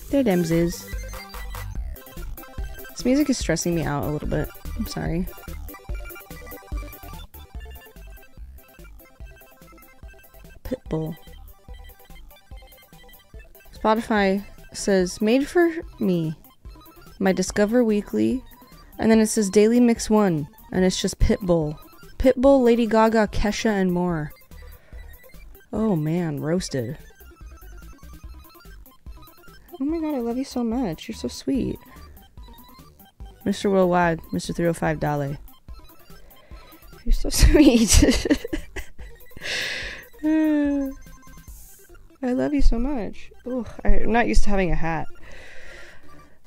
There dems is. This music is stressing me out a little bit. I'm sorry. Pitbull. Spotify says, made for me. My Discover Weekly. And then it says Daily Mix 1. And it's just Pitbull. Pitbull, Lady Gaga, Kesha, and more. Oh man, roasted. Oh my god, I love you so much. You're so sweet. Mr. Worldwide, Mr. 305 Dale. You're so sweet. I love you so much. Ooh, I'm not used to having a hat.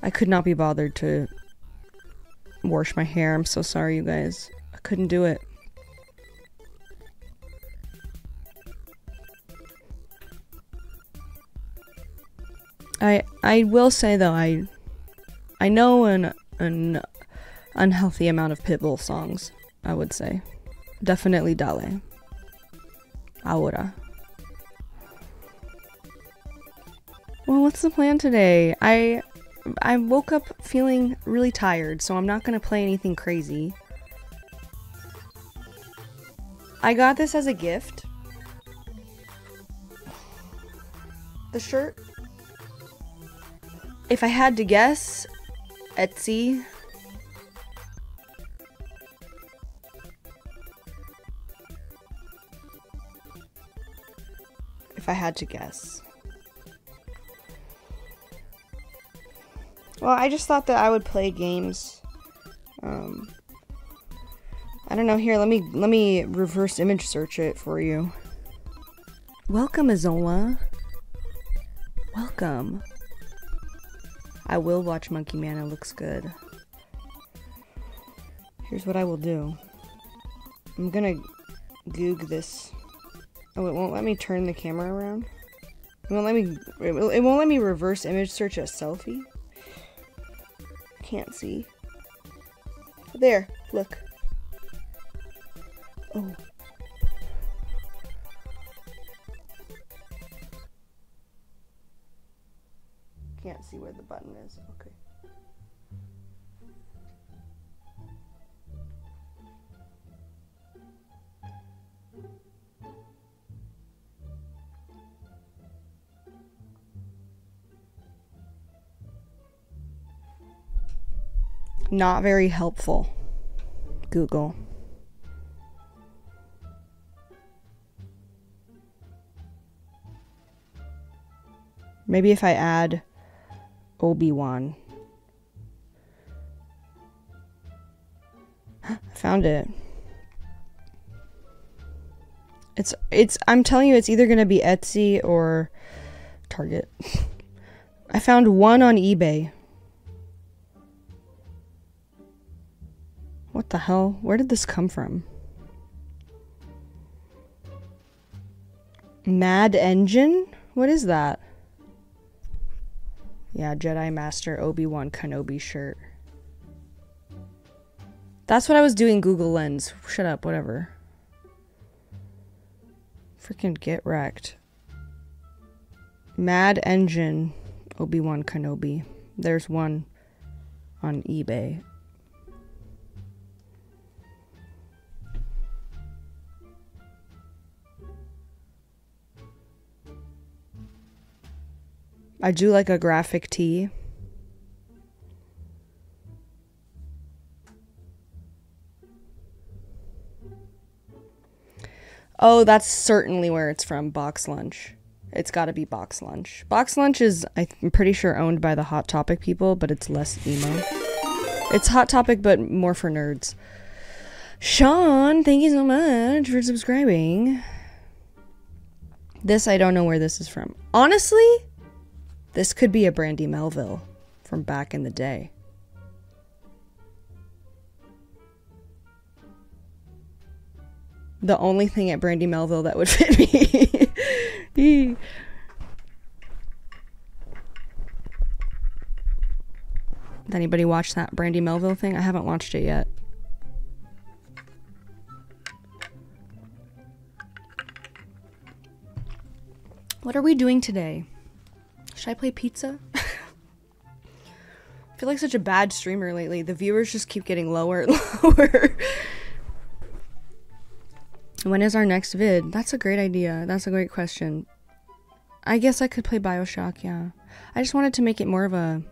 I could not be bothered to wash my hair. I'm so sorry, you guys. I couldn't do it. I will say though, I know an unhealthy amount of Pitbull songs, I would say. Definitely Dale. Ahora. Well, what's the plan today? I woke up feeling really tired, so I'm not gonna play anything crazy. I got this as a gift. The shirt. If I had to guess, Etsy. If I had to guess. Well, I just thought that I would play games. I don't know. Here, let me reverse image search it for you. Welcome, Azola. Welcome. I will watch Monkey Man. It looks good. Here's what I will do. I'm gonna goog this. Oh, it won't let me turn the camera around. It won't let me reverse image search a selfie. Can't see. There, look. Oh. Can't see where the button is. Okay. Not very helpful, Google. Maybe if I add Obi-Wan. I found it. I'm telling you, it's either gonna be Etsy or Target. I found one on eBay. What the hell? Where did this come from? Mad Engine? What is that? Yeah, Jedi Master Obi-Wan Kenobi shirt. That's what I was doing Google Lens. Shut up, whatever. Freaking get wrecked. Mad Engine Obi-Wan Kenobi. There's one on eBay. I do like a graphic tee. Oh, that's certainly where it's from. Box Lunch. It's got to be Box Lunch. Box Lunch is, I'm pretty sure, owned by the Hot Topic people, but it's less emo. It's Hot Topic, but more for nerds. Sean, thank you so much for subscribing. This, I don't know where this is from. Honestly, this could be a Brandy Melville from back in the day. The only thing at Brandy Melville that would fit me. Did anybody watch that Brandy Melville thing? I haven't watched it yet. What are we doing today? Should I play pizza? I feel like such a bad streamer lately. The viewers just keep getting lower and lower. When is our next vid? That's a great idea. That's a great question. I guess I could play BioShock, yeah. I just wanted to make it more of a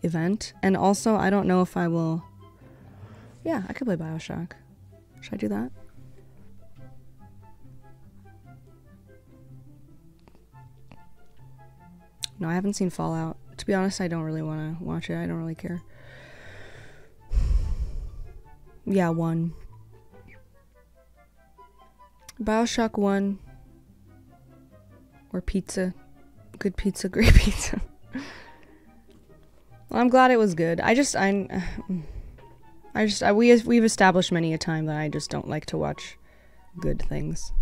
event. And also, I don't know if I will... Yeah, I could play BioShock. Should I do that? No, I haven't seen Fallout. To be honest, I don't really want to watch it. I don't really care. Yeah, 1. BioShock 1. Or pizza. Good pizza, great pizza. Well, I'm glad it was good. We've established many a time that I just don't like to watch good things.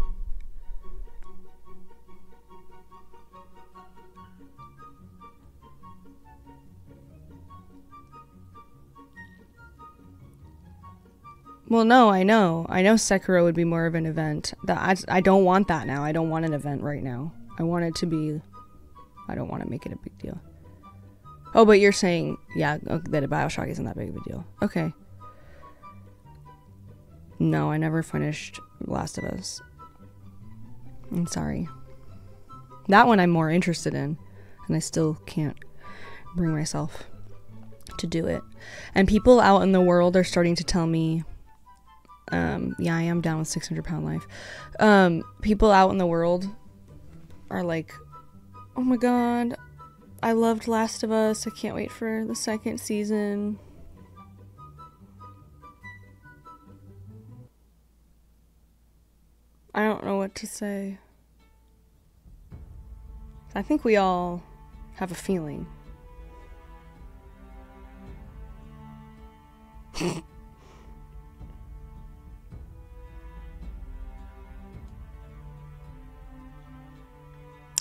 Well, no, I know Sekiro would be more of an event. I don't want that now. I don't want an event right now. I want it to be... I don't want to make it a big deal. Oh, but you're saying, yeah, that a BioShock isn't that big of a deal. Okay. No, I never finished Last of Us. I'm sorry. That one I'm more interested in, and I still can't bring myself to do it. And people out in the world are starting to tell me... yeah, I am down with 600-pound life. People out in the world are like, oh my god, I loved Last of Us. I can't wait for the 2nd season. I don't know what to say. I think we all have a feeling.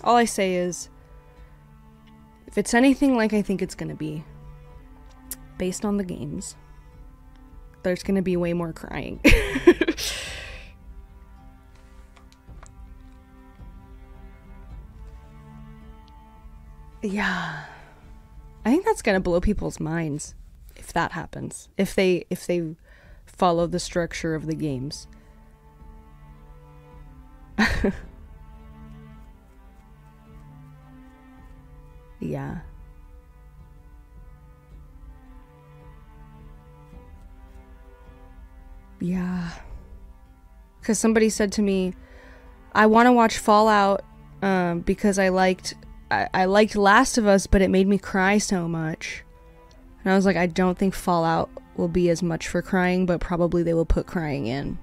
All I say is, if it's anything like I think it's gonna be, based on the games, there's gonna be way more crying. Yeah. I think that's gonna blow people's minds if that happens. If they follow the structure of the games. Yeah. Yeah. Because somebody said to me, I want to watch Fallout because I liked Last of Us, but it made me cry so much. And I was like, I don't think Fallout will be as much for crying, but probably they will put crying in,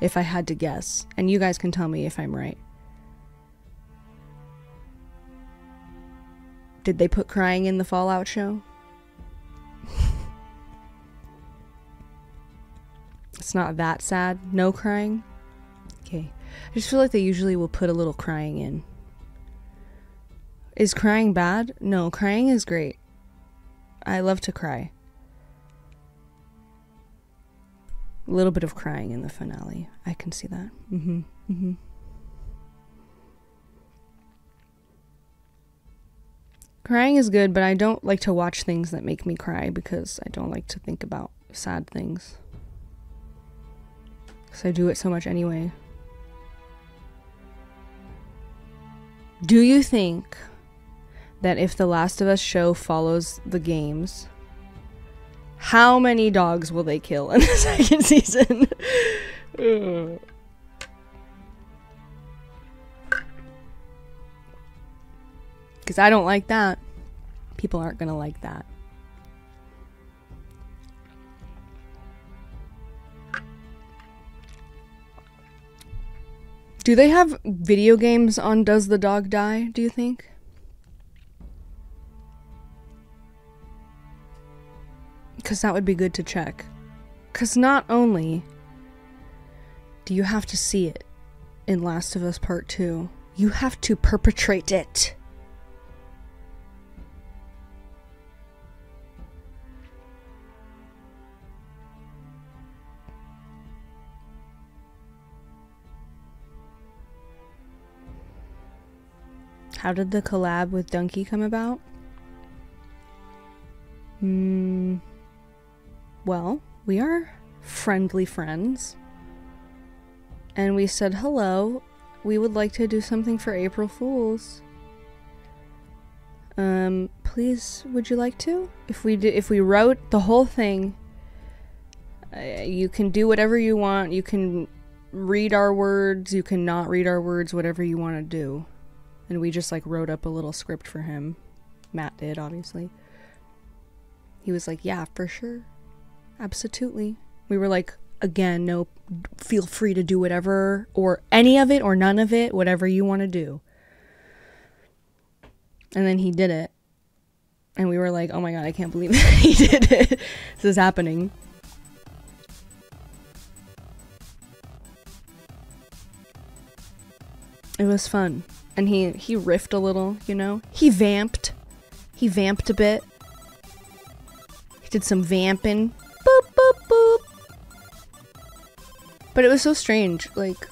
if I had to guess. And you guys can tell me if I'm right. Did they put crying in the Fallout show? It's not that sad. No crying? Okay. I just feel like they usually will put a little crying in. Is crying bad? No, crying is great. I love to cry. A little bit of crying in the finale. I can see that. Crying is good, but I don't like to watch things that make me cry because I don't like to think about sad things. Because I do it so much anyway. Do you think that if The Last of Us show follows the games, how many dogs will they kill in the 2nd season? Because I don't like that. People aren't gonna like that. Do they have video games on Does the Dog Die, do you think? Because that would be good to check. Because not only do you have to see it in Last of Us Part 2, you have to perpetrate it. How did the collab with Donkey come about? Well, we are friendly friends. And we said, hello, we would like to do something for April Fools. Please, would you like to? If we wrote the whole thing, you can do whatever you want. You can read our words, you can not read our words, whatever you want to do. And we just like wrote up a little script for him. Matt did, obviously. He was like, yeah, for sure. Absolutely. We were like, again, no, feel free to do whatever, or any of it, or none of it, whatever you want to do. And then he did it. And we were like, oh my god, I can't believe he did it. This is happening. It was fun. And he riffed a little, you know? He vamped. He vamped a bit. He did some vamping. Boop, boop, boop. But it was so strange. Like,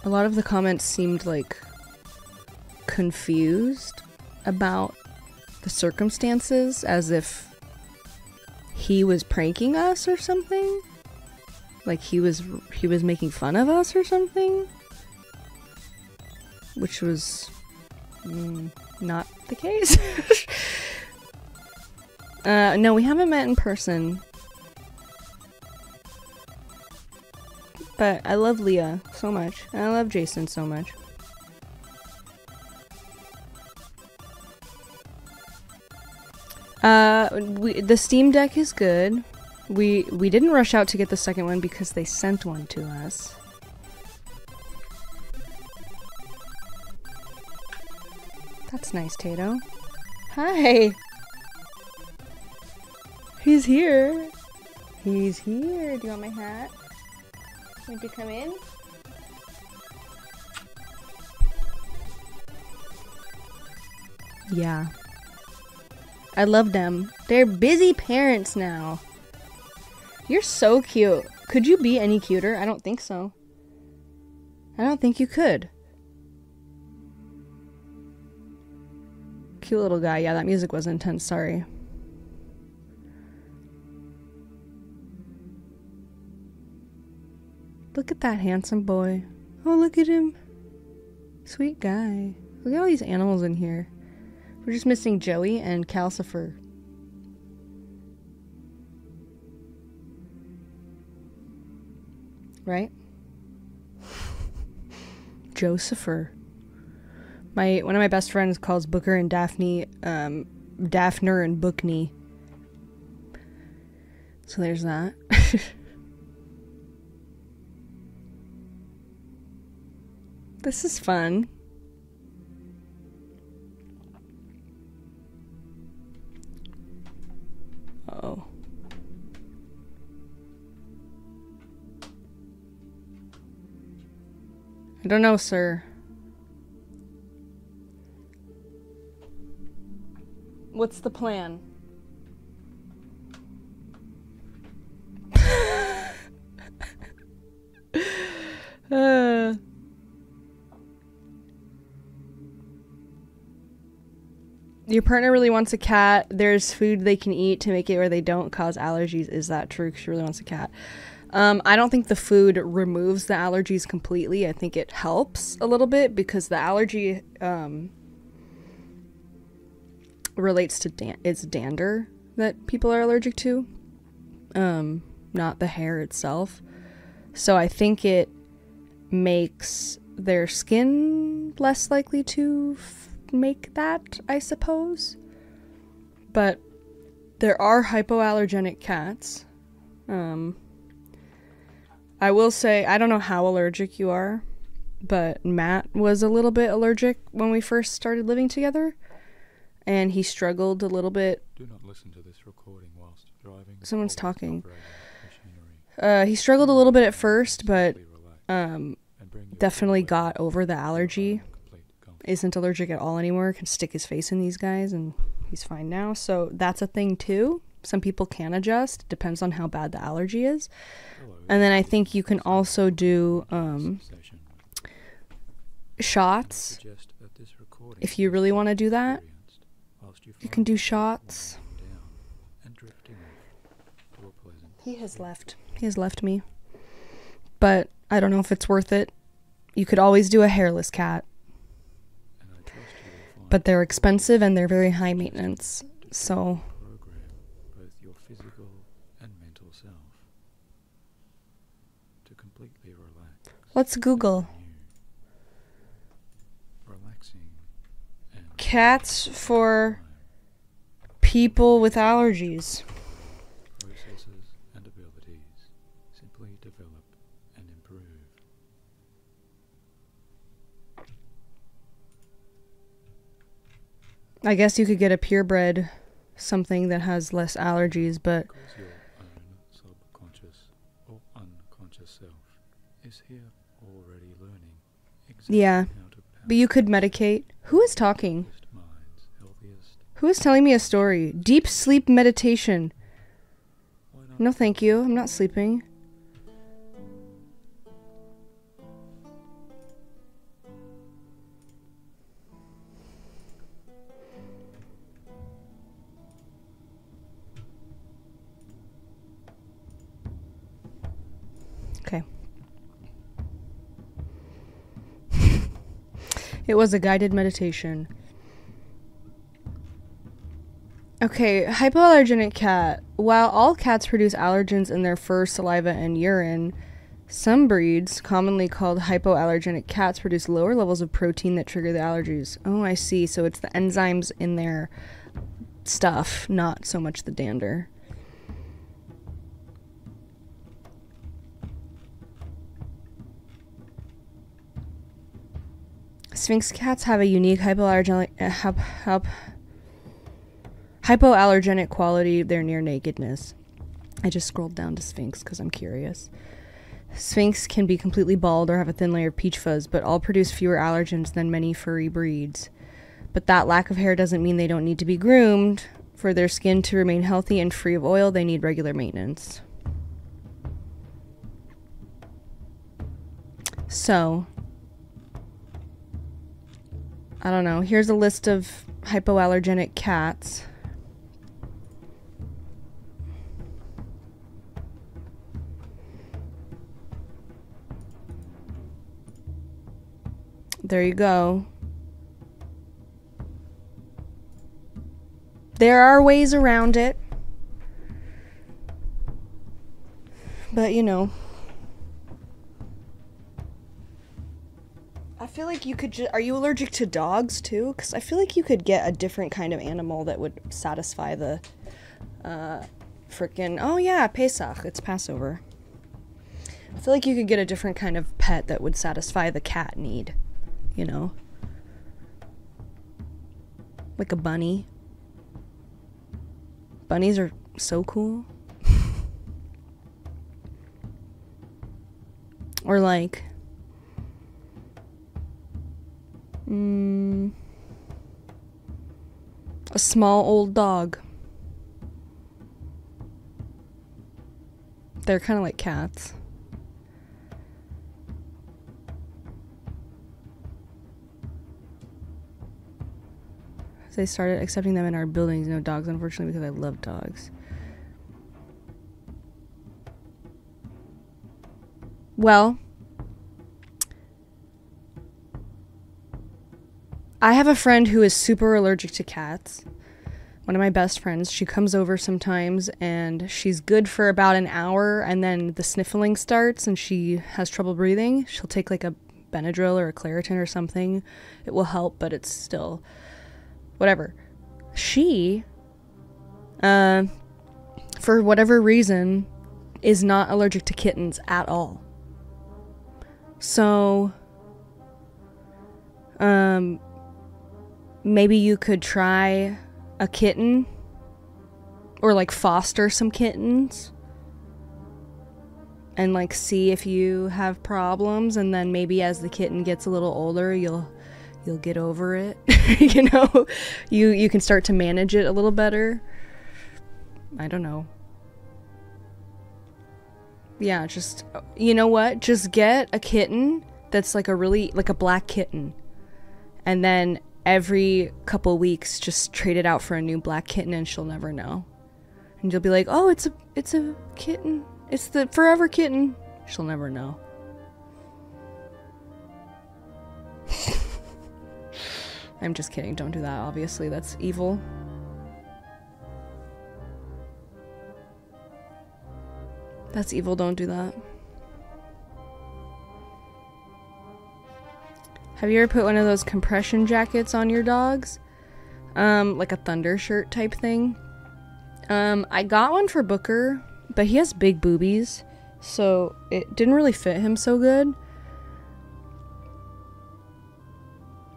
a lot of the comments seemed like confused about the circumstances, as if he was pranking us or something. Like he was making fun of us or something. Which was not the case. No, we haven't met in person. But I love Leah so much. And I love Jason so much. The Steam Deck is good. We didn't rush out to get the second one because they sent one to us. That's nice, Tato. Hi! He's here! He's here! Do you want my hat? Want to come in? Yeah. I love them. They're busy parents now. You're so cute. Could you be any cuter? I don't think so. I don't think you could. Cute little guy. Yeah, that music was intense. Sorry. Look at that handsome boy. Oh, look at him. Sweet guy. Look at all these animals in here. We're just missing Joey and Calcifer. Right? Josepher. One of my best friends calls Booker and Daphne, Daphner and Bookney. So there's that. This is fun. Oh. I don't know, sir. What's the plan? Your partner really wants a cat. There's food they can eat to make it where they don't cause allergies. Is that true? She really wants a cat. I don't think the food removes the allergies completely. I think it helps a little bit because the allergy relates to it's dander that people are allergic to, not the hair itself. So I think it makes their skin less likely to make that, I suppose. But there are hypoallergenic cats. I will say, I don't know how allergic you are, but Matt was a little bit allergic when we first started living together, and he struggled a little bit. Do not listen to this recording whilst driving. Someone's talking. He struggled a little bit at first, but definitely got over the allergy. Isn't allergic at all anymore. Can stick his face in these guys, and he's fine now. So that's a thing too. Some people can adjust. Depends on how bad the allergy is. And then I think you can also do shots recording if you really want to do that, experienced whilst you you can find do yourself shots. winding down and drifting off to a pleasant He has sleep. left. He has left me. But I don't know if it's worth it. You could always do a hairless cat, And I trust you will find but they're it expensive and they're very high just maintenance. to So program both your physical and mental self to completely relax. let's Google Relaxing and cats for people with allergies. processes and abilities simply develop and improve. I guess you could get a purebred something that has less allergies, but Because your own subconscious or unconscious self is here already learning exactly yeah. how to But you could medicate. Who is talking? healthiest minds, healthiest. Who is telling me a story? Deep sleep meditation. Why not? No, thank you. I'm not sleeping. Okay. It was a guided meditation. Okay, hypoallergenic cat. While all cats produce allergens in their fur, saliva, and urine, some breeds, commonly called hypoallergenic cats, produce lower levels of protein that trigger the allergies. Oh, I see. So it's the enzymes in their stuff, not so much the dander. Sphinx cats have a unique hypoallergenic quality. They're near nakedness. I just scrolled down to Sphinx because I'm curious. Sphinx can be completely bald or have a thin layer of peach fuzz, but all produce fewer allergens than many furry breeds. But that lack of hair doesn't mean they don't need to be groomed. For their skin to remain healthy and free of oil, they need regular maintenance. So, I don't know. Here's a list of hypoallergenic cats. There you go. There are ways around it. But, you know. I feel like you could are you allergic to dogs too? Because I feel like you could get a different kind of animal that would satisfy the frickin' oh yeah, Pesach, it's Passover. I feel like you could get a different kind of pet that would satisfy the cat need, you know? Like a bunny. Bunnies are so cool. Or like a small old dog. They're kind of like cats. They started accepting them in our buildings, no dogs, unfortunately, because I love dogs. Well, I have a friend who is super allergic to cats. One of my best friends. She comes over sometimes and she's good for about an hour, and then the sniffling starts and she has trouble breathing. She'll take like a Benadryl or a Claritin or something. It will help, but it's still whatever. She, for whatever reason, is not allergic to kittens at all. So, maybe you could try a kitten or like foster some kittens and like see if you have problems, and then maybe as the kitten gets a little older you'll get over it. You know, you can start to manage it a little better. I don't know. Yeah, just, you know what? Just get a kitten that's like a black kitten. And then every couple weeks just trade it out for a new black kitten and she'll never know. And you'll be like, oh, it's a kitten. It's the forever kitten. She'll never know. I'm just kidding. Don't do that. Obviously, that's evil. That's evil. Don't do that. Have you ever put one of those compression jackets on your dogs? Like a thunder shirt type thing? I got one for Booker, but he has big boobies, so it didn't really fit him so good.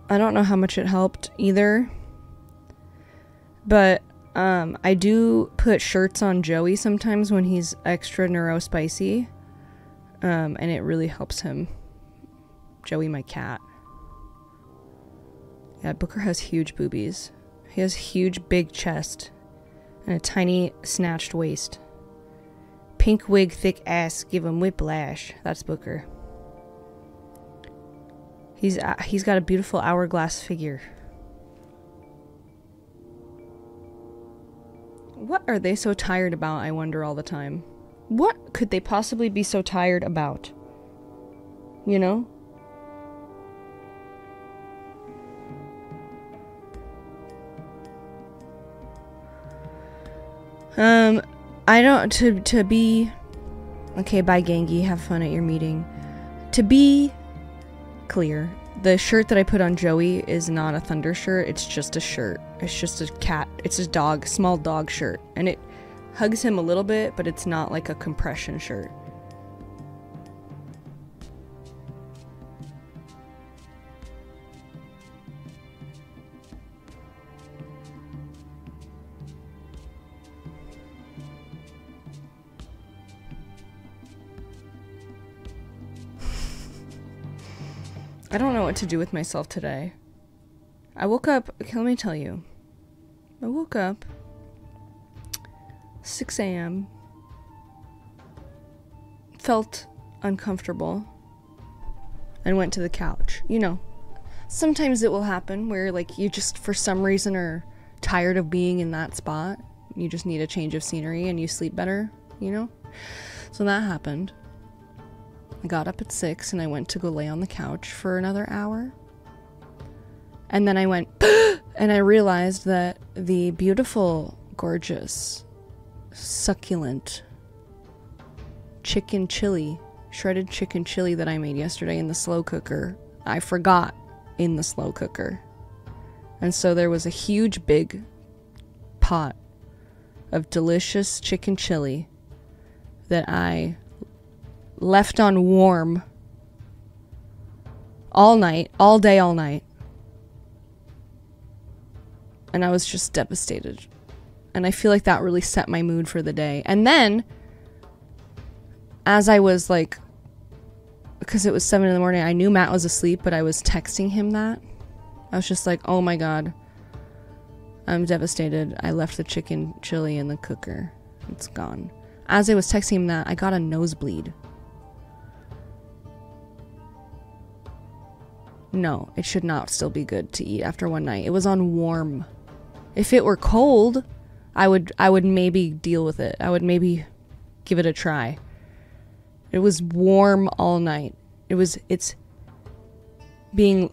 I don't know how much it helped either. But I do put shirts on Joey sometimes when he's extra neurospicy. And it really helps him. Joey, my cat. Yeah, Booker has huge boobies. He has huge big chest. And a tiny snatched waist. Pink wig, thick ass, give him whiplash. That's Booker. He's got a beautiful hourglass figure. What are they so tired about, I wonder all the time. What could they possibly be so tired about? You know? I don't, to be, okay, bye Gangi, have fun at your meeting. To be clear, the shirt that I put on Joey is not a thunder shirt, it's just a shirt. It's just a cat, it's a dog, small dog shirt. And it hugs him a little bit, but it's not like a compression shirt. I don't know what to do with myself today. I woke up, okay, let me tell you. I woke up 6 a.m. Felt uncomfortable and went to the couch. You know, sometimes it will happen where like you just for some reason are tired of being in that spot. You just need a change of scenery and you sleep better, you know? So that happened. I got up at 6 and I went to go lay on the couch for another hour. And then I went and I realized that the beautiful, gorgeous, succulent chicken chili, shredded chicken chili that I made yesterday in the slow cooker, I forgot in the slow cooker. And so there was a huge big pot of delicious chicken chili that I left on warm all night, all day, all night. And I was just devastated. And I feel like that really set my mood for the day. And then, as I was like, because it was 7 in the morning, I knew Matt was asleep, but I was texting him that. I was just like, oh my God, I'm devastated. I left the chicken chili in the cooker. It's gone. As I was texting him that, I got a nosebleed. No, it should not still be good to eat after one night. It was on warm. If it were cold, I would maybe deal with it. I would maybe give it a try. It was warm all night. It's being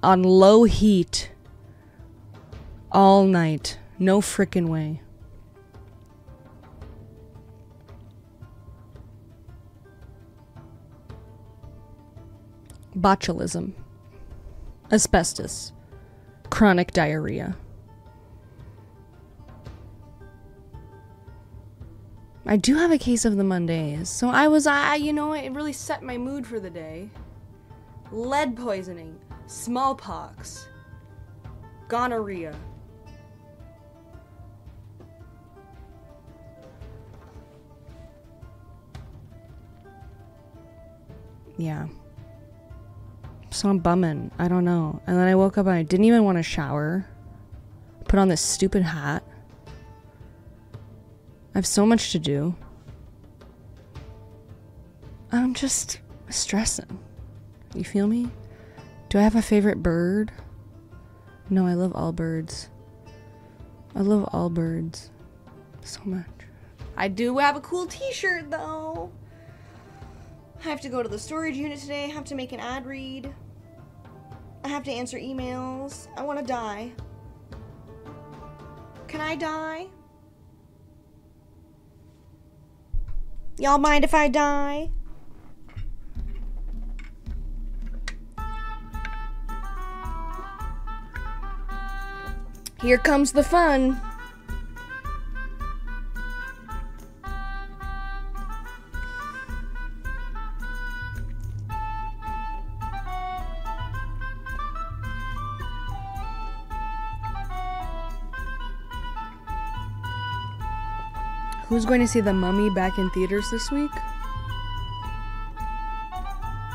on low heat all night. No frickin' way. Botulism. Asbestos. Chronic diarrhea. I do have a case of the Mondays. So you know, it really set my mood for the day. Lead poisoning. Smallpox. Gonorrhea. Yeah. So I'm bumming. I don't know. And then I woke up and I didn't even want to shower. Put on this stupid hat. I have so much to do. I'm just stressing. You feel me? Do I have a favorite bird? No, I love all birds. I love all birds so much. I do have a cool t-shirt though. I have to go to the storage unit today. I have to make an ad read. I have to answer emails. I want to die. Can I die? Y'all mind if I die? Here comes the fun. Who's going to see The Mummy back in theaters this week?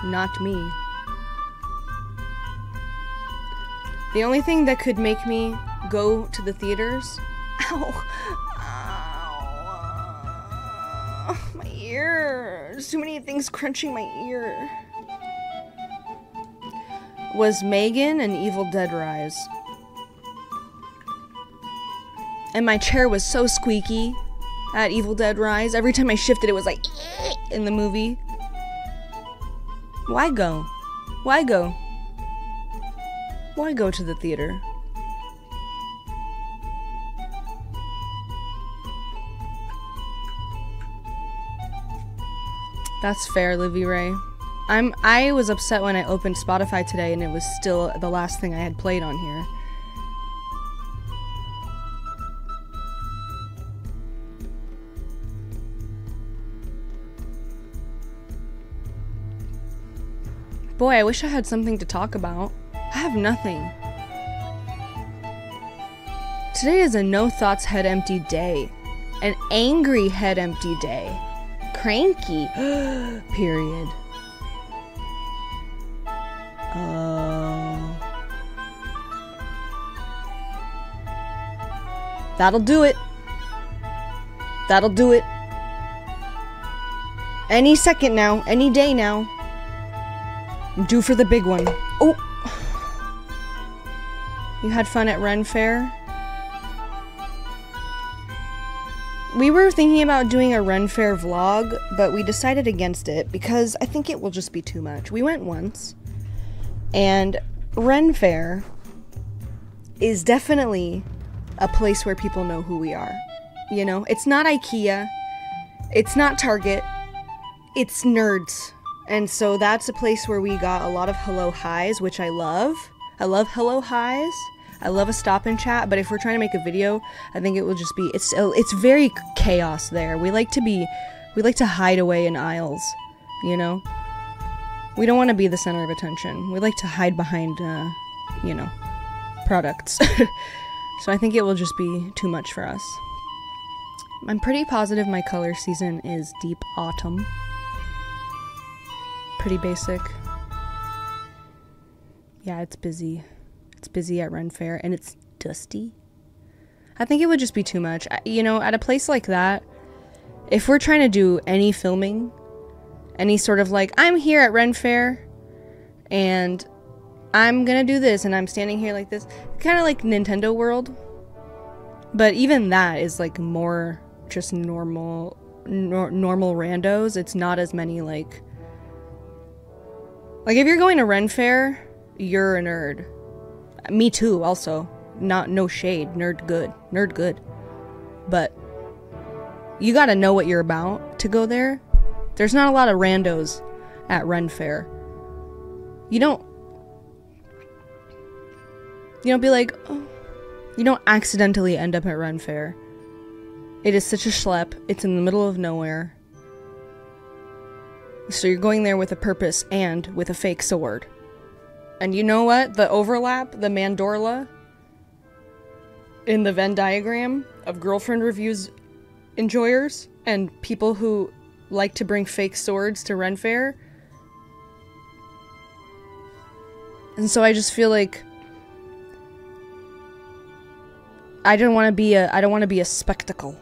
Not me. The only thing that could make me go to the theaters... Ow! Ow! My ear! There's too many things crunching my ear. Was Megan and Evil Dead Rise. And my chair was so squeaky at Evil Dead Rise. Every time I shifted, it was like in the movie. Why go? Why go? Why go to the theater? That's fair, Livy Ray. I was upset when I opened Spotify today and it was still the last thing I had played on here. Boy, I wish I had something to talk about. I have nothing. Today is a no thoughts head empty day. An angry head empty day. Cranky. Period. That'll do it. That'll do it. Any second now. Any day now. I'm due for the big one. Oh! You had fun at Ren Fair? We were thinking about doing a Ren Fair vlog, but we decided against it because I think it will just be too much. We went once, and Ren Fair is definitely a place where people know who we are. You know, it's not IKEA, it's not Target, it's nerds. And so that's a place where we got a lot of hello highs, which I love. I love hello highs. I love a stop and chat, but if we're trying to make a video, I think it will just be, it's very chaos there. We like to hide away in aisles, you know? We don't want to be the center of attention. We like to hide behind, you know, products. So I think it will just be too much for us. I'm pretty positive my color season is deep autumn. Pretty basic. Yeah, it's busy. It's busy at Ren Fair, and it's dusty. I think it would just be too much. You know, at a place like that, if we're trying to do any filming, any sort of like, I'm here at Ren Fair, and I'm gonna do this, and I'm standing here like this, kind of like Nintendo World. But even that is like more just normal randos. It's not as many like if you're going to Ren Fair, you're a nerd. Me too, also. No shade. Nerd good. But you gotta know what you're about to go there. There's not a lot of randos at Ren Fair. You don't be like, oh. You don't accidentally end up at Ren Fair. It is such a schlep. It's in the middle of nowhere. So you're going there with a purpose and with a fake sword. And you know what? The overlap, the mandorla, in the Venn diagram of girlfriend reviews enjoyers and people who like to bring fake swords to Ren Fair. And so I just feel like I don't want to be a spectacle.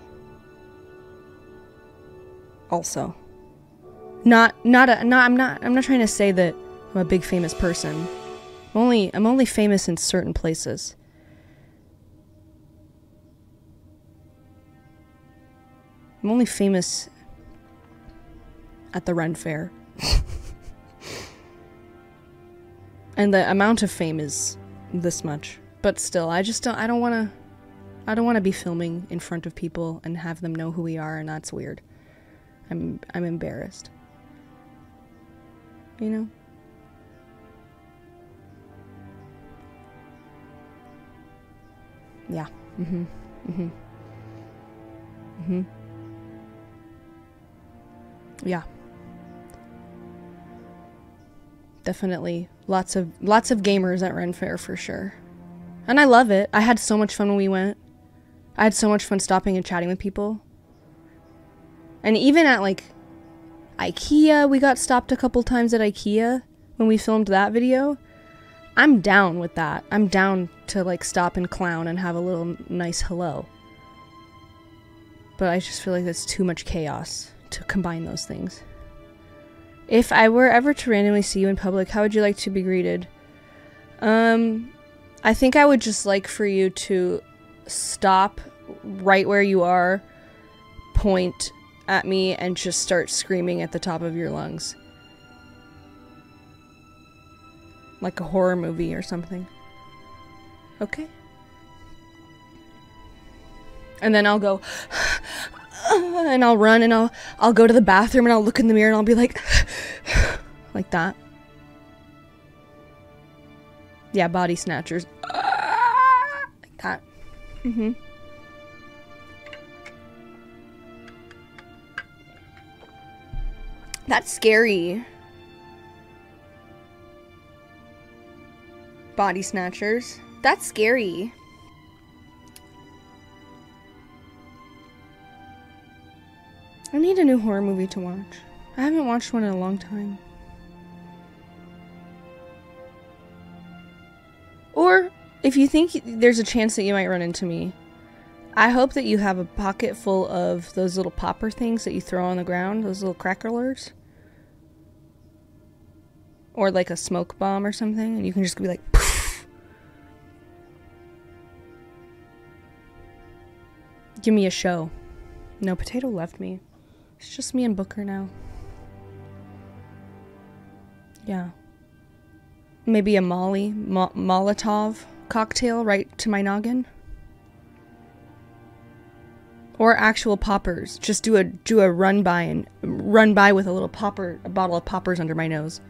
Also. I'm not trying to say that I'm a big famous person. I'm only famous in certain places. I'm only famous at the Ren Fair. And the amount of fame is this much. But still, I don't want to be filming in front of people and have them know who we are, and that's weird. I'm embarrassed. You know? Yeah. Yeah. Definitely lots of gamers at Ren Fair for sure. And I love it. I had so much fun when we went. I had so much fun stopping and chatting with people. And even at like IKEA, we got stopped a couple times at IKEA when we filmed that video. I'm down with that. I'm down to like stop and clown and have a little nice hello. But I just feel like that's too much chaos to combine those things. If I were ever to randomly see you in public, how would you like to be greeted? I think I would just like for you to stop right where you are, point at me, and just start screaming at the top of your lungs. Like a horror movie or something. Okay? And then I'll go... and I'll run and I'll go to the bathroom and I'll look in the mirror and I'll be like... like that. Yeah, body snatchers. Like that. That's scary. Body snatchers. That's scary. I need a new horror movie to watch. I haven't watched one in a long time. Or, if you think there's a chance that you might run into me, I hope that you have a pocket full of those little popper things that you throw on the ground, those little crackerlers. Or like a smoke bomb or something, and you can just be like, poof. Give me a show. No, Potato left me. It's just me and Booker now. Yeah. Maybe a Molotov cocktail right to my noggin. Or actual poppers. Just do a run by with a bottle of poppers under my nose.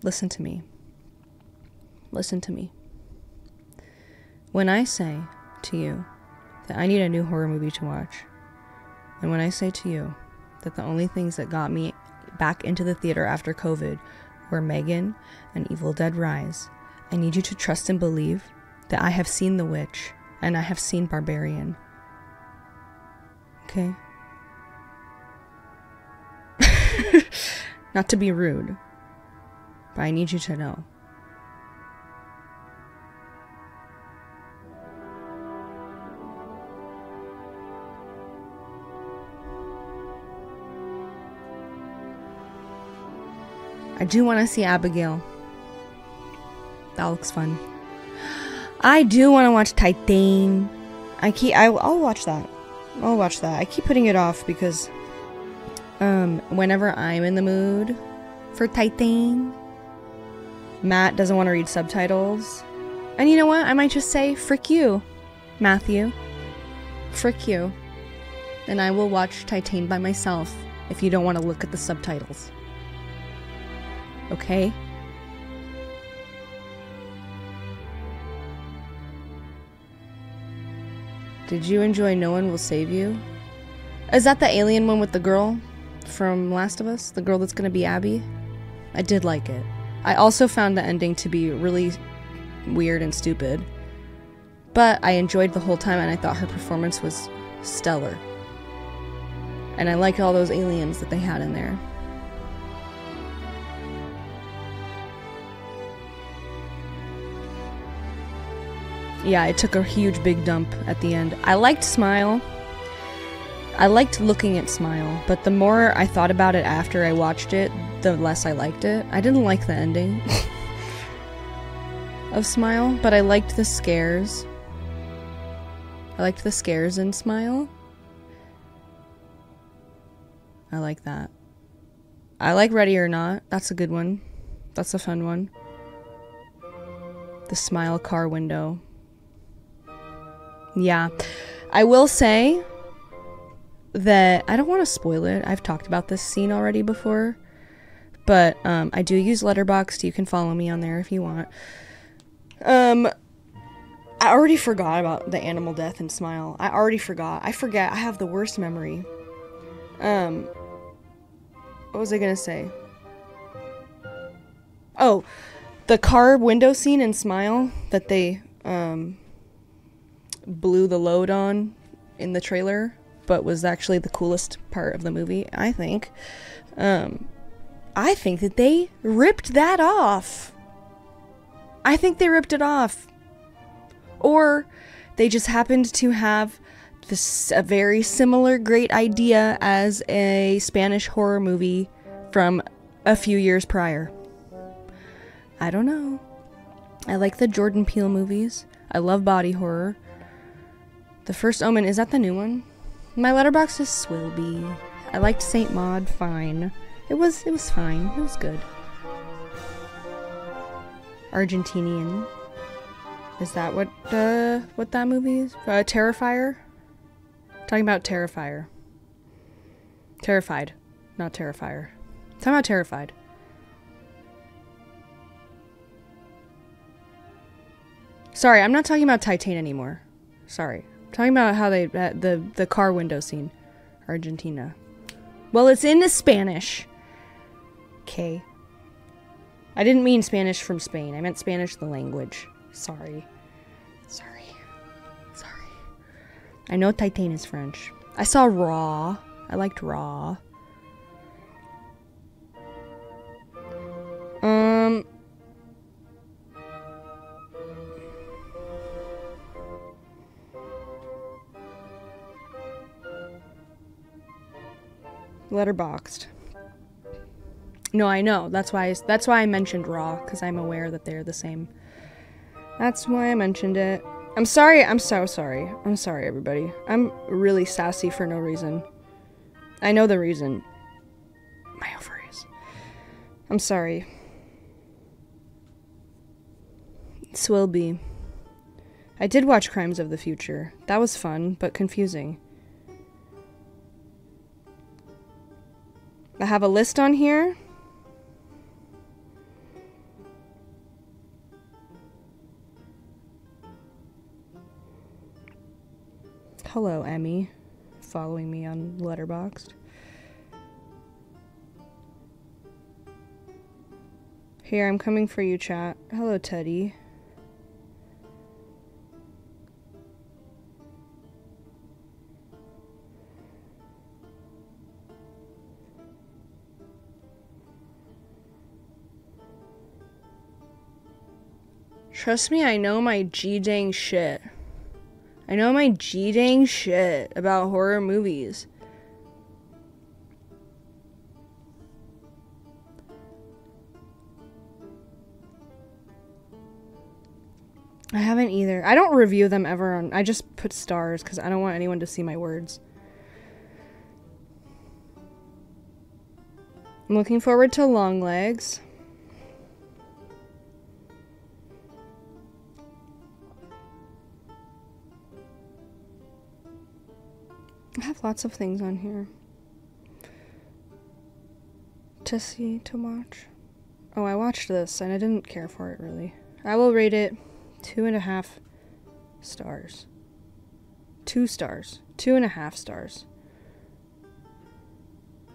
Listen to me. Listen to me. When I say to you that I need a new horror movie to watch, and when I say to you that the only things that got me back into the theater after COVID were Megan and Evil Dead Rise, I need you to trust and believe that I have seen The Witch and I have seen Barbarian. Okay? Not to be rude, but I need you to know. I do want to see Abigail. That looks fun. I do want to watch Titan. I'll watch that. I'll watch that. I keep putting it off because whenever I'm in the mood for Titan, Matt doesn't want to read subtitles. And you know what? I might just say, frick you, Matthew. Frick you. And I will watch Titan by myself if you don't want to look at the subtitles. Okay? Did you enjoy No One Will Save You? Is that the alien one with the girl from Last of Us? The girl that's gonna be Abby? I did like it. I also found the ending to be really weird and stupid. But I enjoyed the whole time and I thought her performance was stellar. And I liked all those aliens that they had in there. Yeah, it took a huge big dump at the end. I liked Smile. I liked looking at Smile, but the more I thought about it after I watched it, the less I liked it. I didn't like the ending of Smile, but I liked the scares. I liked the scares in Smile. I like that. I like Ready or Not. That's a good one. That's a fun one. The Smile car window. Yeah. I will say that I don't want to spoil it. I've talked about this scene already before. But I do use Letterboxd. You can follow me on there if you want. I already forgot about the animal death in Smile. I already forgot. I forget. I have the worst memory. What was I gonna say? Oh, the car window scene in Smile that they blew the load on in the trailer, but was actually the coolest part of the movie, I think. I think that they ripped that off. I think they ripped it off. Or they just happened to have a very similar great idea as a Spanish horror movie from a few years prior. I don't know. I like the Jordan Peele movies. I love body horror. The First Omen, is that the new one? My letterbox is Swilby. I liked Saint Maud fine. It was fine. It was good. Argentinian. Is that what that movie is? Terrifier? Talking about Terrifier. Terrified, not Terrifier. Talking about Terrified. Sorry, I'm not talking about Titan anymore. Sorry. I'm talking about how they the car window scene. Argentina. Well, it's in the Spanish. Okay. I didn't mean Spanish from Spain. I meant Spanish the language. Sorry. I know Titan is French. I saw Raw. I liked Raw. Letterboxd. No, I know. That's why I mentioned Raw, because I'm aware that they're the same. That's why I mentioned it. I'm sorry. I'm so sorry. I'm sorry, everybody. I'm really sassy for no reason. I know the reason. My ovaries. I'm sorry. Swilby. I did watch Crimes of the Future. That was fun, but confusing. I have a list on here. Hello, Emmy, following me on Letterboxd. Here, I'm coming for you, chat. Hello, Teddy. Trust me, I know my G-dang shit. I know my G-dang shit about horror movies. I haven't either. I don't review them ever on... I just put stars because I don't want anyone to see my words. I'm looking forward to Longlegs. I have lots of things on here to see, to watch. Oh, I watched this and I didn't care for it really. I will rate it 2.5 stars. 2 stars. 2.5 stars.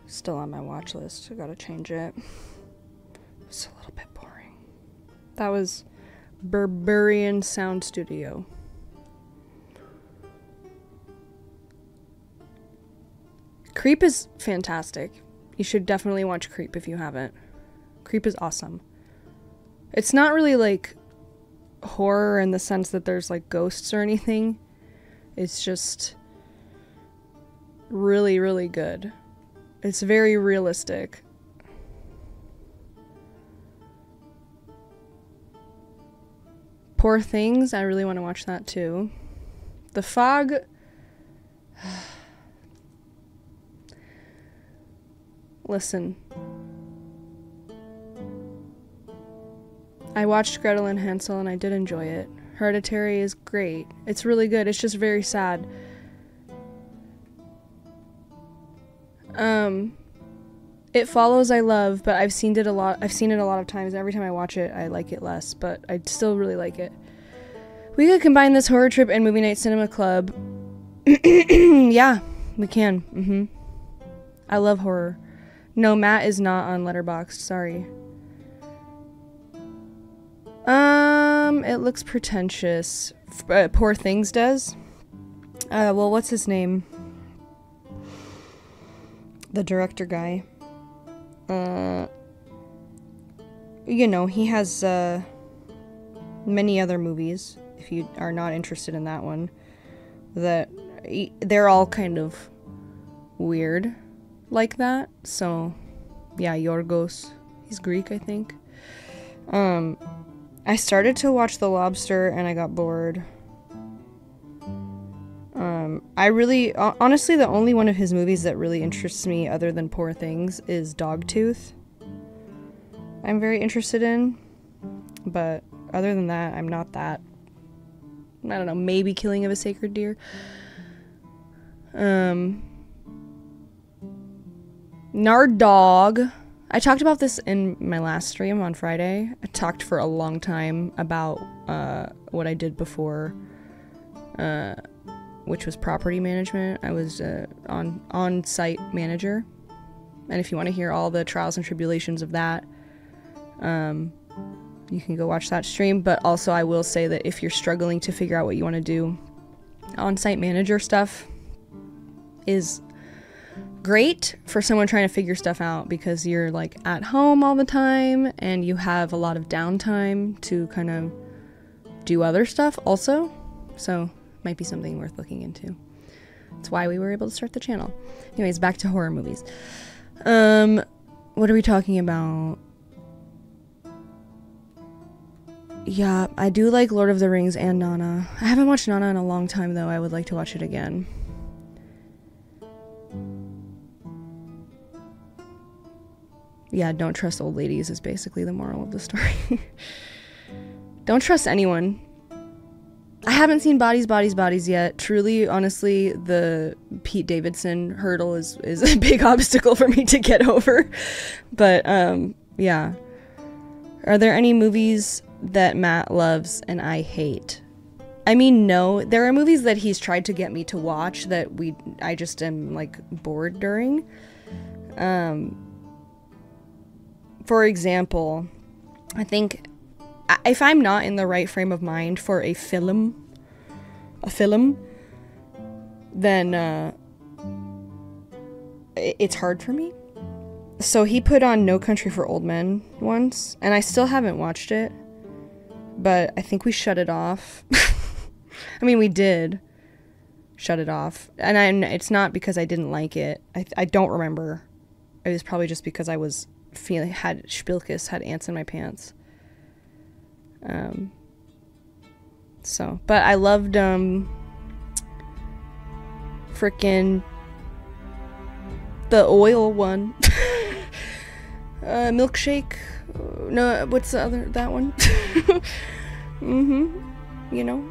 Still on my watch list. I gotta change it. It's a little bit boring. That was Berberian Sound Studio. Creep is fantastic. You should definitely watch Creep if you haven't. Creep is awesome. It's not really like horror in the sense that there's like ghosts or anything. It's just really, really good. It's very realistic. Poor Things, I really want to watch that too. The Fog... Listen. I watched Gretel and Hansel and I did enjoy it. Hereditary is great. It's really good. It's just very sad. It Follows I love, but I've seen it a lot of times. Every time I watch it, I like it less, but I still really like it. We could combine this horror trip and movie night cinema club. Yeah, we can. I love horror. No, Matt is not on Letterboxd. Sorry. It looks pretentious. Poor Things does. Well, what's his name? The director guy. You know, he has, many other movies, if you are not interested in that one, that they're all kind of weird like that. So, yeah, Yorgos. He's Greek, I think. I started to watch The Lobster and I got bored. I really, honestly, the only one of his movies that really interests me other than Poor Things is Dogtooth. I'm very interested in, but other than that, I'm not that. I don't know, maybe Killing of a Sacred Deer. Nard Dog. I talked about this in my last stream on Friday. I talked for a long time about what I did before, which was property management. I was on-site manager. And if you want to hear all the trials and tribulations of that, you can go watch that stream. But also I will say that if you're struggling to figure out what you want to do, on-site manager stuff is great for someone trying to figure stuff out, because you're like at home all the time and you have a lot of downtime to kind of do other stuff also. So might be something worth looking into. That's why we were able to start the channel. Anyways, back to horror movies. What are we talking about? Yeah, I do like Lord of the Rings and Nana. I haven't watched Nana in a long time though. I would like to watch it again. Yeah, don't trust old ladies is basically the moral of the story. Don't trust anyone. I haven't seen Bodies, Bodies, Bodies yet. Truly, honestly, the Pete Davidson hurdle is a big obstacle for me to get over. But, yeah. Are there any movies that Matt loves and I hate? I mean, no. There are movies that he's tried to get me to watch that I just am, like, bored during. For example, I think if I'm not in the right frame of mind for a film, then it's hard for me. So he put on No Country for Old Men once, and I still haven't watched it, but I think we shut it off. I mean, we did shut it off, and it's not because I didn't like it. I don't remember. It was probably just because I was had Spilkus, had ants in my pants. So, but I loved frickin' the oil one. Milkshake. No, what's the other, that one? You know.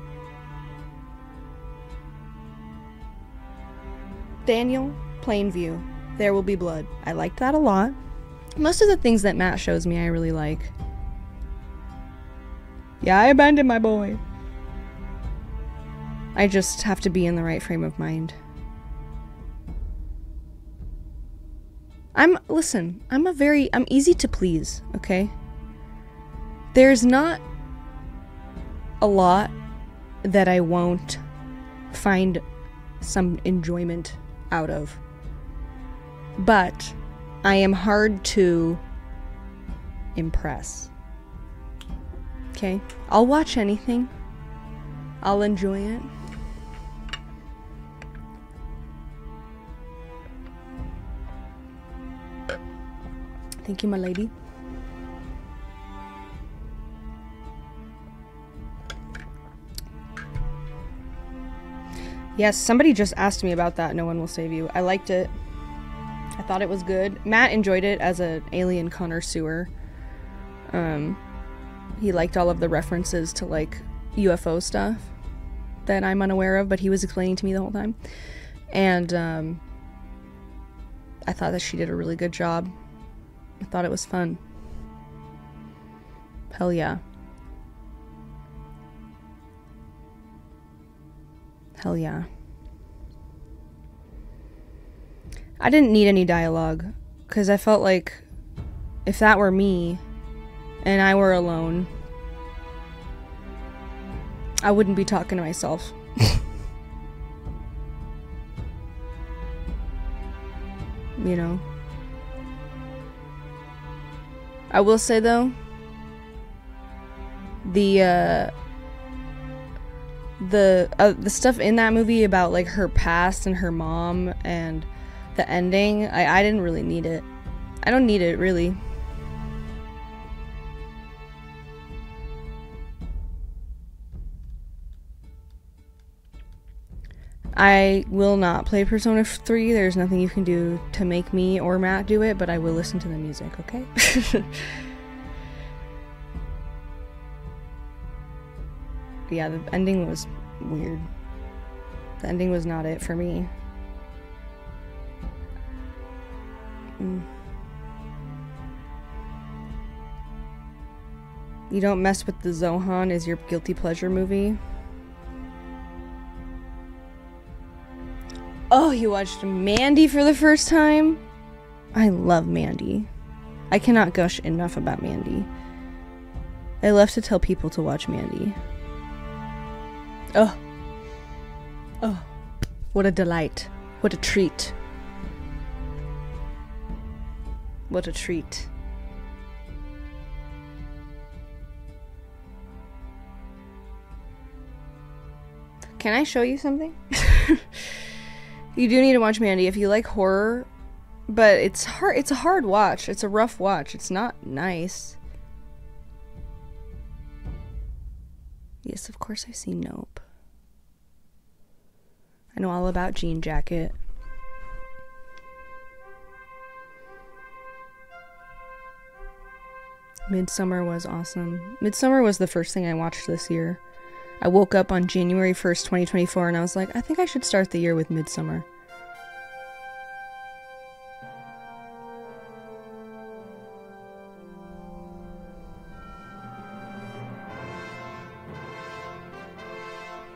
Daniel, Plainview. There Will Be Blood. I liked that a lot. Most of the things that Matt shows me I really like. Yeah, I abandoned my boy. I just have to be in the right frame of mind. I'm easy to please, okay? There's not a lot that I won't find some enjoyment out of. But I am hard to impress. Okay? I'll watch anything. I'll enjoy it. Thank you, my lady. Yes, somebody just asked me about that. No One Will Save You. I liked it. I thought it was good. Matt enjoyed it as an alien connoisseur. He liked all of the references to like UFO stuff that I'm unaware of, but he was explaining to me the whole time. And I thought that she did a really good job. I thought it was fun. Hell yeah. Hell yeah. I didn't need any dialogue, because I felt like if that were me and I were alone, I wouldn't be talking to myself. You know? I will say though, the stuff in that movie about like her past and her mom and the ending, I didn't really need it. I don't need it, really. I will not play Persona 3. There's nothing you can do to make me or Matt do it, but I will listen to the music, okay? Yeah, the ending was weird. The ending was not it for me. You Don't Mess with the Zohan is your guilty pleasure movie? Oh, you watched Mandy for the first time? I love Mandy. I cannot gush enough about Mandy. I love to tell people to watch Mandy. Oh. Oh. What a delight. What a treat. What a treat. Can I show you something? You do need to watch Mandy if you like horror, but it's hard. It's a hard watch. It's a rough watch. It's not nice. Yes, of course I've seen Nope. I know all about Jean Jacket. Midsummer was awesome. Midsummer was the first thing I watched this year. I woke up on January 1st, 2024, and I was like, I think I should start the year with Midsummer.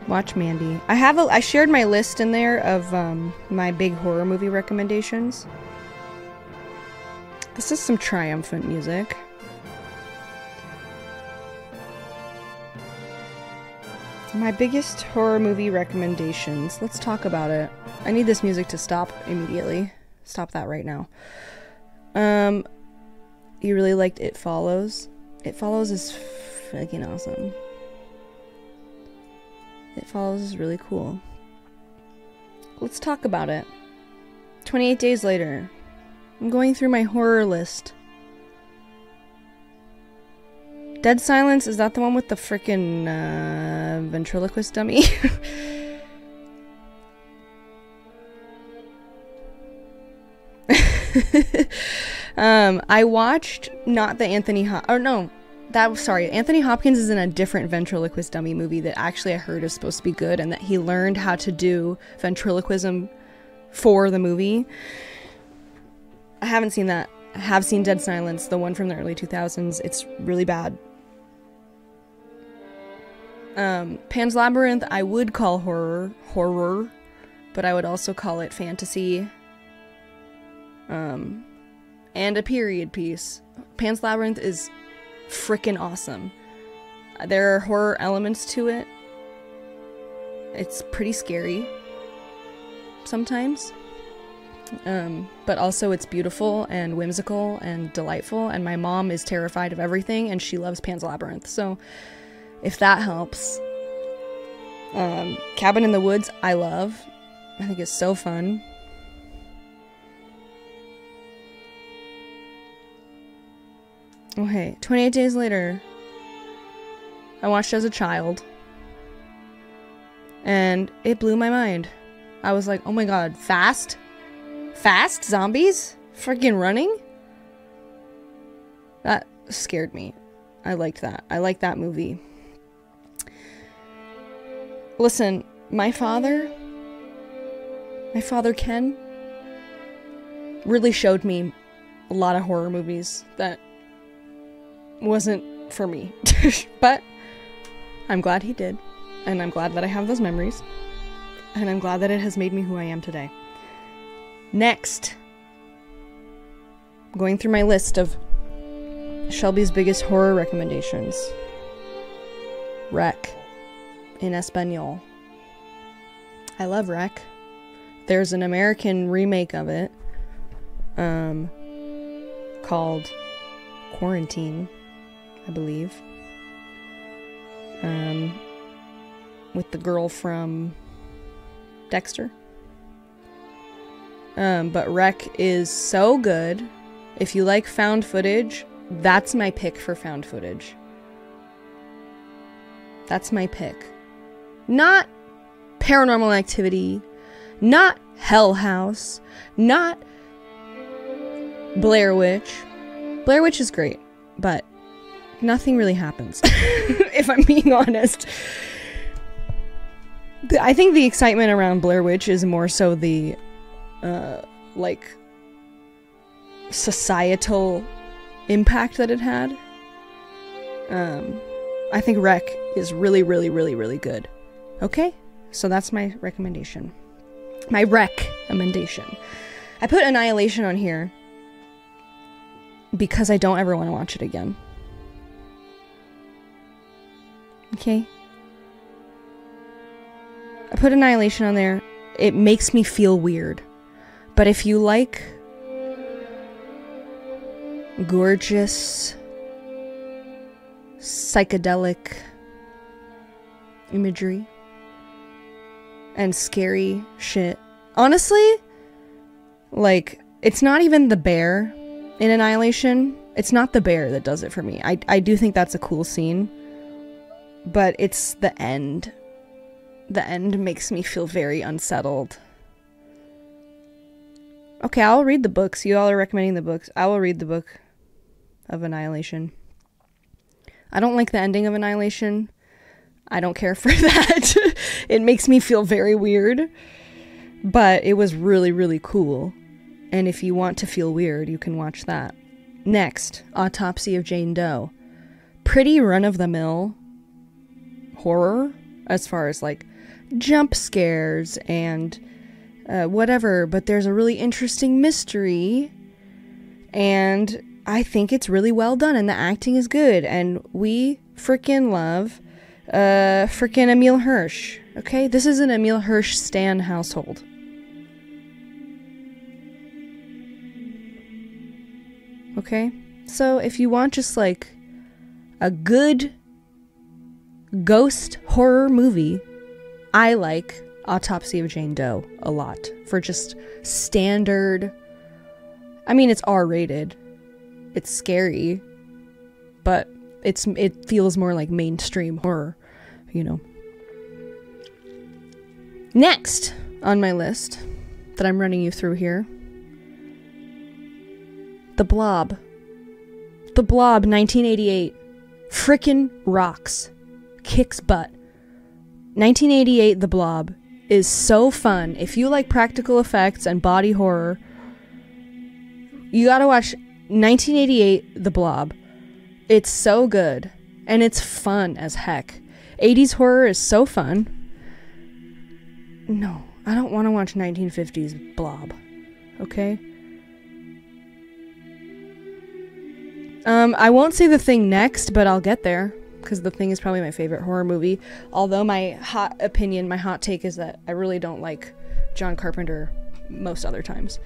Watch Mandy. I shared my list in there of my big horror movie recommendations. This is some triumphant music. My biggest horror movie recommendations. Let's talk about it. I need this music to stop immediately. Stop that right now. You really liked It Follows? It Follows is freaking awesome. It Follows is really cool. Let's talk about it. 28 days later. I'm going through my horror list. Dead Silence, is that the one with the frickin' ventriloquist dummy? I watched not the Anthony Anthony Hopkins is in a different ventriloquist dummy movie that actually I heard is supposed to be good, and that he learned how to do ventriloquism for the movie. I haven't seen that. I have seen Dead Silence, the one from the early 2000s. It's really bad. Pan's Labyrinth, I would call horror, but I would also call it fantasy, and a period piece. Pan's Labyrinth is frickin' awesome. There are horror elements to it. It's pretty scary sometimes, but also it's beautiful and whimsical and delightful, and my mom is terrified of everything, and she loves Pan's Labyrinth, so if that helps. Cabin in the Woods, I love. I think it's so fun. Okay, 28 Days Later. I watched as a child. And it blew my mind. I was like, oh my god, fast? Fast? Zombies? Freaking running? That scared me. I liked that. I liked that movie. Listen, my father Ken, really showed me a lot of horror movies that wasn't for me. But I'm glad he did. And I'm glad that I have those memories. And I'm glad that it has made me who I am today. Next, going through my list of Shelby's biggest horror recommendations. Rec in Espanol. I love Rec. There's an American remake of it called Quarantine, I believe. With the girl from Dexter. But Rec is so good. If you like found footage, that's my pick for found footage. That's my pick. Not Paranormal Activity, not Hell House, not Blair Witch. Blair Witch is great, but nothing really happens, if I'm being honest. I think the excitement around Blair Witch is more so the, like, societal impact that it had. I think Rec is really, really, really, really good. Okay? So that's my recommendation. My recommendation. I put Annihilation on here because I don't ever want to watch it again. Okay? I put Annihilation on there. It makes me feel weird. But if you like gorgeous, psychedelic imagery and scary shit, honestly, like, it's not even the bear in Annihilation. It's not the bear that does it for me. I do think that's a cool scene, but it's the end. The end makes me feel very unsettled. Okay, I'll read the books. You all are recommending the books. I will read the book of Annihilation. I don't like the ending of Annihilation. I don't care for that. It makes me feel very weird. But it was really, really cool. And if you want to feel weird, you can watch that. Next, Autopsy of Jane Doe. Pretty run-of-the-mill horror, as far as, like, jump scares and whatever. But there's a really interesting mystery. And I think it's really well done. And the acting is good. And we freaking love freaking Emile Hirsch. Okay? This is an Emile Hirsch stan household. Okay? So if you want just like a good ghost horror movie, I like Autopsy of Jane Doe a lot. For just standard, I mean, it's R-rated. It's scary, but it feels more like mainstream horror, you know. Next on my list that I'm running you through here, The Blob. The Blob, 1988. Frickin' rocks. Kicks butt. 1988, The Blob is so fun. If you like practical effects and body horror, you gotta watch 1988, The Blob. It's so good. And it's fun as heck. 80s horror is so fun. No, I don't want to watch 1950s Blob. Okay? I won't say The Thing next, but I'll get there. Because The Thing is probably my favorite horror movie. Although my hot opinion, my hot take is that I really don't like John Carpenter most other times.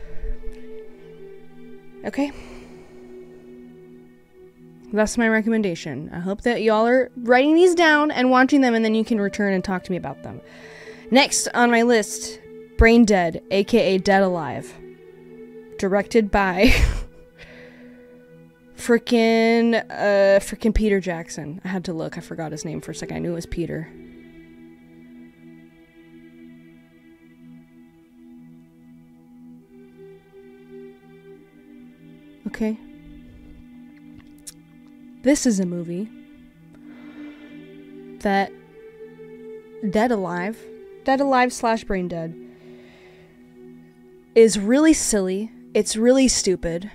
Okay? That's my recommendation. I hope that y'all are writing these down and watching them, and then you can return and talk to me about them. Next on my list, Brain Dead, aka Dead Alive. Directed by Frickin' Peter Jackson. I had to look. I forgot his name for a second. I knew it was Peter. Okay. This is a movie that Dead Alive / Brain Dead is really silly. It's really stupid.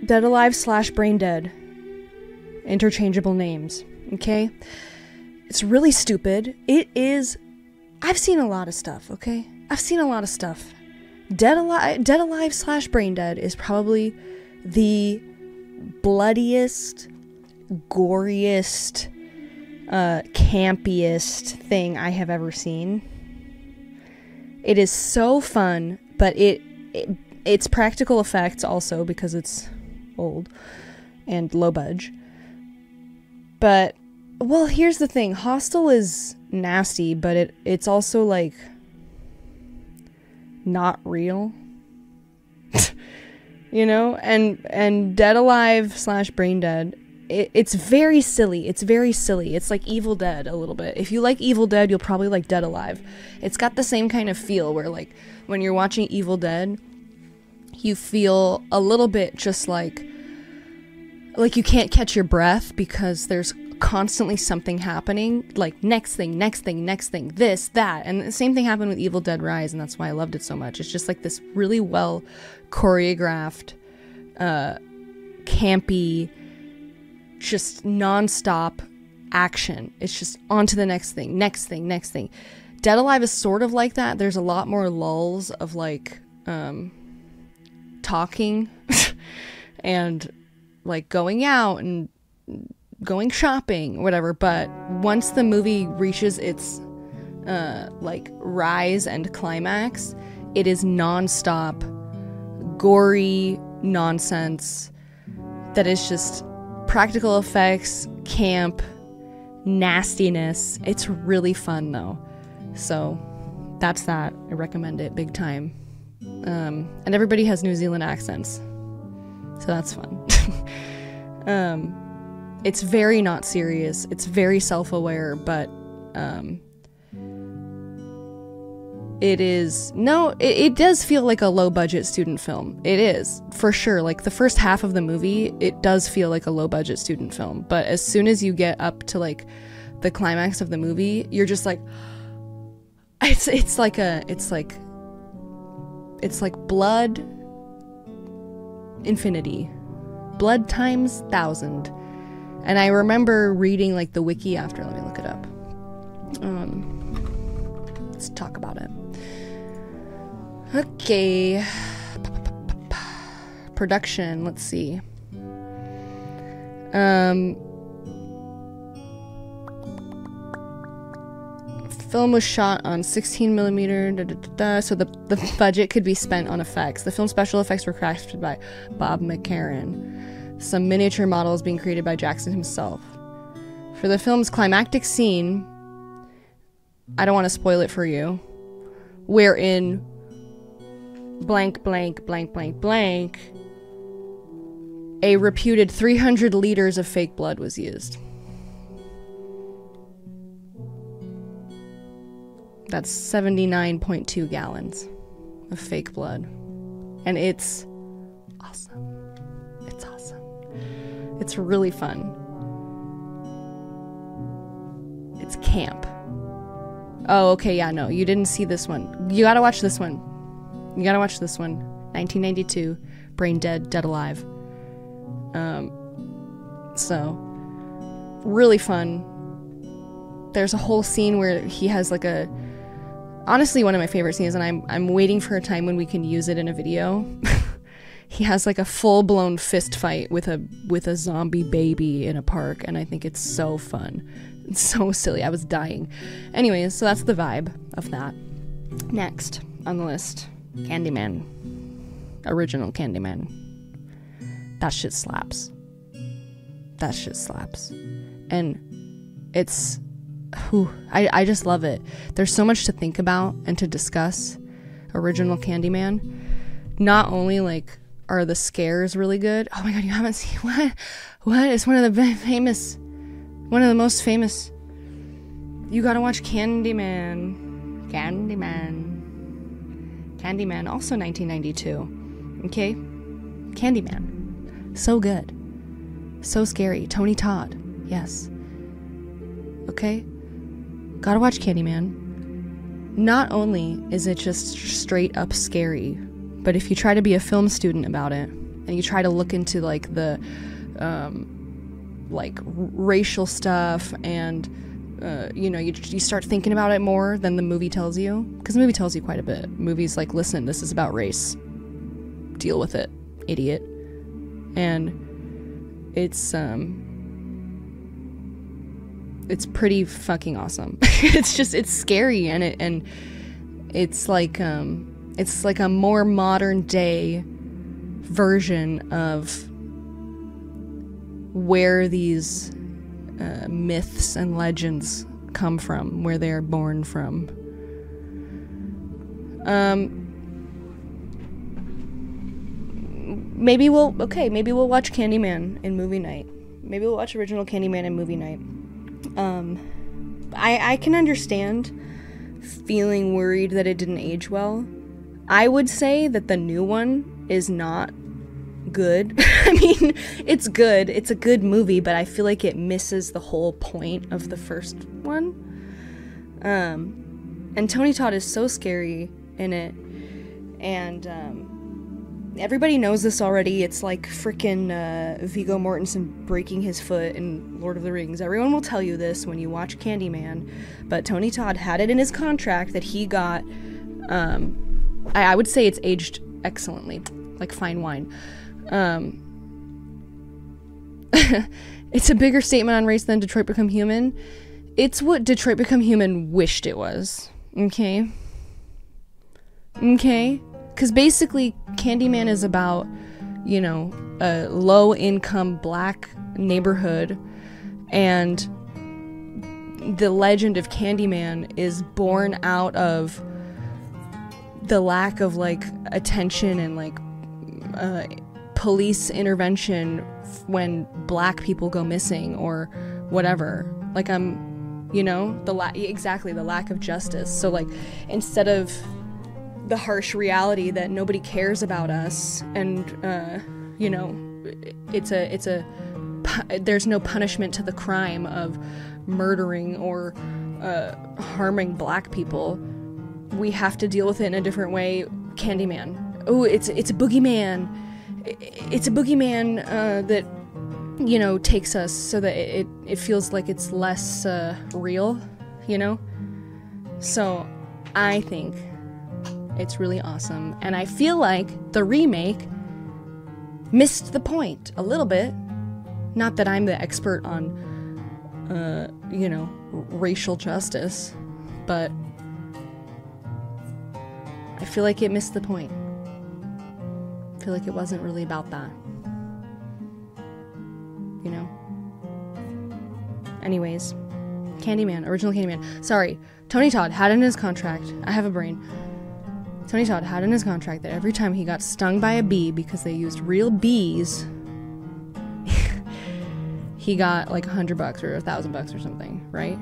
Dead Alive / Brain Dead. Interchangeable names. Okay? It's really stupid. It is... I've seen a lot of stuff, okay? I've seen a lot of stuff. Dead Alive / Brain Dead is probably the bloodiest, goriest, campiest thing I have ever seen. It is so fun, but it's practical effects also because it's old and low budge. But, well, here's the thing. Hostel is nasty, but it's also like not real. You know? And Dead Alive / Brain Dead, it's very silly. It's very silly. It's like Evil Dead a little bit. If you like Evil Dead, you'll probably like Dead Alive. It's got the same kind of feel where, like, when you're watching Evil Dead, you feel a little bit just like you can't catch your breath because there's constantly something happening, like next thing, this, that. And the same thing happened with Evil Dead Rise, and that's why I loved it so much. It's just like this really well choreographed, campy, just non-stop action. It's just on to the next thing. Dead Alive is sort of like that. There's a lot more lulls of like talking and like going out and going shopping, whatever. But once the movie reaches its like rise and climax, it is non-stop gory nonsense that is just practical effects, camp, nastiness. It's really fun though. So that's that. I recommend it big time. And everybody has New Zealand accents, so that's fun. It's very not serious. It's very self-aware, but it does feel like a low-budget student film. It is, for sure. Like, the first half of the movie, it does feel like a low-budget student film. But as soon as you get up to, like, the climax of the movie, you're just like... It's like blood infinity. Blood times 1,000. And I remember reading, like, the wiki after. Let me look it up. Let's talk about it. Okay. Production, let's see. Film was shot on 16 millimeter, so the budget could be spent on effects. The film special effects were crafted by Bob McCarran. Some miniature models being created by Jackson himself. For the film's climactic scene, I don't want to spoil it for you, wherein blank, blank, blank, blank, blank, a reputed 300 liters of fake blood was used. That's 79.2 gallons of fake blood. And it's awesome. It's awesome. It's really fun. It's camp. Oh, okay, yeah, no, you didn't see this one. You gotta watch this one. 1992, Brain Dead, Dead Alive. So, really fun. There's a whole scene where he has like a... Honestly, one of my favorite scenes, and I'm waiting for a time when we can use it in a video. He has like a full-blown fist fight with a zombie baby in a park, and I think it's so fun. It's so silly. I was dying. Anyways, so that's the vibe of that. Next on the list, Candyman. Original Candyman. That shit slaps. That shit slaps. And it's... I just love it. There's so much to think about and to discuss. original Candyman, not only like are the scares really good. Oh my god, you haven't seen what? It's one of the most famous. You gotta watch Candyman. Candyman, also 1992. Okay? Candyman. So good. So scary. Tony Todd. Yes. Okay? Gotta watch Candyman. Not only is it just straight up scary, but if you try to be a film student about it, and you try to look into like the like racial stuff, and you know, you start thinking about it more than the movie tells you, because the movie tells you quite a bit. Movie's like, listen, this is about race. Deal with it, idiot. And it's pretty fucking awesome. it's scary, and it's like a more modern day version of where these myths and legends come from, where they are born from. Maybe we'll watch Candyman in movie night. Maybe we'll watch original Candyman in movie night. I can understand feeling worried that it didn't age well. I would say that the new one is not good. I mean, it's good. It's a good movie, but I feel like it misses the whole point of the first one. And Tony Todd is so scary in it. And everybody knows this already. It's like freaking Viggo Mortensen breaking his foot in Lord of the Rings. Everyone will tell you this when you watch Candyman, but Tony Todd had it in his contract that he got, I would say it's aged excellently, like fine wine. It's a bigger statement on race than Detroit Become Human. It's what Detroit Become Human wished it was. Okay? Because basically, Candyman is about, you know, a low-income black neighborhood, and the legend of Candyman is born out of the lack of, like, attention and, like, police intervention when black people go missing or whatever. Like, you know, the lack of justice. So, like, instead of the harsh reality that nobody cares about us, and you know, there's no punishment to the crime of murdering or harming black people, we have to deal with it in a different way. Candyman. Oh, it's a boogeyman. It's a boogeyman that, you know, takes us so that it feels like it's less real, you know? So I think it's really awesome, and I feel like the remake missed the point a little bit. Not that I'm the expert on, you know, racial justice, but I feel like it missed the point. I feel like it wasn't really about that, you know? Anyways, Candyman, original Candyman. Sorry, Tony Todd had in his contract, I have a brain. Tony Todd had in his contract that every time he got stung by a bee, because they used real bees, he got like $100 or $1,000 or something, right?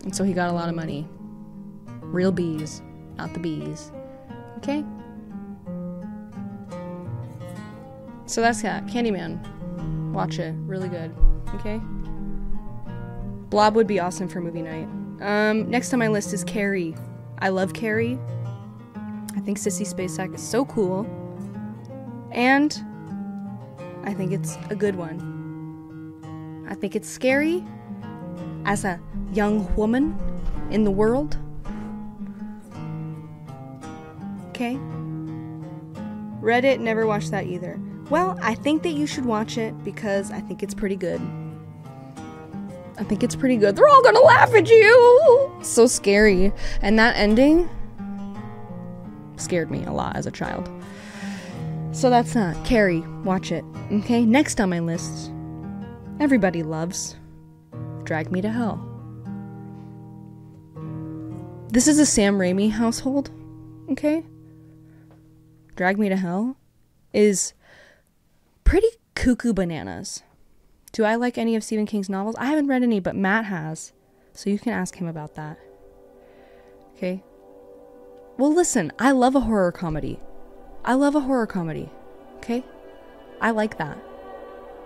And so he got a lot of money. Real bees, not the bees. Okay? So that's that. Candyman. Watch it. Really good. Okay? Blob would be awesome for movie night. Next on my list is Carrie. I love Carrie. I think Sissy Spacek is so cool. And I think it's a good one. I think it's scary as a young woman in the world. Okay? Read it, never watched that either. Well, I think that you should watch it because I think it's pretty good. I think it's pretty good. They're all gonna laugh at you! So scary. And that ending scared me a lot as a child. So that's that. Carrie, watch it. Okay? Next on my list everybody loves Drag Me to Hell. This is a Sam Raimi household, okay? Drag Me to Hell is pretty cuckoo bananas. Do I like any of Stephen King's novels? I haven't read any, but Matt has, so you can ask him about that. Okay? Well, listen, I love a horror comedy. Okay? I like that.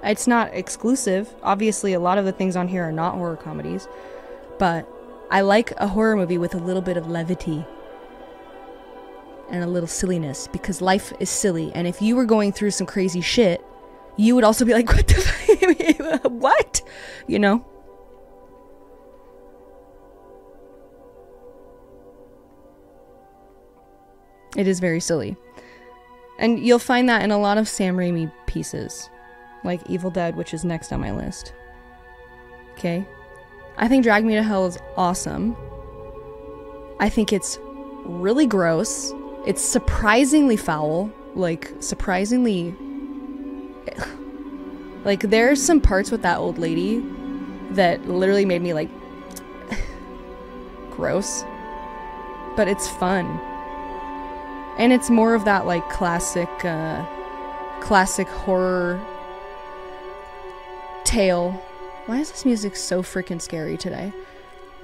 It's not exclusive. Obviously, a lot of the things on here are not horror comedies, but I like a horror movie with a little bit of levity and a little silliness, because life is silly, and if you were going through some crazy shit, you would also be like, what the what? You know? It is very silly. And you'll find that in a lot of Sam Raimi pieces, like Evil Dead, which is next on my list. Okay? I think Drag Me to Hell is awesome. I think it's really gross. It's surprisingly foul. Like, surprisingly... Like, there's some parts with that old lady that literally made me, like... gross. But it's fun. And it's more of that, like, classic horror tale. Why is this music so freaking scary today?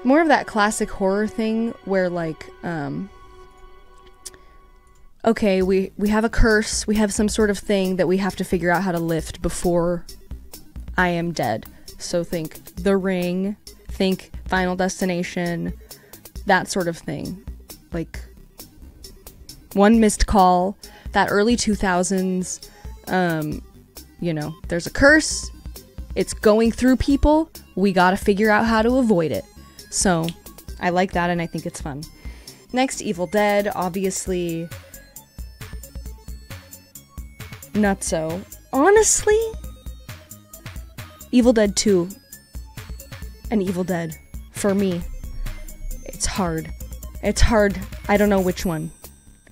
More of that classic horror thing where, like, okay, we have a curse, we have some sort of thing that we have to figure out how to lift before I am dead. So think The Ring, think Final Destination, that sort of thing. Like, One Missed Call, that early 2000s, you know, there's a curse, it's going through people, we gotta figure out how to avoid it. So, I like that and I think it's fun. Next, Evil Dead, obviously... Not so. Honestly, Evil Dead 2 and Evil Dead, for me, it's hard. It's hard. I don't know which one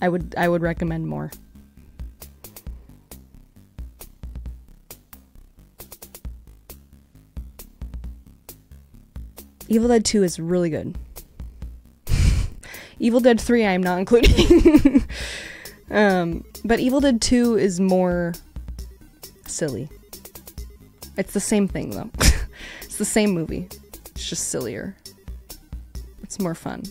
I would recommend more. Evil Dead 2 is really good. Evil Dead 3 I am not including. But Evil Dead 2 is more silly. It's the same thing, though. It's the same movie. It's just sillier. It's more fun.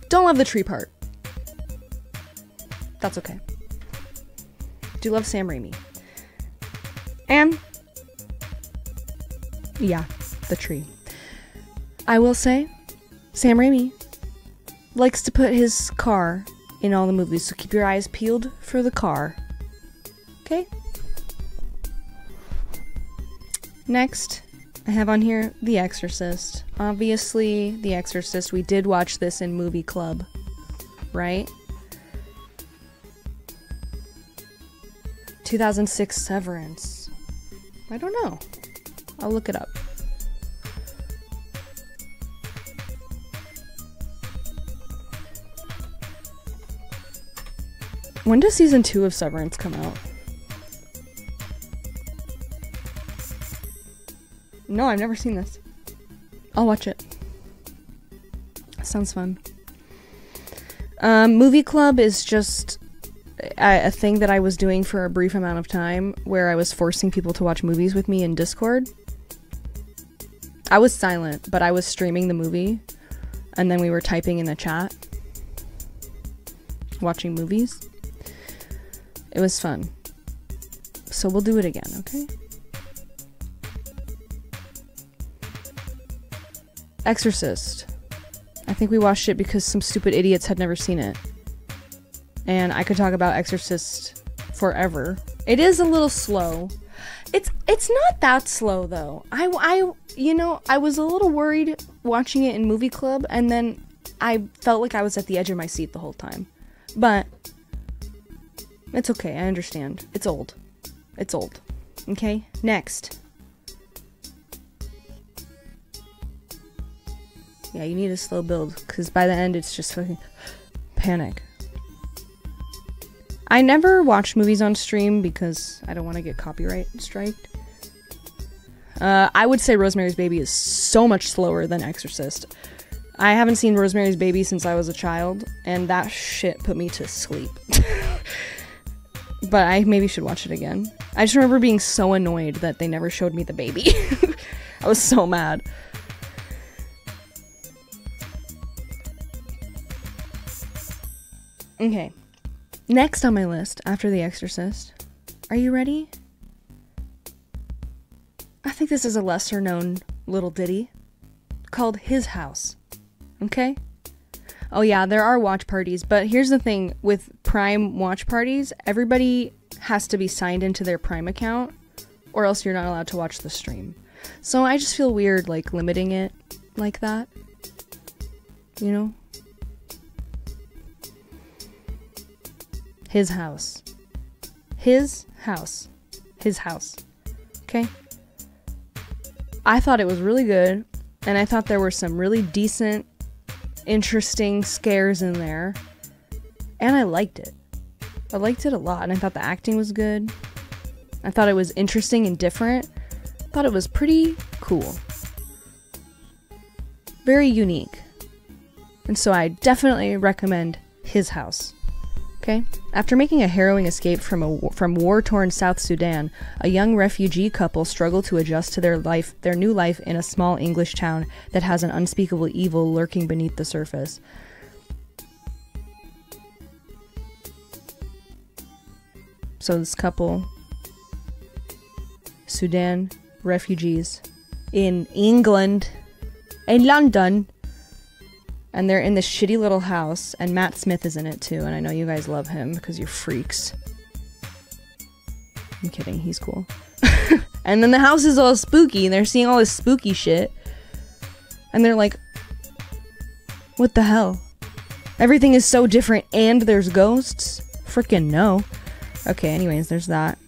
Don't love the tree part. That's okay. Do love Sam Raimi. And, yeah, the tree. I will say, Sam Raimi likes to put his car in all the movies, so keep your eyes peeled for the car. Okay? Next, I have on here The Exorcist. Obviously, The Exorcist, we did watch this in movie club, right? 2006 Severance. I don't know. I'll look it up. When does season 2 of Severance come out? No, I've never seen this. I'll watch it. Sounds fun. Movie club is just a thing that I was doing for a brief amount of time where I was forcing people to watch movies with me in Discord. I was silent, but I was streaming the movie and then we were typing in the chat, watching movies. It was fun. So we'll do it again, okay? Exorcist. I think we watched it because some stupid idiots had never seen it. And I could talk about Exorcist forever. It is a little slow. It's not that slow though. You know, I was a little worried watching it in movie club and then I felt like I was at the edge of my seat the whole time. But it's okay, I understand. It's old. It's old. Okay? Next. Yeah, you need a slow build, because by the end it's just fucking panic. I never watch movies on stream because I don't want to get copyright striked. I would say Rosemary's Baby is so much slower than Exorcist. I haven't seen Rosemary's Baby since I was a child, and that shit put me to sleep. But I maybe should watch it again. I just remember being so annoyed that they never showed me the baby. I was so mad. Okay. Next on my list, after The Exorcist. Are you ready? I think this is a lesser known little ditty called His House. Okay? Oh yeah, there are watch parties, but here's the thing with Prime watch parties, everybody has to be signed into their Prime account or else you're not allowed to watch the stream. So I just feel weird like limiting it like that. You know? His house. His house. His house. Okay? I thought it was really good, and I thought there were some really decent, interesting scares in there, and I liked it. I liked it a lot, and I thought the acting was good. I thought it was interesting and different. I thought it was pretty cool. Very unique. And so I definitely recommend His House. Okay? After making a harrowing escape from war-torn South Sudan, a young refugee couple struggle to adjust to their new life in a small English town that has an unspeakable evil lurking beneath the surface. So this couple, Sudan refugees in England, in London, and they're in this shitty little house, and Matt Smith is in it too, and I know you guys love him because you're freaks. I'm kidding, he's cool. And then the house is all spooky, and they're seeing all this spooky shit. And they're like, what the hell? Everything is so different and there's ghosts? Frickin' no. Okay, anyways, there's that.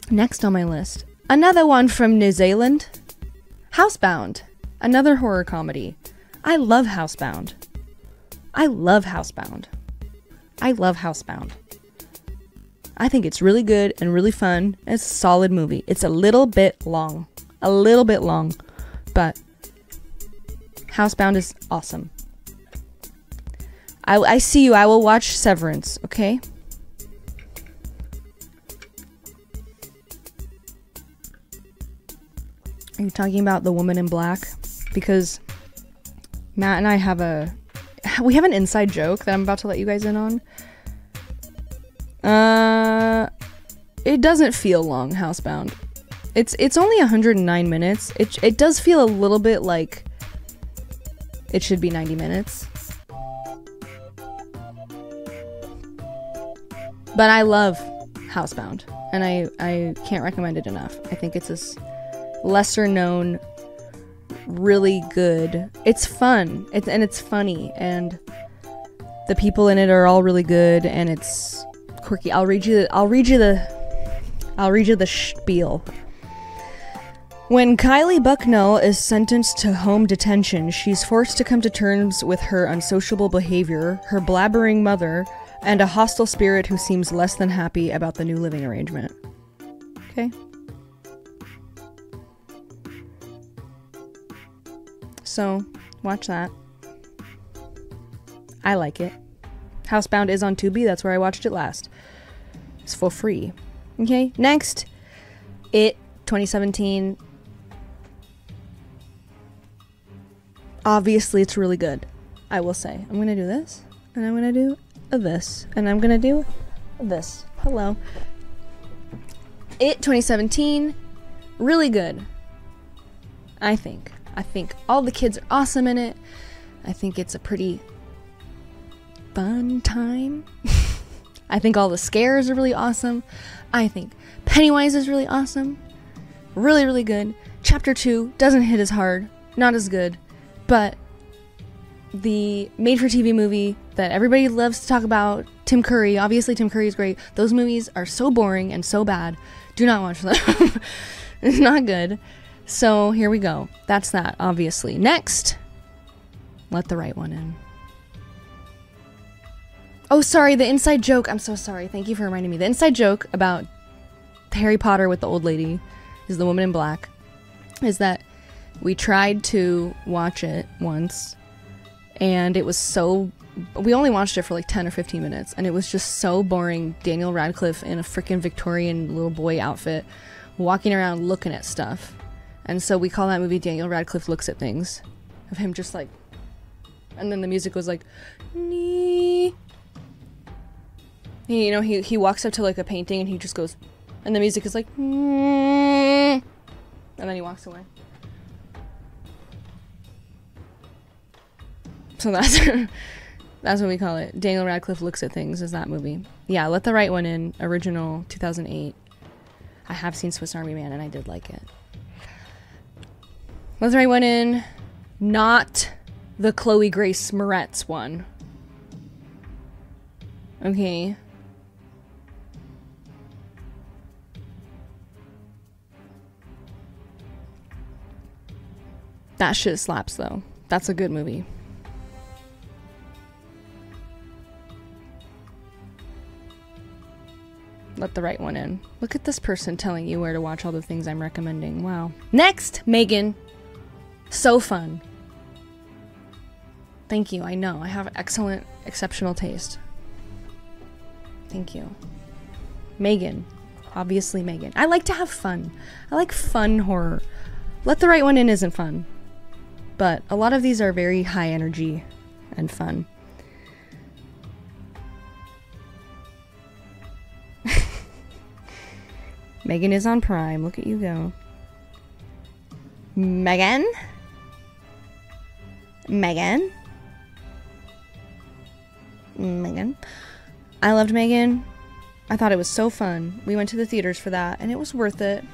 Next on my list, another one from New Zealand. Housebound. Another horror comedy. I love Housebound. I love Housebound. I love Housebound. I think it's really good and really fun. It's a solid movie. It's a little bit long. A little bit long. But Housebound is awesome. I see you. I will watch Severance, okay? Are you talking about The Woman in Black? Because Matt and I have we have an inside joke that I'm about to let you guys in on. It doesn't feel long, Housebound. It's only 109 minutes. It does feel a little bit like it should be 90 minutes. But I love Housebound, and I can't recommend it enough. I think it's a lesser known, really good. It's fun. It's funny, and the people in it are all really good, and it's quirky. I'll read you the spiel. When Kylie Bucknell is sentenced to home detention, she's forced to come to terms with her unsociable behavior, her blabbering mother, and a hostile spirit who seems less than happy about the new living arrangement. Okay? So, watch that. I like it. Housebound is on Tubi, that's where I watched it last. It's for free. Okay, next. It 2017. Obviously, it's really good. I will say. I'm gonna do this, and I'm gonna do this, and I'm gonna do this. Hello. It 2017. Really good. I think all the kids are awesome in it. I think it's a pretty fun time. I think all the scares are really awesome. I think Pennywise is really awesome. Really, really good. Chapter 2 doesn't hit as hard. Not as good. But the made-for-TV movie that everybody loves to talk about, Tim Curry, obviously Tim Curry is great. Those movies are so boring and so bad. Do not watch them. It's not good. So here we go. That's that, obviously. Next, Let the Right One In. Oh, sorry, the inside joke. I'm so sorry. Thank you for reminding me. The inside joke about Harry Potter with the old lady, is the woman in black, is that we tried to watch it once, and it was so... We only watched it for like 10 or 15 minutes, and it was just so boring. Daniel Radcliffe in a freaking Victorian little boy outfit, walking around looking at stuff. And so we call that movie Daniel Radcliffe Looks at Things. Of him just like... And then the music was like... Nee. You know, he walks up to like a painting and he just goes... And the music is like... And then he walks away. So that's... That's what we call it. Daniel Radcliffe Looks at Things is that movie. Yeah, Let the Right One In, original, 2008. I have seen Swiss Army Man and I did like it. Let the Right One In, not the Chloe Grace Moretz one. Okay. That shit slaps though. That's a good movie. Let the Right One In. Look at this person telling you where to watch all the things I'm recommending. Wow. Next, Megan. So fun. Thank you. I know. I have excellent, exceptional taste. Thank you. Megan. Obviously Megan. I like to have fun. I like fun horror. Let the Right One In isn't fun. But a lot of these are very high energy and fun. Megan is on Prime. Look at you go. Megan? Megan? Megan? I loved Megan. I thought it was so fun. We went to the theaters for that, and it was worth it.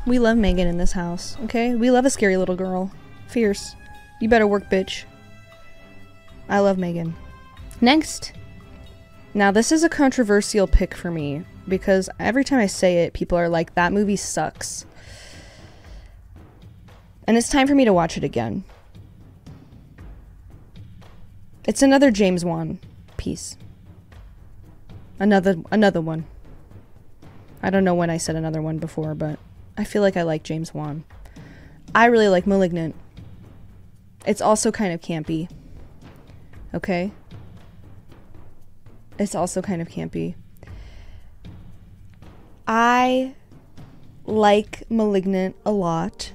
We love Megan in this house, okay? We love a scary little girl. Fierce. You better work, bitch. I love Megan. Next. Now, this is a controversial pick for me, because every time I say it, people are like, that movie sucks. And it's time for me to watch it again. It's another James Wan piece. Another one. I don't know when I said another one before, but I feel like I like James Wan. I really like Malignant. It's also kind of campy. Okay? It's also kind of campy. I like Malignant a lot.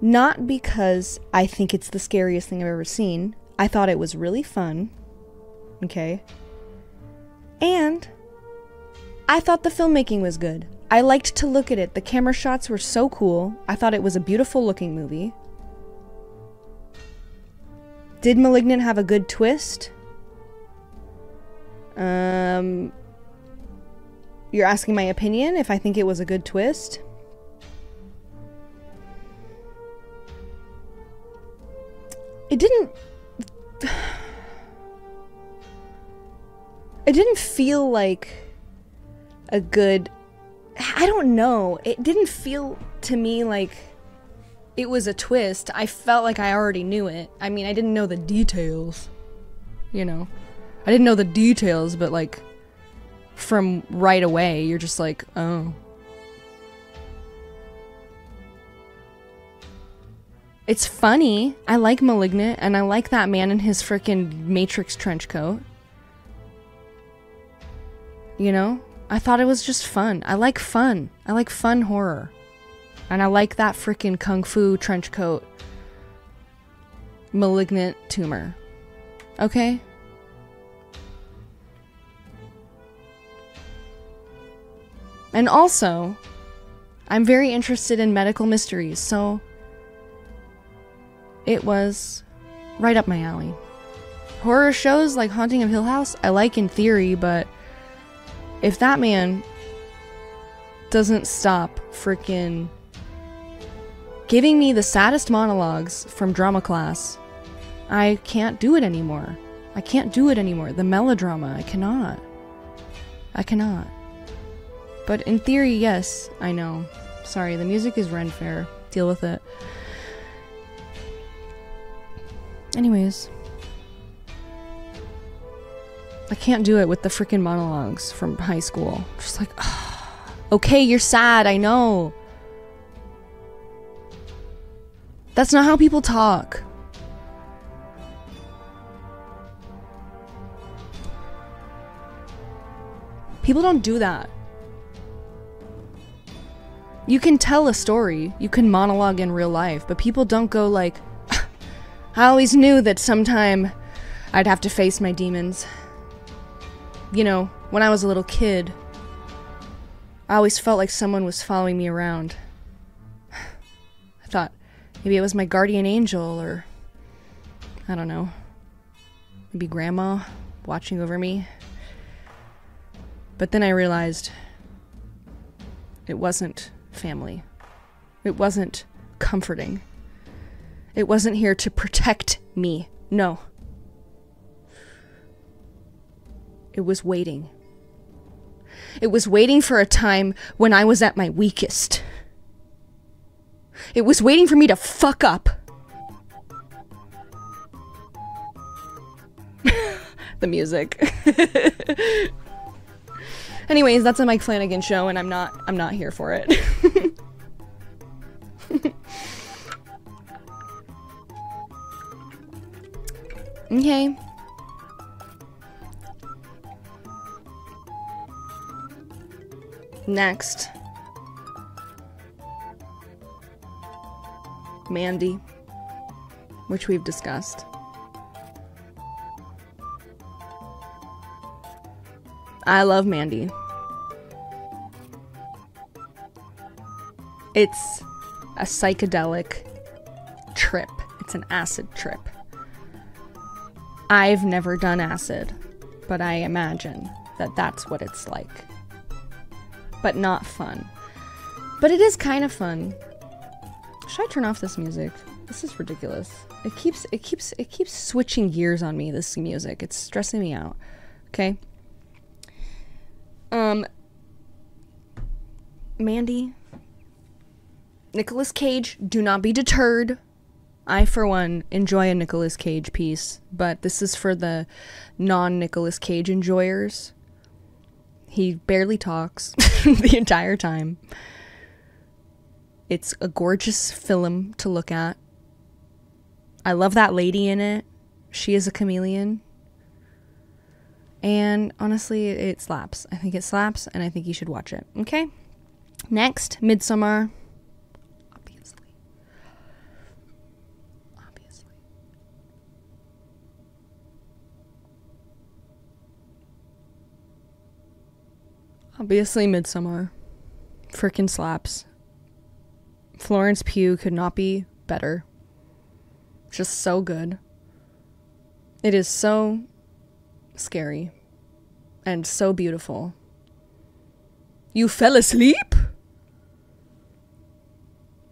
Not because I think it's the scariest thing I've ever seen. I thought it was really fun. Okay? And I thought the filmmaking was good. I liked to look at it. The camera shots were so cool. I thought it was a beautiful looking movie. Did Malignant have a good twist? You're asking my opinion if I think it was a good twist? It didn't feel like a good... I don't know. It didn't feel to me like it was a twist. I felt like I already knew it. I mean, I didn't know the details. You know? I didn't know the details, but like, from right away, you're just like, oh. It's funny. I like Malignant, and I like that man in his frickin' Matrix trench coat. You know? I thought it was just fun. I like fun. I like fun horror. And I like that frickin' kung fu trench coat. Malignant tumor. Okay? And also, I'm very interested in medical mysteries, so it was right up my alley. Horror shows like Haunting of Hill House, I like in theory, but if that man doesn't stop freaking giving me the saddest monologues from drama class, I can't do it anymore. I can't do it anymore. The melodrama, I cannot. I cannot. But in theory, yes, I know. Sorry, the music is Ren Fair. Deal with it. Anyways. I can't do it with the freaking monologues from high school. Just like, okay, you're sad, I know. That's not how people talk. People don't do that. You can tell a story, you can monologue in real life, but people don't go like, I always knew that sometime I'd have to face my demons. You know, when I was a little kid, I always felt like someone was following me around. I thought maybe it was my guardian angel, or I don't know, maybe grandma watching over me. But then I realized it wasn't family. It wasn't comforting. It wasn't here to protect me. No. It was waiting. It was waiting for a time when I was at my weakest. It was waiting for me to fuck up. The music. Anyways, that's a Mike Flanagan show, and I'm not here for it. Okay. Next. Mandy, which we've discussed. I love Mandy. It's a psychedelic trip. It's an acid trip. I've never done acid, but I imagine that that's what it's like. But not fun. But it is kind of fun. Should I turn off this music? This is ridiculous. It keeps switching gears on me, this music. It's stressing me out. Okay? Mandy, Nicolas Cage, do not be deterred. I, for one, enjoy a Nicolas Cage piece, but this is for the non-Nicolas Cage enjoyers. He barely talks the entire time. It's a gorgeous film to look at. I love that lady in it. She is a chameleon. And honestly, it slaps. I think it slaps, and I think you should watch it. Okay? Next, Midsommar. Obviously. Obviously, Midsommar. Frickin' slaps. Florence Pugh could not be better. Just so good. It is so scary and so beautiful. You fell asleep?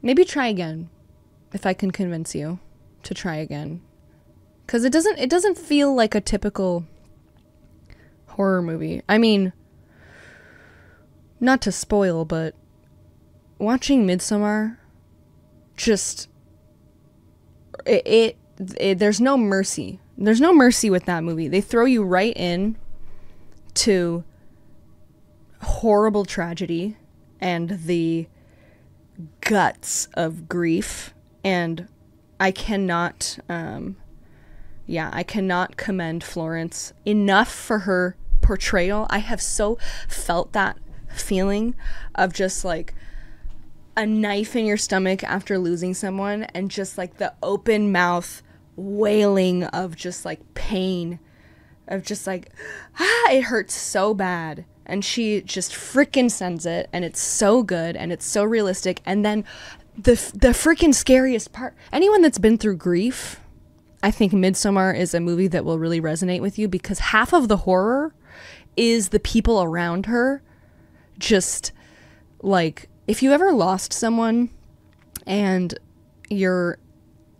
Maybe try again, if I can convince you to try again. Because it doesn't feel like a typical horror movie. I mean, not to spoil, but watching Midsommar, just there's no mercy. There's no mercy with that movie. They throw you right in to horrible tragedy and the guts of grief, and I cannot I cannot commend Florence enough for her portrayal. I have so felt that feeling of just like a knife in your stomach after losing someone, and just like the open mouth wailing of just like pain, of just like, it hurts so bad. And she just freaking sends it, and it's so good, and it's so realistic. And then the freaking scariest part, anyone that's been through grief, I think Midsommar is a movie that will really resonate with you, because half of the horror is the people around her. Just like, if you ever lost someone and you're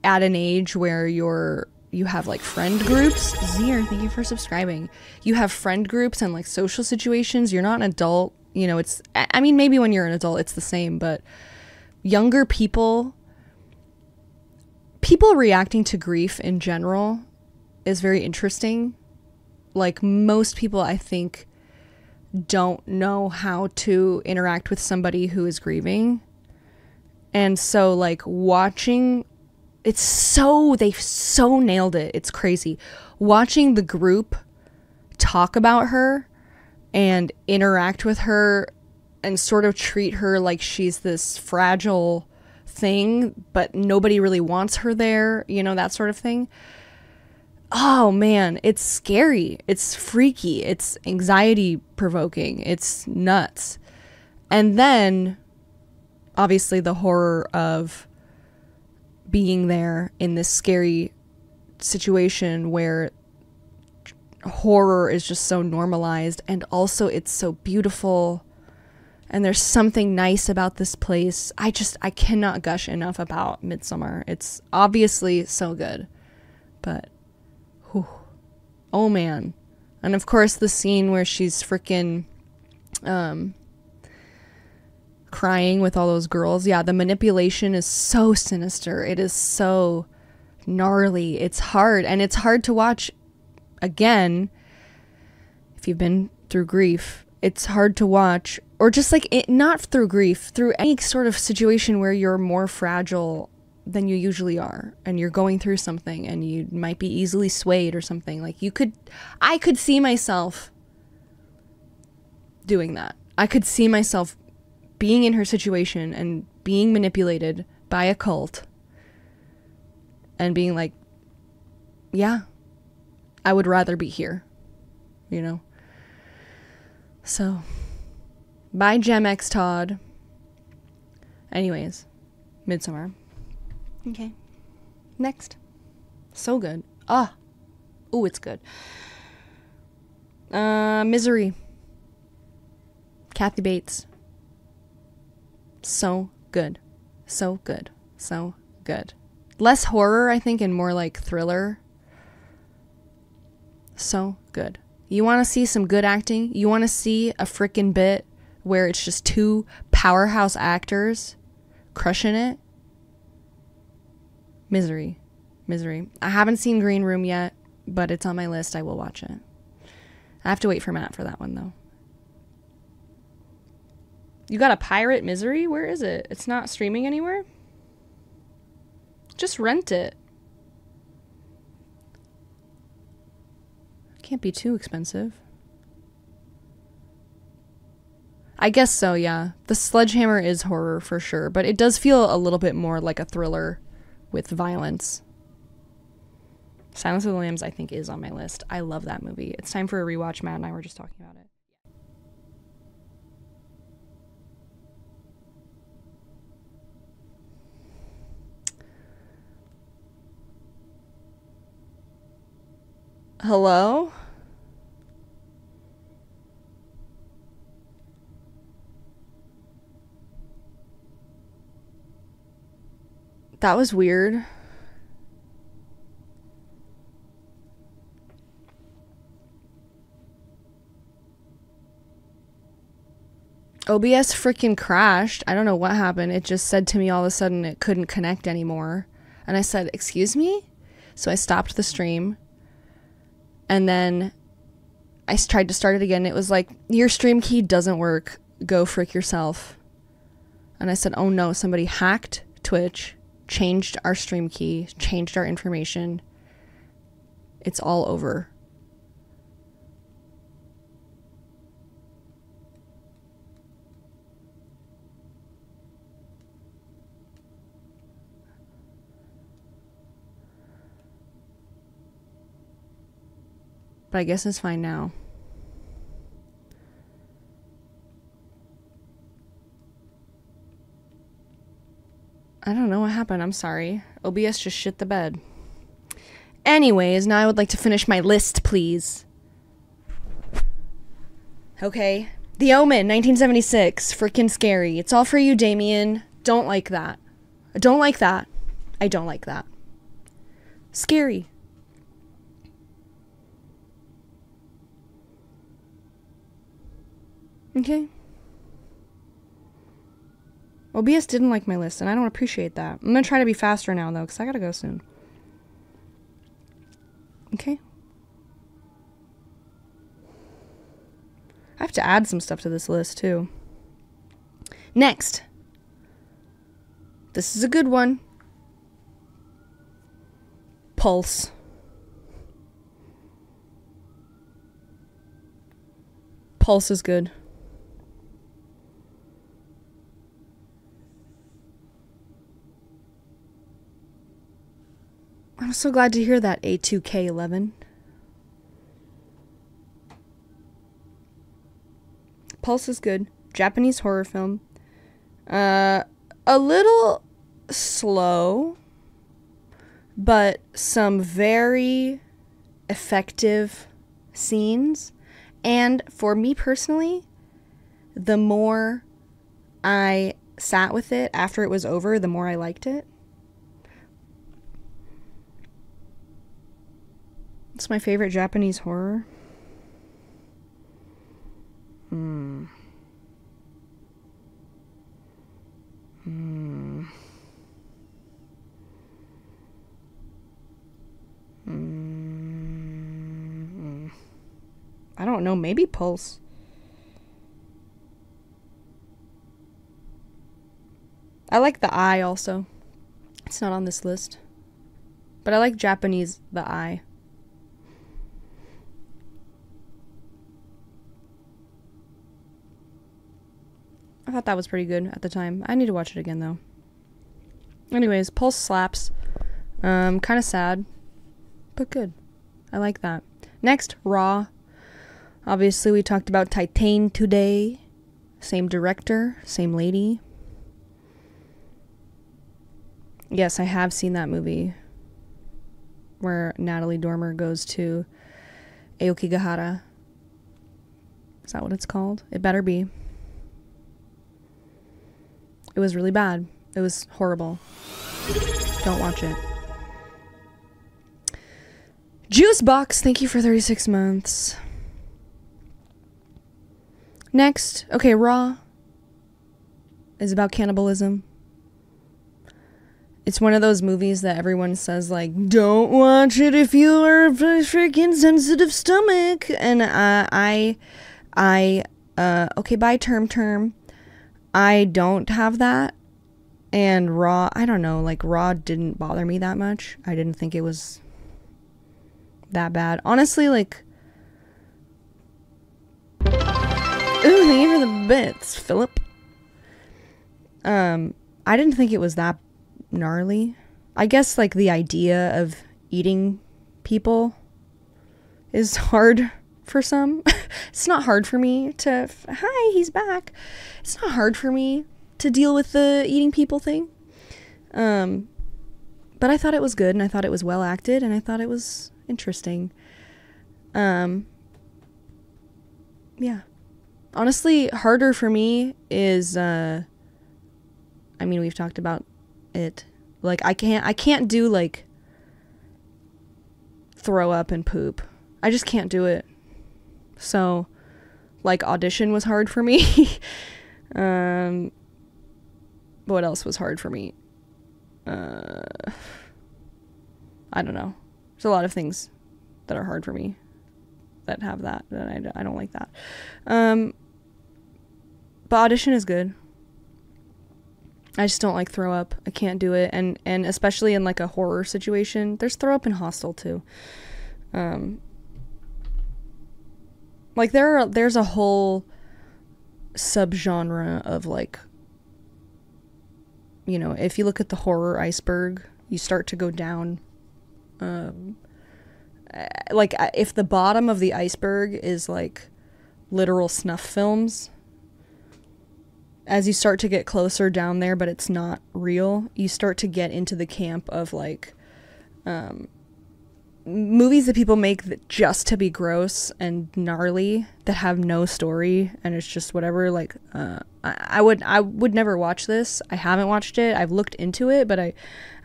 at an age where you have like friend groups. Zier, thank you for subscribing. You have friend groups and like social situations. You're not an adult. You know, I mean, maybe when you're an adult, it's the same, but younger people reacting to grief in general is very interesting. like most people, I think, don't know how to interact with somebody who is grieving. And so like watching, they've so nailed it. It's crazy. Watching the group talk about her and interact with her and sort of treat her like she's this fragile thing, but nobody really wants her there, you know, that sort of thing. Oh man, it's scary. It's freaky. It's anxiety provoking. It's nuts. And then obviously the horror of being there in this scary situation where horror is just so normalized, and also it's so beautiful and there's something nice about this place. I cannot gush enough about Midsommar. It's obviously so good, but whew, oh man. And of course the scene where she's freaking crying with all those girls. Yeah, the manipulation is so sinister. It is so gnarly. It's hard, and it's hard to watch. Again, if you've been through grief, it's hard to watch, or just like it, not through grief, through any sort of situation where you're more fragile than you usually are, and you're going through something and you might be easily swayed or something. Like I could see myself doing that. I could see myself being in her situation and being manipulated by a cult and being like, yeah, I would rather be here, you know? So, bye Gem X Todd. Anyways, Midsommar. Okay. Next. So good. Ooh, it's good. Misery. Kathy Bates. So good. So good. So good. Less horror, I think, and more like thriller. So good. You want to see some good acting? You want to see a freaking bit where it's just two powerhouse actors crushing it? Misery. I haven't seen Green Room yet, but it's on my list. I will watch it. I have to wait for Matt for that one, though. You got to pirate Misery? Where is it? It's not streaming anywhere? Just rent it. Can't be too expensive. I guess so, yeah. The Sledgehammer is horror for sure, but it does feel a little bit more like a thriller with violence. Silence of the Lambs, I think, is on my list. I love that movie. It's time for a rewatch. Matt and I were just talking about it. Hello? That was weird. OBS freaking crashed. I don't know what happened. It just said to me all of a sudden it couldn't connect anymore. And I said, "Excuse me?" So I stopped the stream. And then I tried to start it again. It was like, "Your stream key doesn't work. Go frick yourself." And I said, "Oh no, somebody hacked Twitch, changed our stream key, changed our information. It's all over." But I guess it's fine now. I don't know what happened. I'm sorry. OBS just shit the bed. Anyways, now I would like to finish my list, please. Okay. The Omen, 1976. Freaking scary. It's all for you, Damien. Don't like that. I don't like that. I don't like that. Scary. Okay. OBS didn't like my list, and I don't appreciate that. I'm gonna try to be faster now, though, because I gotta go soon. Okay. I have to add some stuff to this list too. Next. This is a good one. Pulse. Pulse is good. I'm so glad to hear that, A2K11. Pulse is good. Japanese horror film. A little slow, but some very effective scenes. And for me personally, the more I sat with it after it was over, the more I liked it. It's my favorite Japanese horror. I don't know, maybe Pulse. I like The Eye also. It's not on this list. But I like Japanese The Eye. I thought that was pretty good at the time. I need to watch it again though. Anyways, Pulse slaps. Kind of sad, but good. I like that. Next, Raw. Obviously, we talked about Titane today. Same director, same lady. Yes, I have seen that movie where Natalie Dormer goes to Aokigahara. Is that what it's called? It better be. It was really bad. It was horrible. Don't watch it. Juice Box, thank you for 36 months. Next, okay, Raw is about cannibalism. It's one of those movies that everyone says, like, don't watch it if you are a freaking sensitive stomach. And okay, bye, term. I don't have that. And Raw, I don't know, like, Raw didn't bother me that much. I didn't think it was that bad. Honestly, like, ooh, thank you for the bits, Philip. I didn't think it was that gnarly. I guess, like, the idea of eating people is hard for some. It's not hard for me to... Hi, he's back. It's not hard for me to deal with the eating people thing. But I thought it was good, and I thought it was well acted, and I thought it was interesting. Yeah. Honestly, harder for me is, I mean, we've talked about it. Like, I can't do, like, throw up and poop. I just can't do it. So, like, Audition was hard for me. What else was hard for me? I don't know. There's a lot of things that are hard for me that have that. I don't like that. But Audition is good. I just don't like throw up. I can't do it. And especially in, like, a horror situation. There's throw up in Hostel, too. Like, there's a whole subgenre of, like, you know, if you look at the horror iceberg, you start to go down. Like, if the bottom of the iceberg is, like, literal snuff films, as you start to get closer down there, but it's not real, you start to get into the camp of, like, movies that people make just to be gross and gnarly, that have no story, and it's just whatever. Like, I would never watch this. I haven't watched it. I've looked into it, but I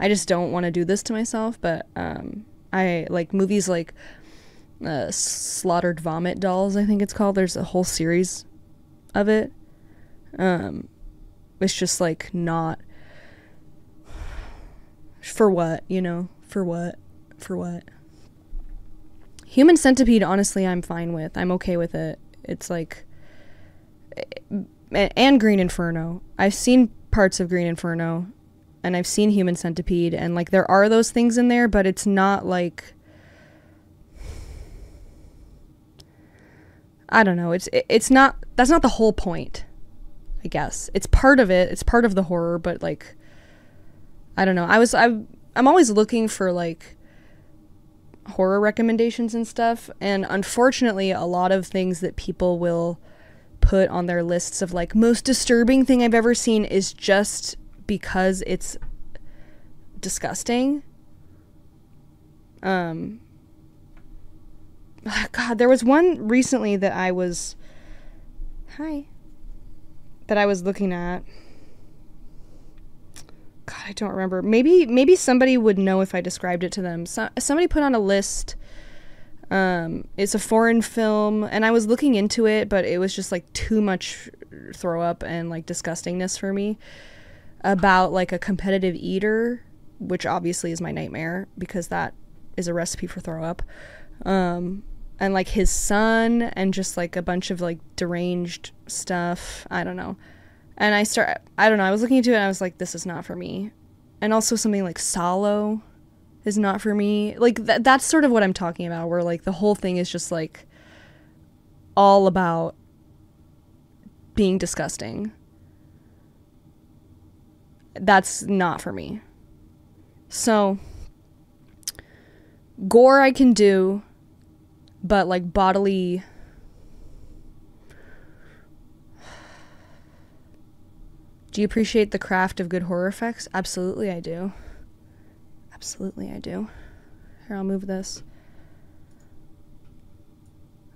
just don't want to do this to myself. But I like movies like Slaughtered Vomit Dolls, I think it's called. There's a whole series of it. It's just, like, not for what, you know, for what. Human Centipede, honestly, I'm fine with. I'm okay with it. It's like, and Green Inferno. I've seen parts of Green Inferno, and I've seen Human Centipede, and like there are those things in there, but it's not like, I don't know. It's not, that's not the whole point, I guess. It's part of it. It's part of the horror, but like, I don't know. I'm always looking for like horror recommendations and stuff, and unfortunately a lot of things that people will put on their lists of like most disturbing thing I've ever seen is just because it's disgusting. God, there was one recently that I was looking at. God, I don't remember. Maybe somebody would know if I described it to them. Somebody put on a list. It's a foreign film, and I was looking into it, but it was just like too much throw up and like disgustingness for me, about like a competitive eater, which obviously is my nightmare because that is a recipe for throw up. And like his son, and just like a bunch of like deranged stuff. I don't know. And I don't know, I was looking into it and I was like, this is not for me. And also something like Salo is not for me. Like that's sort of what I'm talking about, where like the whole thing is just like all about being disgusting. That's not for me. So gore I can do, but like bodily, do you appreciate the craft of good horror effects? Absolutely I do. Absolutely I do. Here, I'll move this.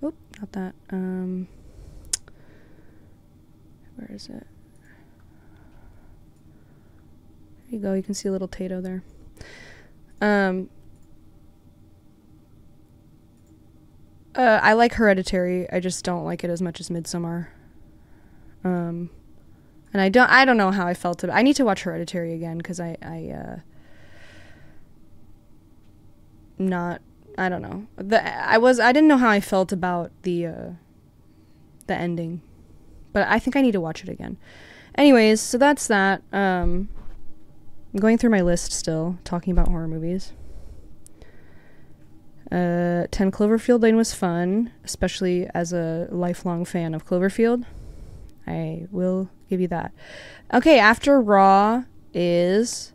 Oop, not that. Where is it? There you go, you can see a little Tato there. I like Hereditary. I just don't like it as much as Midsommar. And I don't know how I felt about it. I need to watch Hereditary again, because I don't know. I didn't know how I felt about the ending. But I think I need to watch it again. Anyways, so that's that. I'm going through my list still, talking about horror movies. 10 Cloverfield Lane was fun, especially as a lifelong fan of Cloverfield. I will give you that. Okay, after Raw is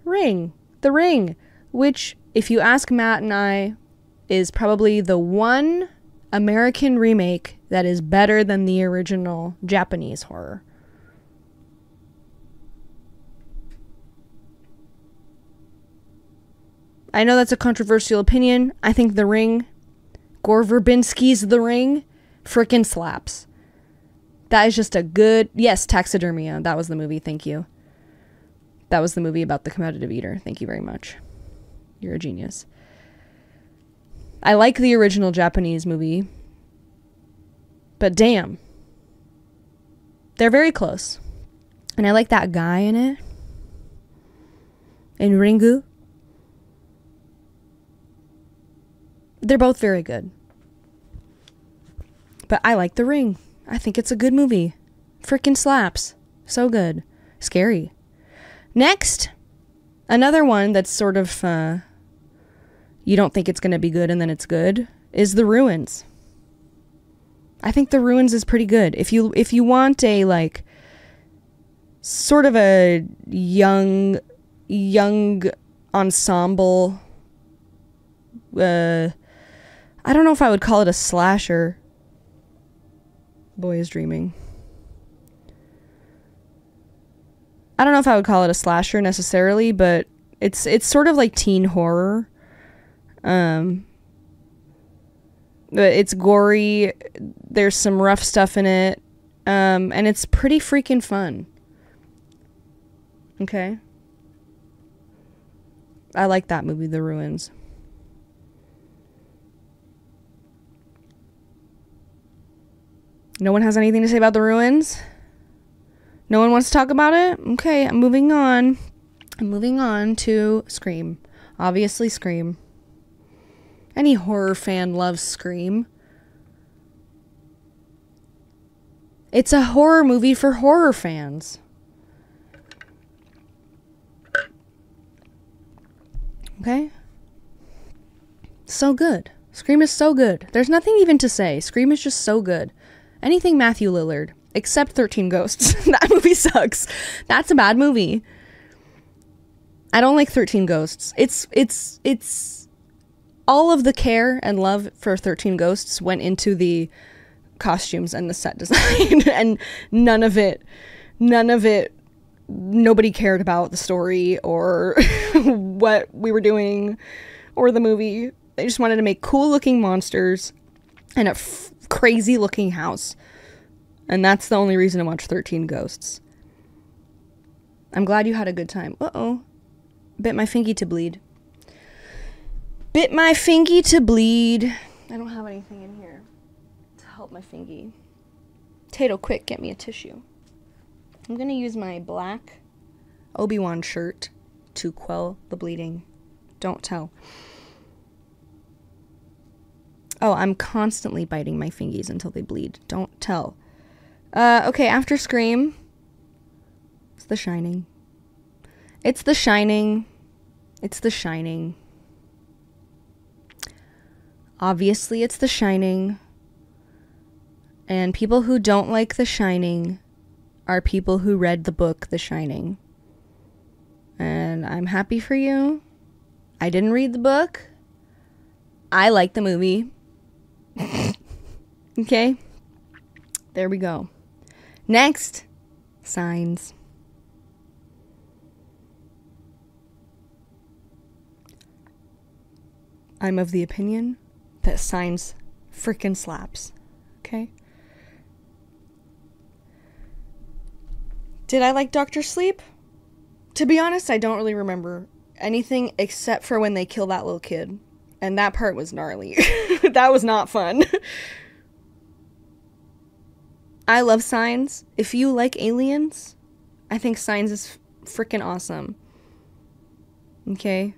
Ring. The Ring, which, if you ask Matt and I, is probably the one American remake that is better than the original Japanese horror. I know that's a controversial opinion. I think The Ring, Gore Verbinski's The Ring, frickin' slaps. That is just a good... Yes, Taxidermia. That was the movie. Thank you. That was the movie about the competitive eater. Thank you very much. You're a genius. I like the original Japanese movie. But damn. They're very close. And I like that guy in it. In Ringu. They're both very good. But I like The Ring. I think it's a good movie. Frickin' slaps. So good. Scary. Next, another one that's sort of, you don't think it's going to be good and then it's good, is The Ruins. I think The Ruins is pretty good. If you want a, like, sort of a young ensemble, I don't know if I would call it a slasher. Boy is dreaming. I don't know if I would call it a slasher necessarily, but it's sort of like teen horror. It's gory. There's some rough stuff in it. And it's pretty freaking fun. Okay. I like that movie, The Ruins. No one has anything to say about The Ruins? No one wants to talk about it? Okay, I'm moving on. I'm moving on to Scream. Obviously, Scream. Any horror fan loves Scream. It's a horror movie for horror fans. Okay? So good. Scream is so good. There's nothing even to say. Scream is just so good. Anything Matthew Lillard, except 13 Ghosts. That movie sucks. That's a bad movie. I don't like 13 Ghosts. It's all of the care and love for 13 Ghosts went into the costumes and the set design, and none of it, nobody cared about the story or what we were doing or the movie. They just wanted to make cool looking monsters and a crazy looking house. And that's the only reason to watch 13 Ghosts. I'm glad you had a good time. Uh-oh. Bit my fingy to bleed. Bit my fingy to bleed. I don't have anything in here to help my fingy. Tato, quick, get me a tissue. I'm going to use my black Obi-Wan shirt to quell the bleeding. Don't tell. Oh, I'm constantly biting my fingies until they bleed. Don't tell. Okay, after Scream, it's The Shining. It's The Shining. It's The Shining. Obviously, it's The Shining. And people who don't like The Shining are people who read the book The Shining. And I'm happy for you. I didn't read the book. I like the movie. Okay? There we go. Next, Signs. I'm of the opinion that Signs frickin' slaps. Okay? Did I like Dr. Sleep? To be honest, I don't really remember anything except for when they kill that little kid. And that part was gnarly. That was not fun. I love Signs. If you like aliens, I think Signs is freaking awesome. Okay?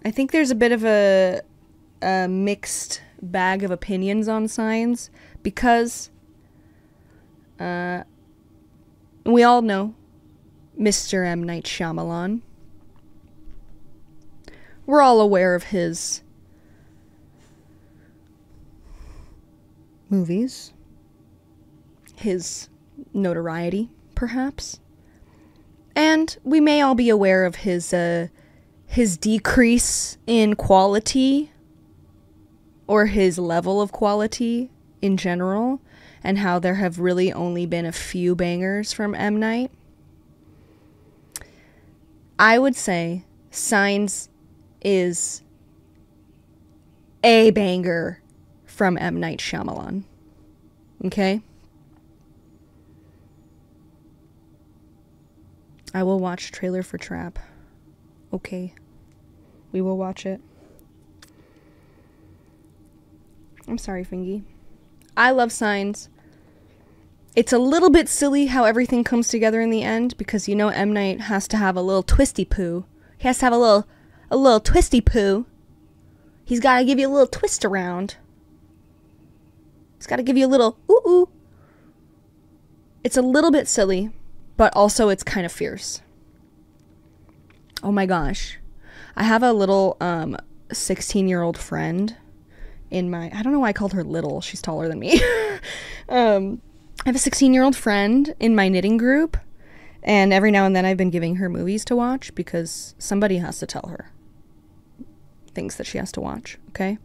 I think there's a bit of a mixed bag of opinions on Signs because we all know Mr. M. Night Shyamalan. We're all aware of his movies, his notoriety, perhaps, and we may all be aware of his decrease in quality or his level of quality in general, and how there have really only been a few bangers from M. Night. I would say Signs is a banger from M. Night Shyamalan. Okay? I will watch trailer for Trap. Okay. We will watch it. I'm sorry, Fingy. I love Signs. It's a little bit silly how everything comes together in the end, because you know M. Night has to have a little twisty poo. He has to have a little twisty poo. He's got to give you a little twist around. He's got to give you a little ooh-ooh. It's a little bit silly, but also it's kind of fierce. Oh my gosh. I have a little 16-year-old friend in my... I don't know why I called her little. She's taller than me. I have a 16-year-old friend in my knitting group, and every now and then I've been giving her movies to watch because somebody has to tell her things that she has to watch, okay?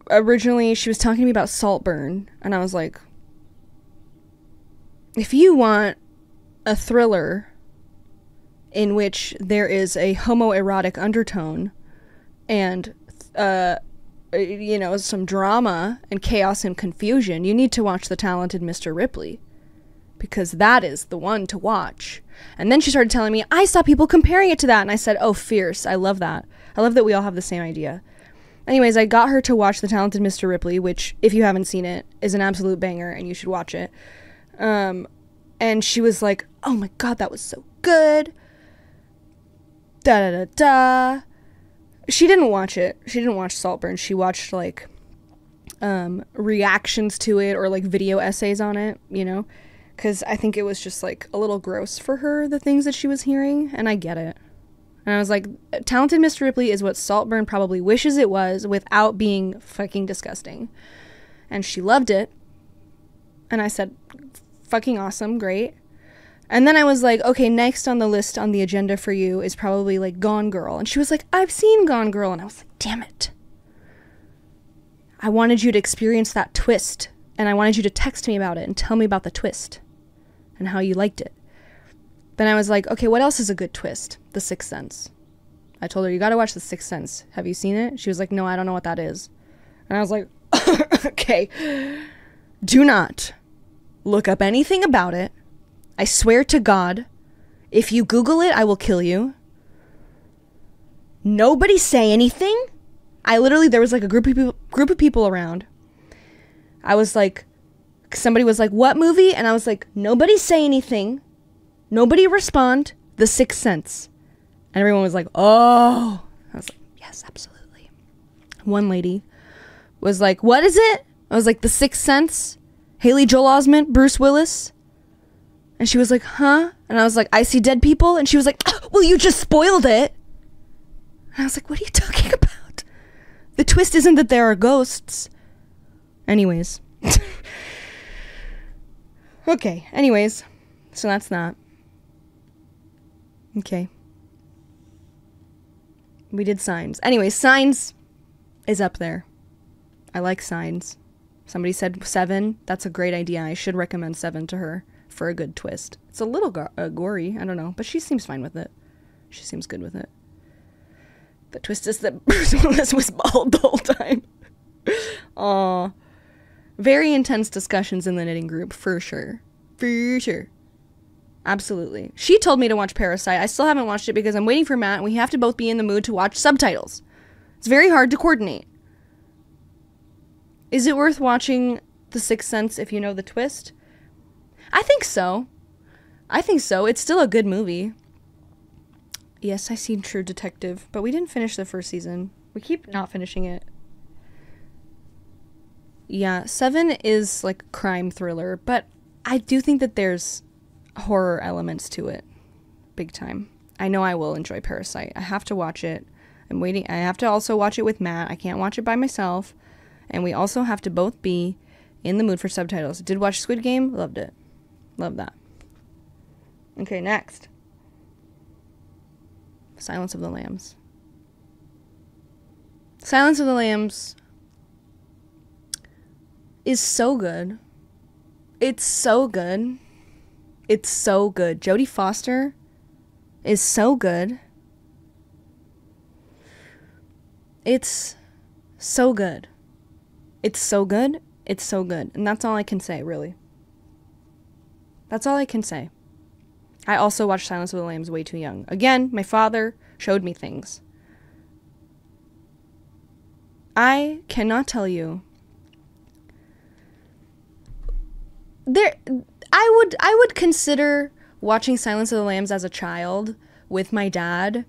Originally, she was talking to me about Saltburn, and I was like, if you want a thriller in which there is a homoerotic undertone and you know, some drama and chaos and confusion, you need to watch The Talented Mr. Ripley, because that is the one to watch. And then she started telling me, I saw people comparing it to that, and I said, oh, fierce. I love that. I love that we all have the same idea. Anyways, I got her to watch The Talented Mr. Ripley, which, if you haven't seen it, is an absolute banger, and you should watch it. And she was like, oh my god, that was so good. Da da da da. She didn't watch it. She didn't watch Saltburn. She watched like reactions to it or like video essays on it, you know, because I think it was just like a little gross for her, the things that she was hearing, and I get it. And I was like, Talented Mr. Ripley is what Saltburn probably wishes it was without being fucking disgusting. And she loved it. And I said, fucking awesome, great. And then I was like, okay, next on the list on the agenda for you is probably like Gone Girl. And she was like, I've seen Gone Girl. And I was like, damn it. I wanted you to experience that twist. And I wanted you to text me about it and tell me about the twist and how you liked it. Then I was like, okay, what else is a good twist? The Sixth Sense. I told her, you gotta watch The Sixth Sense. Have you seen it? She was like, no, I don't know what that is. And I was like, okay, do not look up anything about it. I swear to God, if you Google it, I will kill you. Nobody say anything. There was like a group of people around. I was like, somebody was like, what movie? And I was like, nobody say anything. Nobody respond. The Sixth Sense. And everyone was like, oh. I was like, yes, absolutely. One lady was like, what is it? I was like, The Sixth Sense. Haley Joel Osment, Bruce Willis. And she was like, huh? And I was like, I see dead people. And she was like, oh, well, you just spoiled it. And I was like, what are you talking about? The twist isn't that there are ghosts. Anyways. Okay, anyways. So that's that. Okay. We did Signs. Anyway, Signs is up there. I like Signs. Somebody said 7. That's a great idea. I should recommend 7 to her for a good twist. It's a little gory. I don't know. But she seems fine with it. She seems good with it. The twist is that Bruce Willis was bald the whole time. Aw. Very intense discussions in the knitting group, for sure. For sure. Absolutely. She told me to watch Parasite. I still haven't watched it because I'm waiting for Matt and we have to both be in the mood to watch subtitles. It's very hard to coordinate. Is it worth watching The Sixth Sense if you know the twist? I think so. It's still a good movie. Yes, I seen True Detective, but we didn't finish the first season. We keep not finishing it. Yeah, 7 is like a crime thriller, but I do think that there's horror elements to it. Big time. I know I will enjoy Parasite. I have to watch it. I'm waiting. I have to also watch it with Matt. I can't watch it by myself. And we also have to both be in the mood for subtitles. Did watch Squid Game. Loved it. Love that. Okay, next. Silence of the Lambs. Silence of the Lambs is so good. It's so good. It's so good. Jodie Foster is so good. It's so good. It's so good. It's so good. And that's all I can say, really. That's all I can say. I also watched Silence of the Lambs way too young. Again, my father showed me things. I cannot tell you. I would consider watching Silence of the Lambs as a child with my dad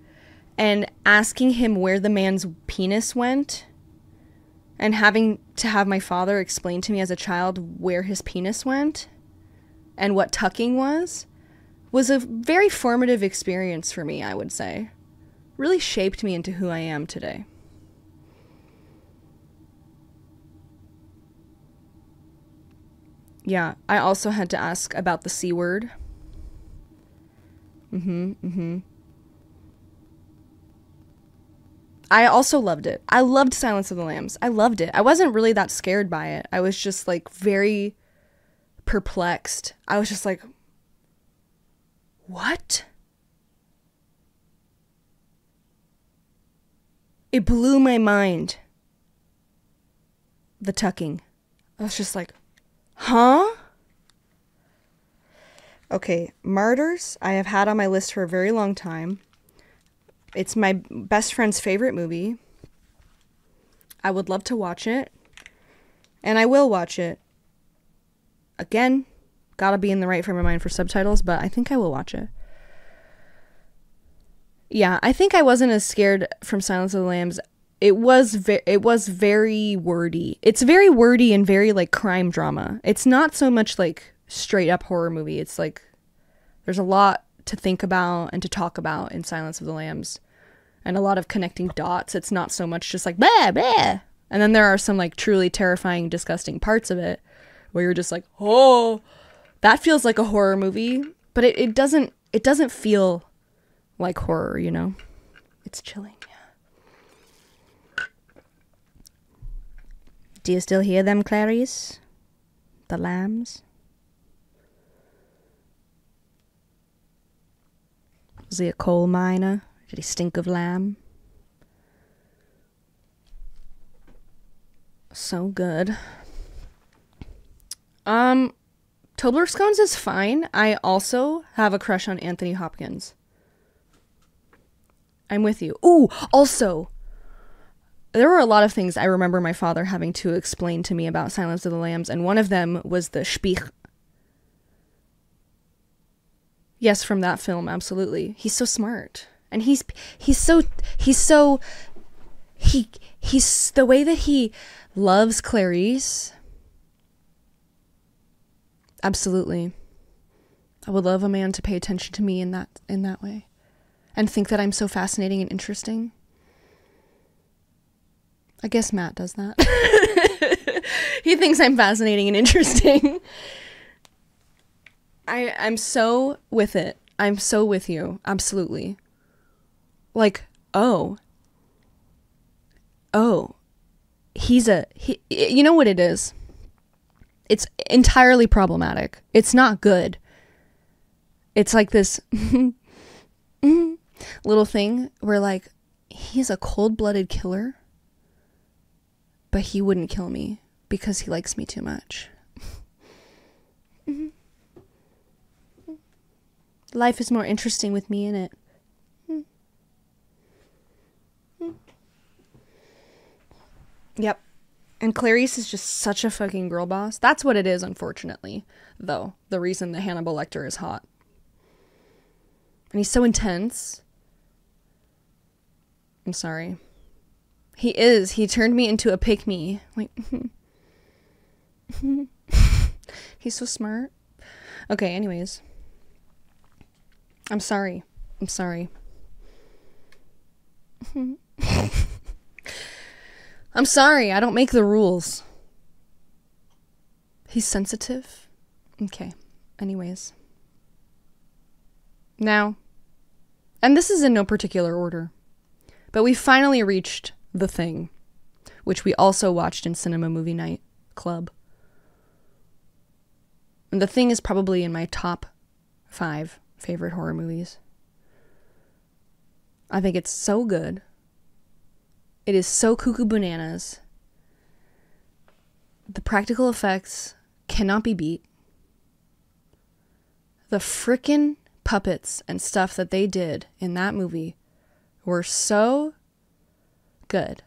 and asking him where the man's penis went and having to have my father explain to me as a child where his penis went and what tucking was a very formative experience for me, I would say. Really shaped me into who I am today. Yeah, I also had to ask about the C word. I also loved it. I loved Silence of the Lambs. I loved it. I wasn't really that scared by it. I was just like very perplexed. I was just like, what? It blew my mind. The tucking. I was just like, huh? Okay, Martyrs, I have had on my list for a very long time. It's my best friend's favorite movie. I would love to watch it. And I will watch it. Again, gotta be in the right frame of mind for subtitles, but I think I will watch it. Yeah, I think I wasn't as scared from Silence of the Lambs. It was very wordy. It's very wordy and very like crime drama. It's not so much like straight up horror movie. It's like there's a lot to think about and to talk about in Silence of the Lambs, and a lot of connecting dots. It's not so much just like blah blah. And then there are some like truly terrifying, disgusting parts of it where you're just like, oh, that feels like a horror movie, but it doesn't feel like horror, you know? It's chilling. Do you still hear them, Clarice? The lambs? Was he a coal miner? Did he stink of lamb? So good. Toblerone scones is fine. I also have a crush on Anthony Hopkins. I'm with you. Ooh, also, there were a lot of things I remember my father having to explain to me about Silence of the Lambs, and one of them was the Spiech. Yes, from that film, absolutely. He's so smart. And he's the way that he loves Clarice. Absolutely. I would love a man to pay attention to me in that way. And think that I'm so fascinating and interesting. I guess Matt does that. He thinks I'm fascinating and interesting. I'm so with it. I'm so with you. Absolutely. Like, oh, you know what it is? It's entirely problematic. It's not good. It's like this little thing where like, he's a cold-blooded killer, but he wouldn't kill me because he likes me too much. Life is more interesting with me in it. Yep. And Clarice is just such a fucking girl boss. That's what it is, unfortunately, though. The reason that Hannibal Lecter is hot. And he's so intense. I'm sorry. He is. He turned me into a pick-me. Like, he's so smart. Okay, anyways. I'm sorry. I'm sorry. I'm sorry. I don't make the rules. He's sensitive. Okay. Anyways. Now, and this is in no particular order, but we finally reached The Thing, which we also watched in Cinema Movie Night Club. And The Thing is probably in my top 5 favorite horror movies. I think it's so good. It is so cuckoo bananas. The practical effects cannot be beat. The frickin' puppets and stuff that they did in that movie were so good.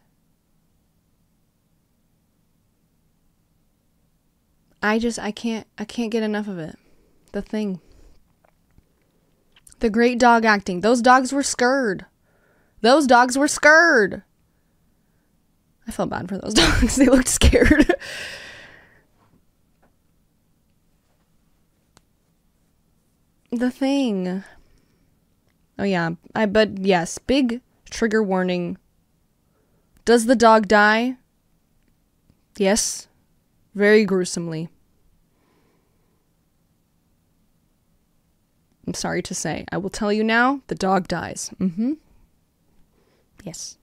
I can't get enough of it. The Thing. The great dog acting. Those dogs were scared. Those dogs were scared. I felt bad for those dogs. They looked scared. The Thing. Oh yeah. But yes, big trigger warning. Does the dog die? Yes. Very gruesomely. I'm sorry to say. I will tell you now, the dog dies. Mm-hmm. Yes.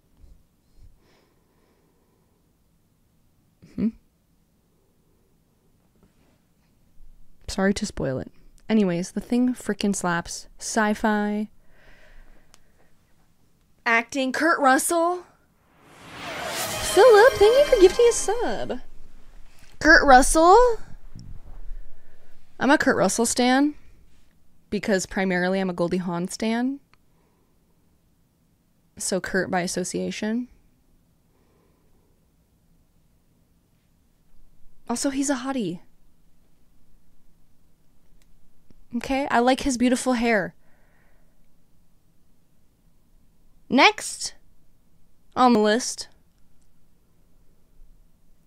Mm-hmm. Sorry to spoil it. Anyways, The Thing frickin' slaps. Sci-fi. Acting. Kurt Russell. Philip, thank you for gifting a sub. Kurt Russell. I'm a Kurt Russell stan. Because primarily I'm a Goldie Hawn stan. So Kurt by association. Also, he's a hottie. Okay? I like his beautiful hair. Next on the list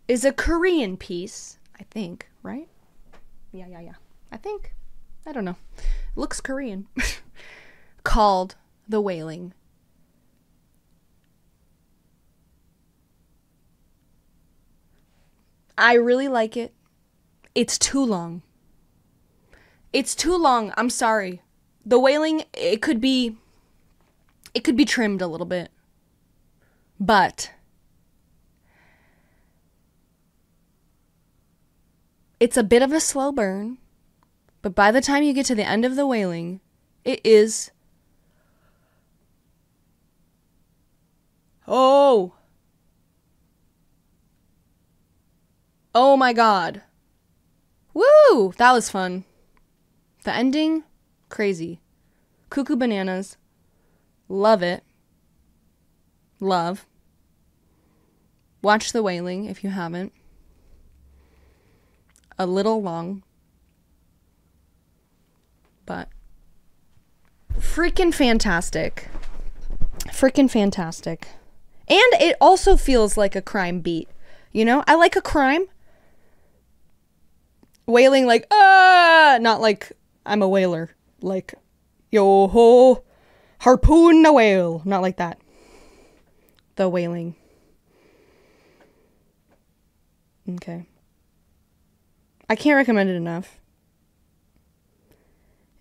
is a Korean piece, I think, right? Yeah. I think. I don't know. It looks Korean. Called The Wailing. I really like it. It's too long. It's too long. I'm sorry. The Wailing, it could be trimmed a little bit. But it's a bit of a slow burn. But by the time you get to the end of The Wailing, it is... Oh my god. Woo! That was fun. The ending, crazy. Cuckoo bananas. Love it. Love. Watch The Wailing if you haven't. A little long. But freaking fantastic. Freaking fantastic. And it also feels like a crime beat. You know? I like a crime. Wailing like, not like I'm a whaler. Like, yo ho, harpoon the whale. Not like that. The Wailing. Okay. I can't recommend it enough.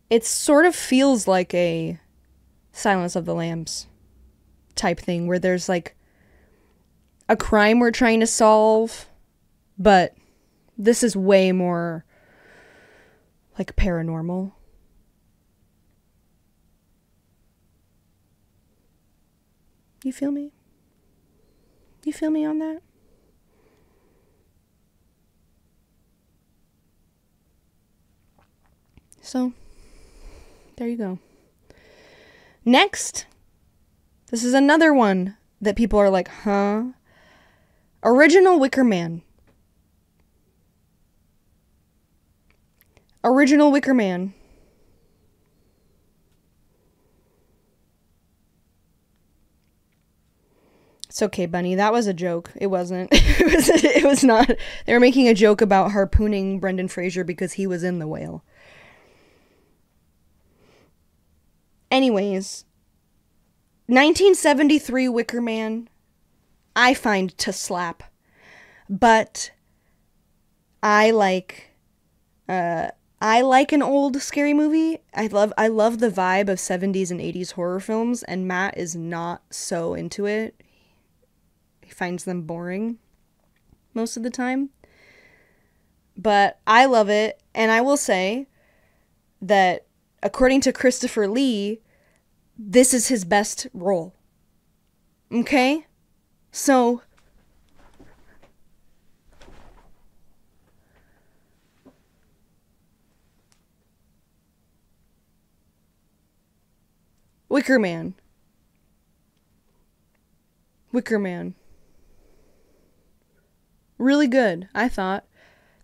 It sort of feels like a Silence of the Lambs type thing where there's like a crime we're trying to solve, but this is way more like paranormal. You feel me? You feel me on that? So, there you go. Next, this is another one that people are like, huh? Original Wicker Man. Original Wicker Man. It's okay, Bunny. That was a joke. It wasn't. It was not. They were making a joke about harpooning Brendan Fraser because he was in The Whale. Anyways, 1973 Wicker Man, I find to slap. But I like an old scary movie. I love the vibe of 70s and 80s horror films, and Matt is not so into it. He finds them boring most of the time. But I love it, and I will say that according to Christopher Lee, this is his best role. Okay? So Wicker Man. Wicker Man. Really good, I thought.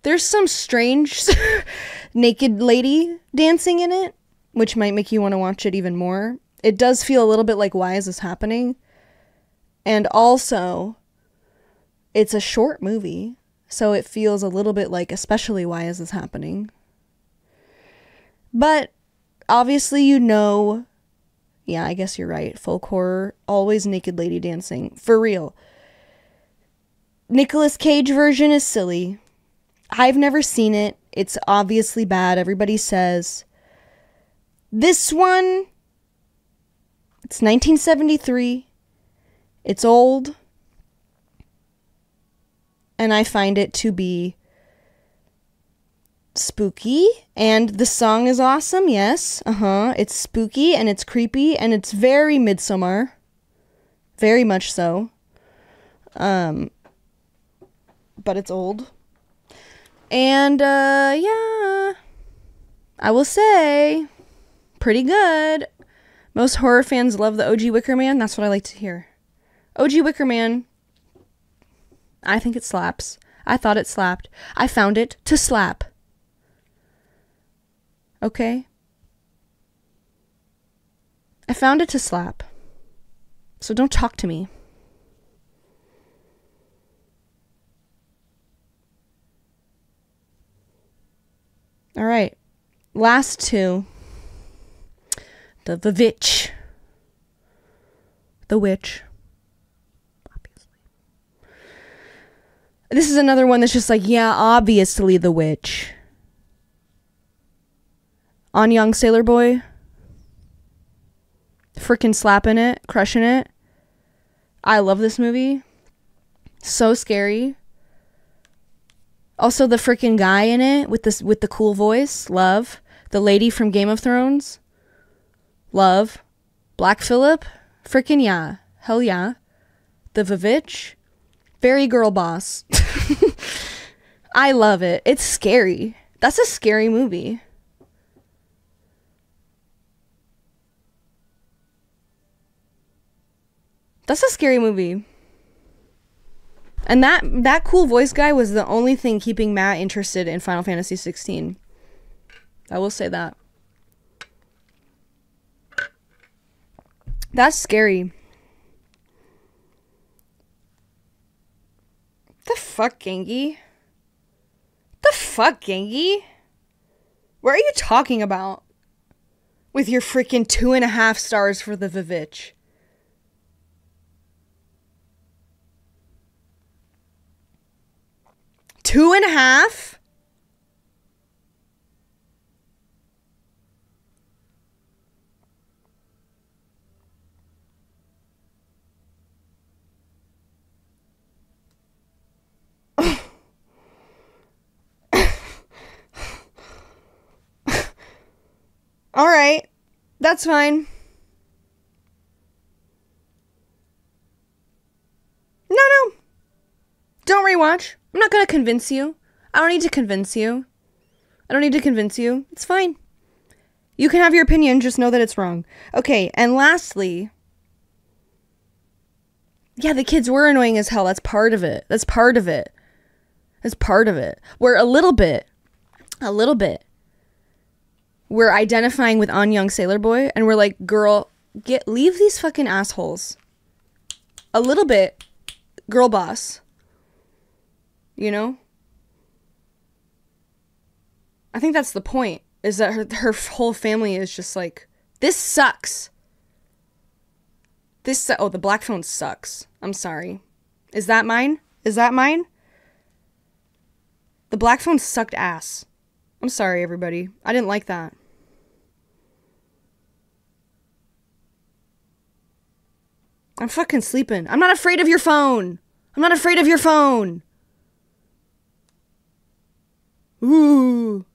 There's some strange naked lady dancing in it, which might make you want to watch it even more. It does feel a little bit like, why is this happening? And also, it's a short movie, so it feels a little bit like, especially, why is this happening? But obviously, you know, yeah, I guess you're right. Folk horror, always naked lady dancing. For real. Nicolas Cage version is silly. I've never seen it. It's obviously bad. Everybody says. This one, it's 1973. It's old. And I find it to be spooky. And the song is awesome, yes. It's spooky and it's creepy and it's very Midsommar. Very much so. But it's old. And, yeah. I will say, pretty good. Most horror fans love the OG Wicker Man. That's what I like to hear. OG Wicker Man. I think it slaps. I thought it slapped. I found it to slap. Okay? I found it to slap. So don't talk to me. All right. Last two. The witch. The witch. Obviously. This is another one that's just like, yeah, obviously the witch. On Young Sailor Boy. Freaking slapping it, crushing it. I love this movie. So scary. Also the freaking guy in it with the cool voice, love. The lady from Game of Thrones, love. Black Phillip, freaking yeah, hell yeah. The Vavitch, very girl boss. I love it. It's scary. That's a scary movie. That's a scary movie. And that cool voice guy was the only thing keeping Matt interested in Final Fantasy 16. I will say that. That's scary. The fuck, Gengi? The fuck, Gengi? What are you talking about? With your freaking 2.5 stars for the Vavitch. Two and a half? All right. That's fine. No. Don't rewatch. I'm not going to convince you. I don't need to convince you. It's fine. You can have your opinion, just know that it's wrong. Okay, and lastly, yeah, the kids were annoying as hell. That's part of it. We're a little bit, we're identifying with On Young Sailor Boy, and we're like, girl, leave these fucking assholes. A little bit, girl boss. You know? I think that's the point, is that her whole family is just like, this sucks. Oh, the black phone sucks. I'm sorry. Is that mine? The black phone sucked ass. I'm sorry, everybody. I didn't like that. I'm fucking sleeping. I'm not afraid of your phone. Ooh.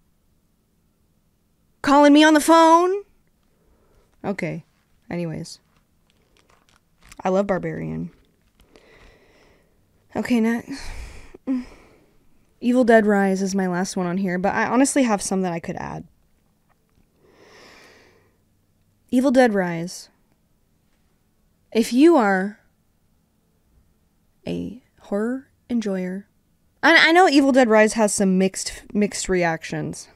Calling me on the phone? Okay. Anyways. I love Barbarian. Okay, next. Evil Dead Rise is my last one on here, but I honestly have some that I could add. Evil Dead Rise. If you are a horror enjoyer, I know Evil Dead Rise has some mixed reactions.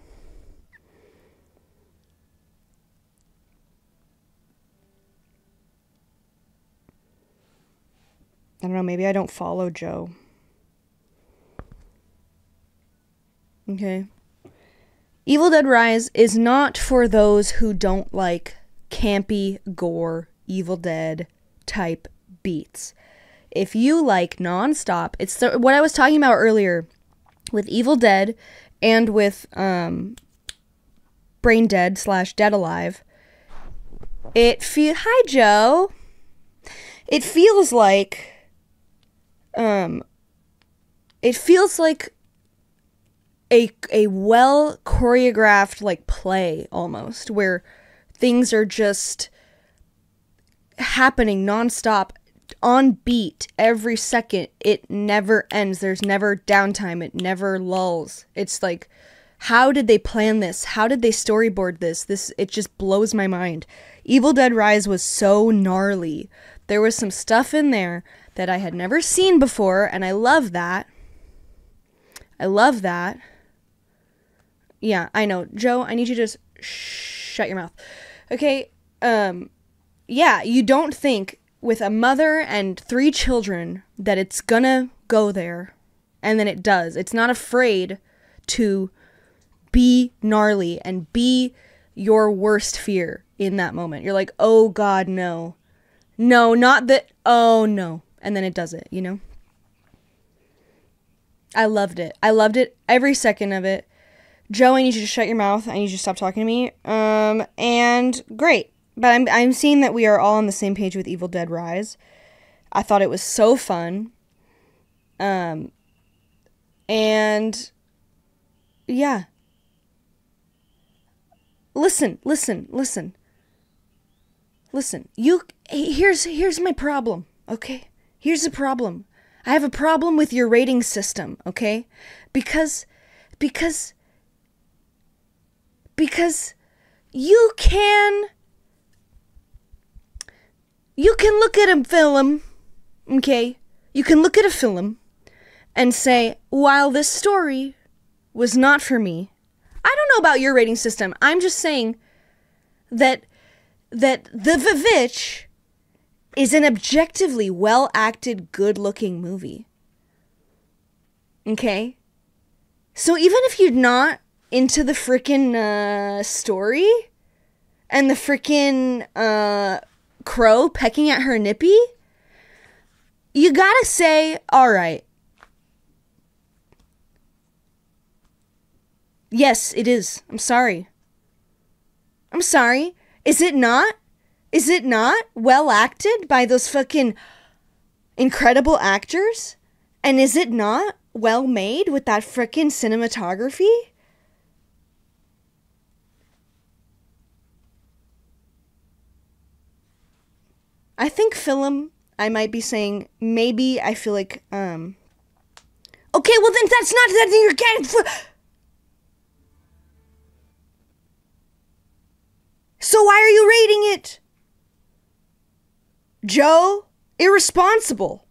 I don't know, maybe I don't follow Joe. Okay. Evil Dead Rise is not for those who don't like campy, gore, Evil Dead type beats. If you like non-stop, it's what I was talking about earlier with Evil Dead and with Brain Dead / Dead Alive. Hi Joe. It feels like a well choreographed like play almost, where things are just happening non-stop, on beat, every second. It never ends. There's never downtime. It never lulls. It's like, how did they plan this? How did they storyboard this? It just blows my mind. Evil Dead Rise was so gnarly. There was some stuff in there that I had never seen before, and I love that. Yeah, I know. Joe, I need you to just shut your mouth. Okay, yeah, you don't think with a mother and 3 children that it's gonna go there, and then it does. It's not afraid to be gnarly and be your worst fear in that moment. You're like, oh God, no. No, not that, oh no. And then it does it, you know? I loved it. I loved it every second of it. Joe, I need you to shut your mouth. I need you to stop talking to me. And great. But I'm seeing that we are all on the same page with Evil Dead Rise. I thought it was so fun. And yeah. Listen. Here's my problem, okay? Here's the problem. I have a problem with your rating system, okay? Because you can look at a film, okay? You can look at a film and say, while this story was not for me, I don't know about your rating system. I'm just saying that The Vivitch is an objectively well-acted, good-looking movie. Okay? So even if you're not into the frickin' story and the frickin' crow pecking at her nippy, you gotta say, alright. Yes, it is. I'm sorry. Is it not? Is it not well acted by those fucking incredible actors? And is it not well made with that frickin' cinematography? I think film, I might be saying, maybe I feel like, okay, well then that's not that you're getting. So why are you rating it? Joe? Irresponsible.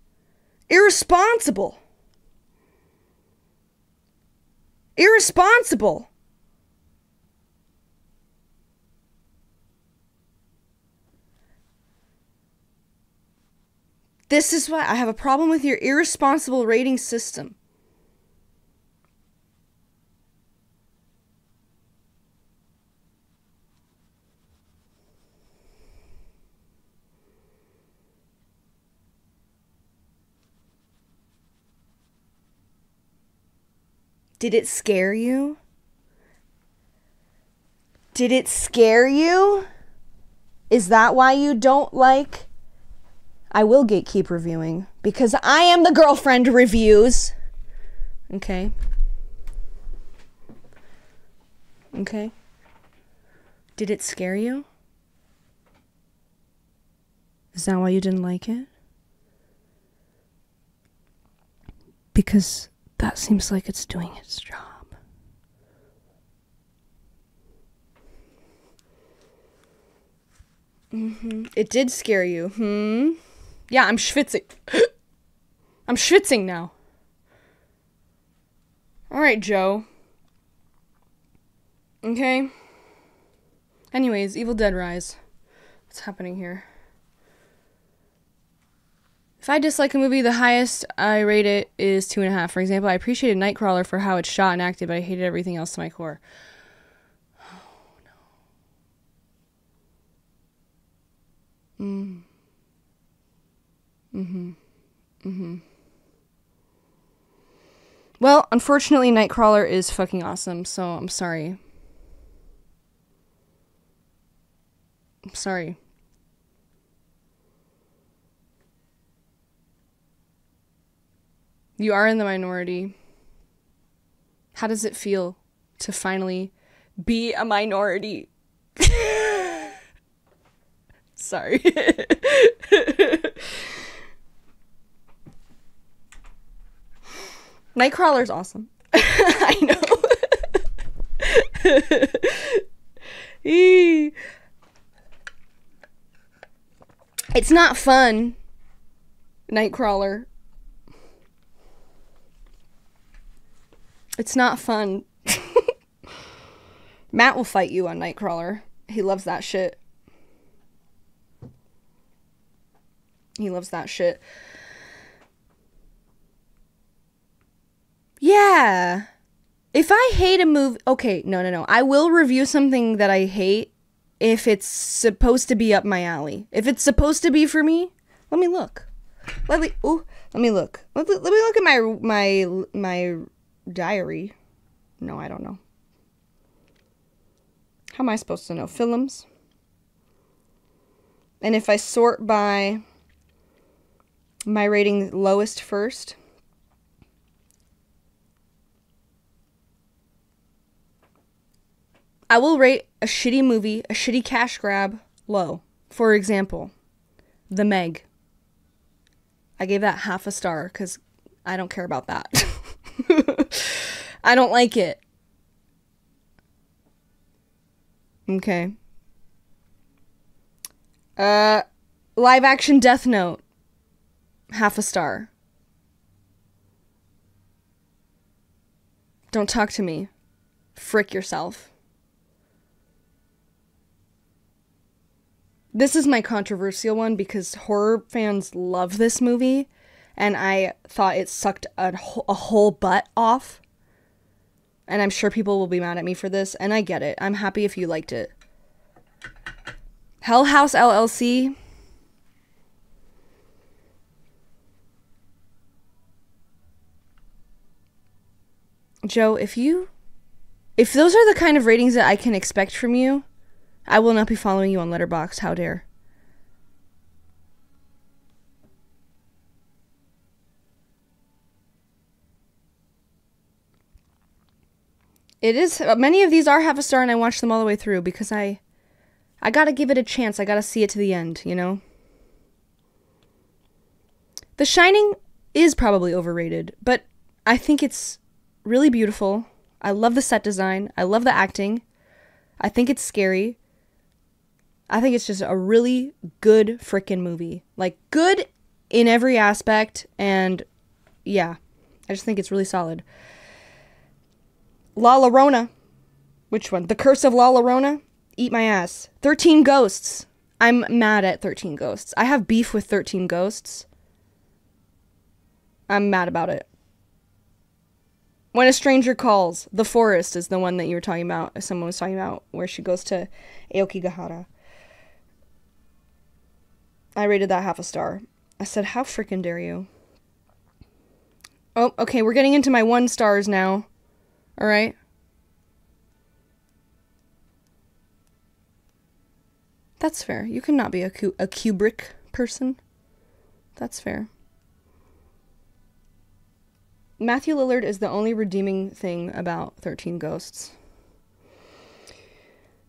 This is why I have a problem with your irresponsible rating system. Did it scare you? Is that why you don't like? I will gatekeep reviewing because I am the girlfriend reviews. Okay. Did it scare you? Is that why you didn't like it? Because that seems like it's doing its job. It did scare you. Yeah, I'm schwitzing. I'm schwitzing now. Alright, Joe. Okay. Anyways, Evil Dead Rise. What's happening here? If I dislike a movie, the highest I rate it is 2.5. For example, I appreciated Nightcrawler for how it's shot and acted, but I hated everything else to my core. Oh, no. Well, unfortunately, Nightcrawler is fucking awesome, so I'm sorry. You are in the minority. How does it feel to finally be a minority? Sorry. Nightcrawler's awesome. I know. It's not fun, Nightcrawler. It's not fun. Matt will fight you on Nightcrawler. He loves that shit. He loves that shit. Yeah. If I hate a movie... Okay, no. I will review something that I hate if it's supposed to be up my alley. If it's supposed to be for me, let me look. Let me look. Let me look at my diary. No, I don't know. How am I supposed to know? Films. And if I sort by my rating lowest first... I will rate a shitty movie, a shitty cash grab, low. For example, The Meg. I gave that half a star because I don't care about that. I don't like it. Okay. Live action Death Note. Half a star. Don't talk to me. Frick yourself. This is my controversial one because horror fans love this movie, and I thought it sucked a whole butt off. And I'm sure people will be mad at me for this, and I get it. I'm happy if you liked it. Hell House LLC. Joe, if those are the kind of ratings that I can expect from you, I will not be following you on Letterboxd. How dare. It is... Many of these are half a star, and I watched them all the way through because I gotta give it a chance. I gotta see it to the end, you know? The Shining is probably overrated, but I think it's really beautiful. I love the set design. I love the acting. I think it's scary. I think it's just a really good frickin' movie. Like, good in every aspect, and yeah, I just think it's really solid. La Llorona. Which one? The Curse of La Llorona? Eat my ass. 13 Ghosts. I'm mad at 13 Ghosts. I have beef with 13 Ghosts. I'm mad about it. When a Stranger Calls. The Forest is the one that you were talking about. Someone was talking about where she goes to Aokigahara. I rated that half a star. I said, how freaking dare you? Oh, okay, we're getting into my 1 stars now. Alright? That's fair. You cannot be a Kubrick person. That's fair. Matthew Lillard is the only redeeming thing about 13 Ghosts.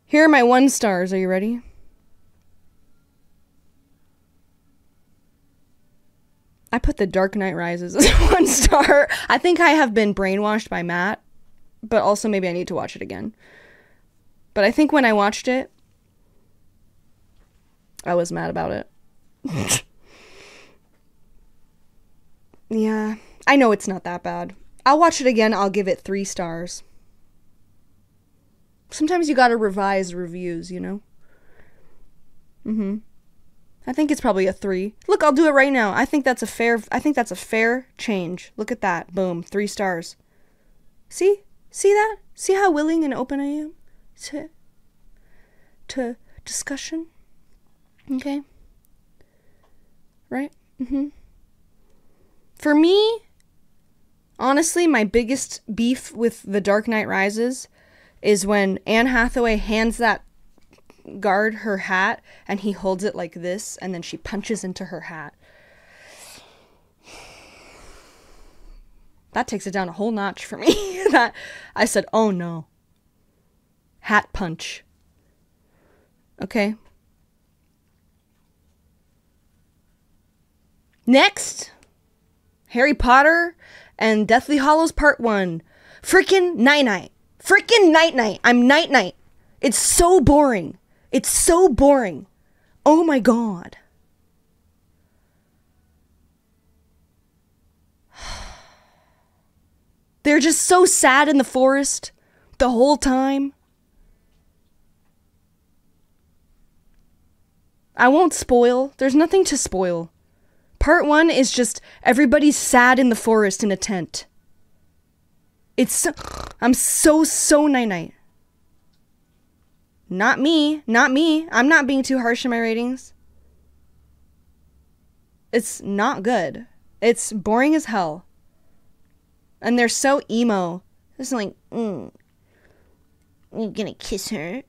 Here are my 1 stars. Are you ready? I put The Dark Knight Rises as 1 star. I think I have been brainwashed by Matt, but also maybe I need to watch it again. But I think when I watched it, I was mad about it. Yeah, I know it's not that bad. I'll watch it again. I'll give it 3 stars. Sometimes you gotta revise reviews, you know? I think it's probably a 3. Look, I'll do it right now. I think that's a fair change. Look at that. Boom. 3 stars. See? See that? See how willing and open I am to discussion? Okay. Right? For me, honestly, my biggest beef with The Dark Knight Rises is when Anne Hathaway hands that guard her hat and he holds it like this and then she punches into her hat. That takes it down a whole notch for me. That I said, oh no. Hat punch. Okay. Next, Harry Potter and Deathly Hallows Part 1. Freaking Night-Night. Freaking Night-Night. I'm Night-Night. It's so boring. It's so boring. Oh my god. They're just so sad in the forest the whole time. I won't spoil. There's nothing to spoil. Part 1 is just everybody's sad in the forest in a tent. I'm so night-night. Not me. I'm not being too harsh in my ratings. It's not good. It's boring as hell. And they're so emo. It's like, you're gonna kiss her?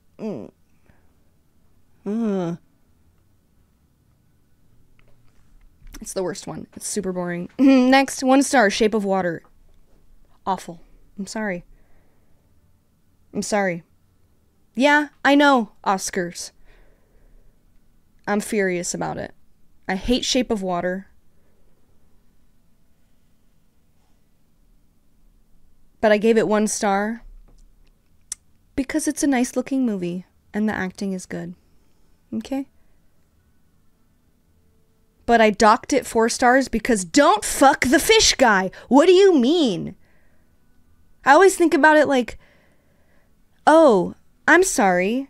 It's the worst one. It's super boring. Next, 1 star, Shape of Water. Awful. I'm sorry. Yeah, I know, Oscars. I'm furious about it. I hate Shape of Water. But I gave it 1 star because it's a nice looking movie and the acting is good. Okay? But I docked it 4 stars because don't fuck the fish guy. What do you mean? I always think about it like, oh, I'm sorry.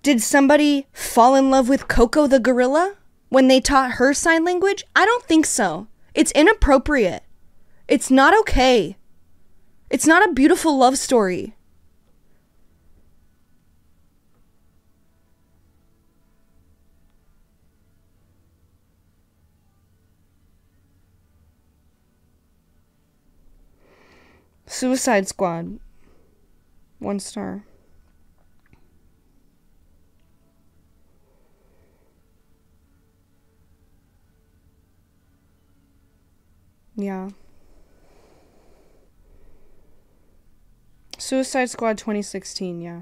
Did somebody fall in love with Coco the gorilla when they taught her sign language? I don't think so. It's inappropriate. It's not okay. It's not a beautiful love story. Suicide Squad. 1 star. Yeah. Suicide Squad 2016, yeah.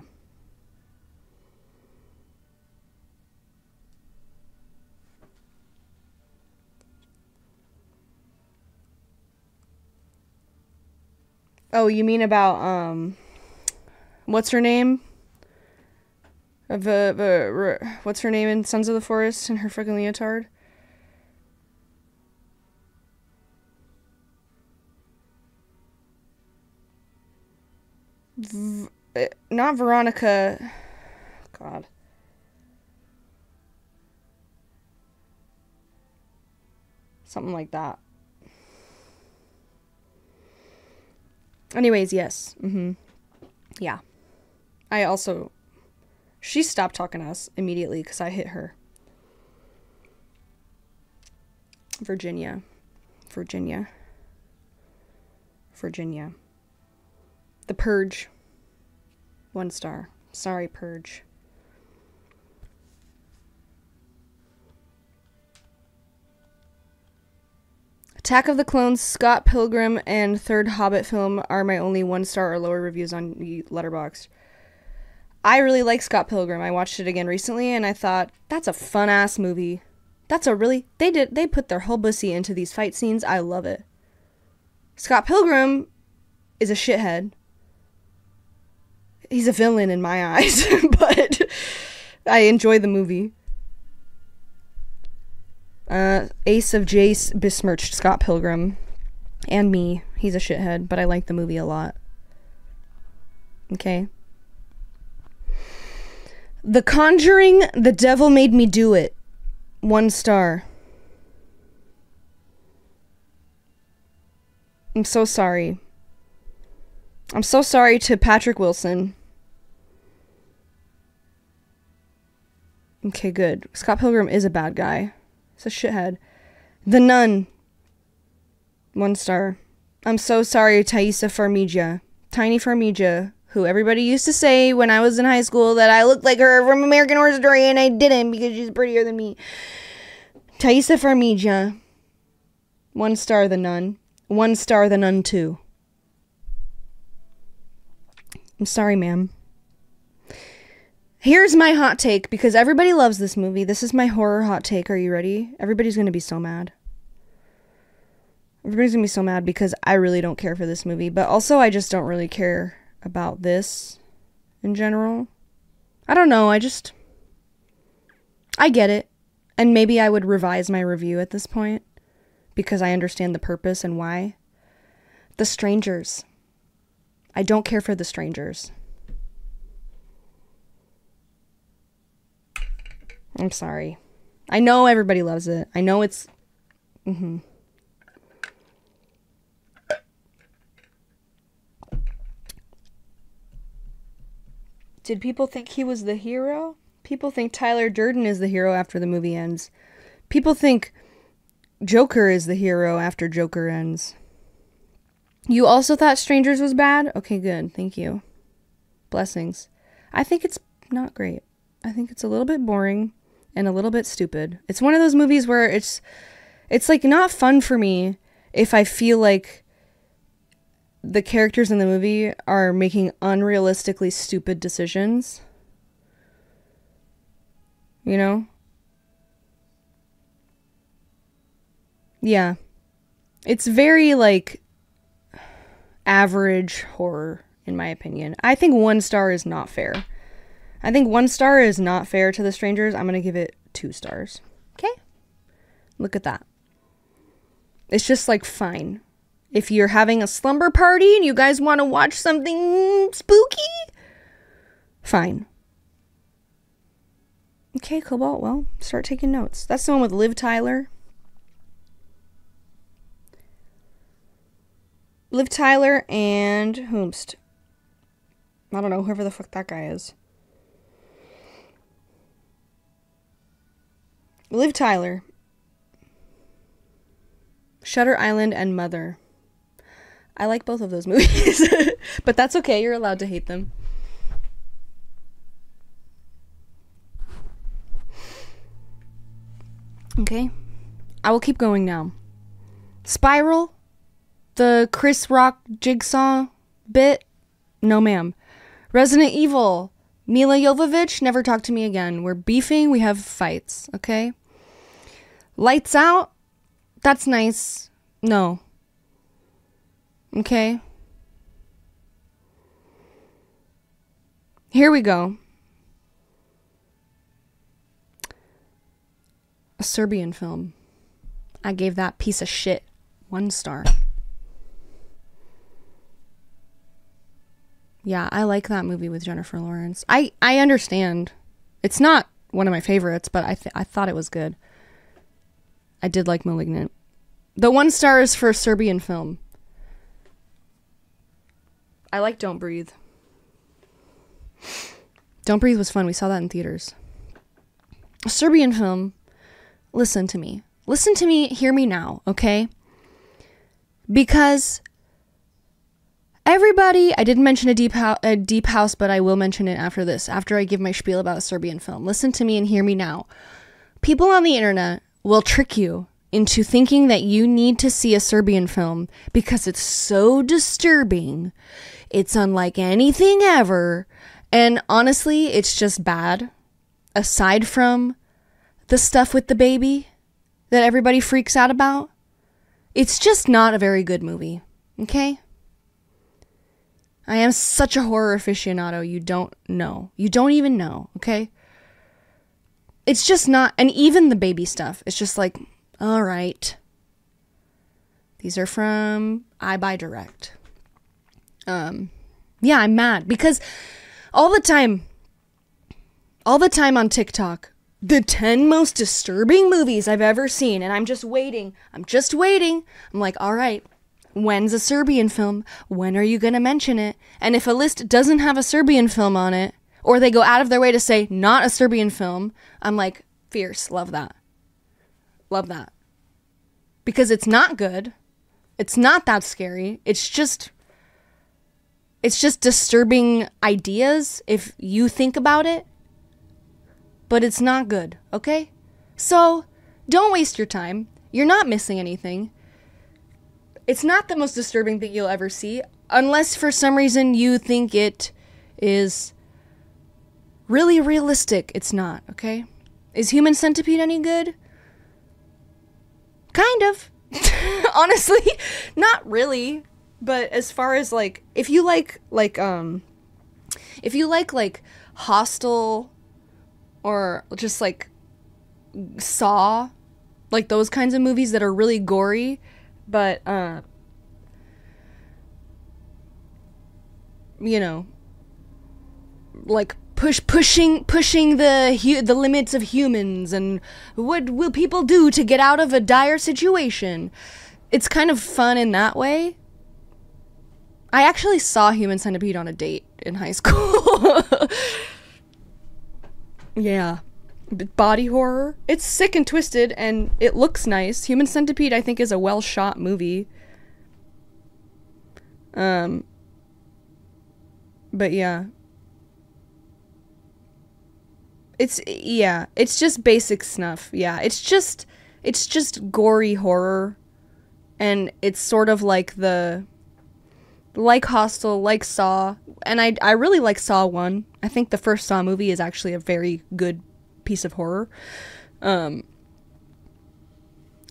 Oh, you mean about, what's her name? What's her name in Sons of the Forest and her freaking leotard? Not Veronica. God. Something like that. Anyways, yes. Yeah. She stopped talking to us immediately because I hit her. Virginia. The Purge. 1 star. Sorry, Purge. Attack of the Clones, Scott Pilgrim, and third Hobbit film are my only 1 star or lower reviews on Letterboxd. I really like Scott Pilgrim. I watched it again recently and I thought, that's a fun ass movie. They put their whole bussy into these fight scenes. I love it. Scott Pilgrim is a shithead. He's a villain in my eyes, but I enjoy the movie. Ace of Jace besmirched Scott Pilgrim and me. He's a shithead, but I like the movie a lot. Okay. The Conjuring, The Devil Made Me Do It. 1 star. I'm so sorry. I'm so sorry to Patrick Wilson. Okay, good. Scott Pilgrim is a bad guy. He's a shithead. The Nun. 1 star. I'm so sorry, Thaisa Farmiga. Tiny Farmiga, who everybody used to say when I was in high school that I looked like her from American Horror Story, and I didn't because she's prettier than me. Thaisa Farmiga. 1 star, The Nun. 1 star, The Nun 2. I'm sorry, ma'am. Here's my hot take, because everybody loves this movie. This is my horror hot take. Are you ready? Everybody's going to be so mad. Everybody's going to be so mad because I really don't care for this movie. But also, I just don't really care about this in general. I don't know. I get it. And maybe I would revise my review at this point because I understand the purpose and why. The Strangers. I don't care for The Strangers. I'm sorry. I know everybody loves it. I know it's Mm-hmm. Did people think he was the hero? People think Tyler Durden is the hero after the movie ends. People think Joker is the hero after Joker ends. You also thought Strangers was bad? Okay, good. Thank you. Blessings. I think it's not great. I think it's a little bit boring and a little bit stupid. It's one of those movies where it's like not fun for me if I feel like the characters in the movie are making unrealistically stupid decisions. You know? Yeah. It's very, like, average horror, in my opinion. I think 1 star is not fair. I think 1 star is not fair to The Strangers. I'm gonna give it 2 stars. Okay? Look at that. It's just, like, fine. If you're having a slumber party and you guys want to watch something spooky, fine. Okay, Cobalt, well, start taking notes. That's the one with Liv Tyler. Liv Tyler and whomst. I don't know, whoever the fuck that guy is. Liv Tyler. Shutter Island and Mother. I like both of those movies. But that's okay, you're allowed to hate them. Okay. I will keep going now. Spiral. The Chris Rock Jigsaw bit. No ma'am. Resident Evil. Mila Jovovich, never talk to me again. We're beefing, we have fights, okay? Lights Out. That's nice. No. Okay. Here we go. A Serbian film. I gave that piece of shit 1 star. Yeah, I like that movie with Jennifer Lawrence. I understand. It's not one of my favorites, but I thought it was good. I did like Malignant. The 1 star is for a Serbian film. I like Don't Breathe. Don't Breathe was fun. We saw that in theaters. A Serbian film. Listen to me. Listen to me. Hear me now, okay? Because everybody, I didn't mention a deep house, but I will mention it after this, after I give my spiel about a Serbian film. Listen to me and hear me now. People on the internet will trick you into thinking that you need to see a Serbian film because it's so disturbing. It's unlike anything ever. And honestly, it's just bad. Aside from the stuff with the baby that everybody freaks out about, it's just not a very good movie. Okay? I am such a horror aficionado, you don't know. You don't even know, okay? It's just not, and even the baby stuff, it's just like, all right. These are from iBuyDirect. Yeah, I'm mad because all the time on TikTok, the 10 most disturbing movies I've ever seen, and I'm just waiting. I'm like, all right, when's a Serbian film? When are you going to mention it? And if a list doesn't have a Serbian film on it, or they go out of their way to say not a Serbian film, I'm like, fierce, love that. Love that. Because it's not good. It's not that scary. It's just disturbing ideas if you think about it. But it's not good, okay? So, don't waste your time. You're not missing anything. It's not the most disturbing thing you'll ever see, unless for some reason you think it is really realistic. It's not, okay? Is Human Centipede any good? Kind of. Honestly, not really. But as far as like, if you like Hostel or just like Saw, like those kinds of movies that are really gory, but you know, like pushing the limits of humans, and what will people do to get out of a dire situation. It's kind of fun in that way. I actually saw Human Centipede on a date in high school. Yeah. Body horror. It's sick and twisted, and it looks nice. Human Centipede, I think, is a well-shot movie. But yeah. It's just basic snuff. Yeah, it's just gory horror. And it's sort of like like Hostel, like Saw. And I really like Saw 1. I think the first Saw movie is actually a very good piece of horror.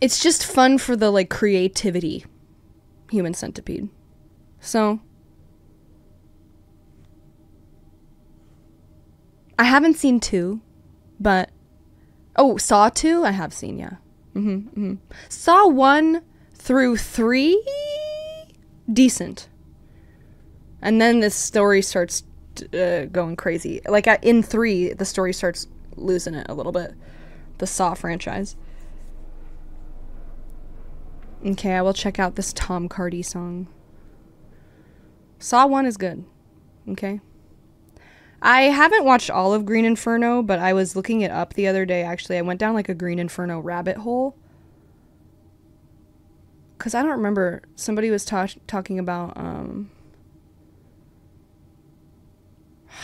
It's just fun for the, like, creativity. Human Centipede. So I haven't seen 2, but Saw 2 I have seen, yeah. Saw 1 through 3, decent. And then this story starts going crazy. Like, in 3, the story starts losing it a little bit. The Saw franchise. Okay, I will check out this Tom Cardy song. Saw 1 is good. Okay. I haven't watched all of Green Inferno, but I was looking it up the other day. Actually, I went down like a Green Inferno rabbit hole. Because I don't remember. Somebody was talking about...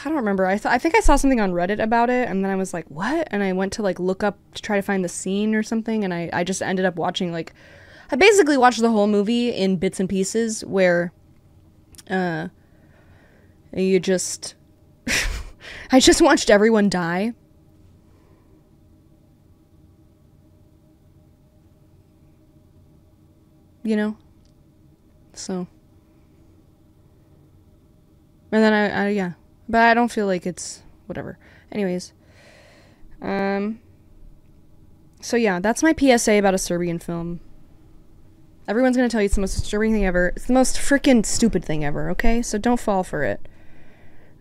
I don't remember. I think I saw something on Reddit about it, and then I was like, what? And I went to, like, look up to try to find the scene or something, and I just ended up watching, like... I basically watched the whole movie in bits and pieces, where... you just... I just watched everyone die. You know? So. And then yeah. But I don't feel like it's whatever. Anyways. So yeah, that's my PSA about a Serbian film. Everyone's gonna tell you it's the most disturbing thing ever. It's the most freaking stupid thing ever, okay? So don't fall for it.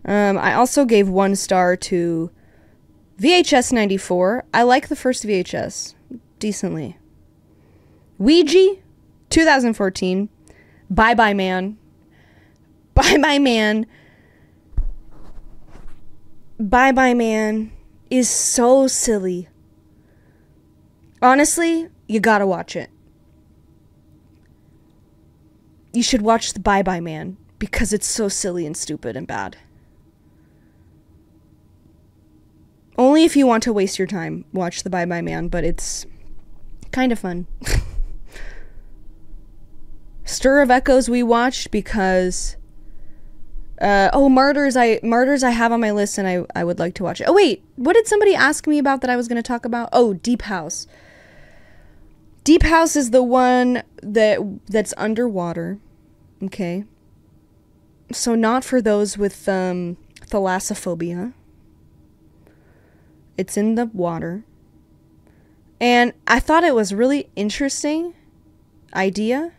I also gave 1 star to VHS 94. I like the first VHS decently. Ouija 2014. Bye Bye Man. Bye Bye Man. Bye Bye Man is so silly. Honestly, you gotta watch it. You should watch the Bye Bye Man because it's so silly and stupid and bad. Only if you want to waste your time, watch the Bye Bye Man, but it's kind of fun. Stir of Echoes we watched because... Martyrs I have on my list and I would like to watch it. Oh, wait, what did somebody ask me about that I was going to talk about? Oh, Deep House. Deep House is the one that's underwater. Okay. So not for those with thalassophobia. It's in the water. And I thought it was really interesting idea.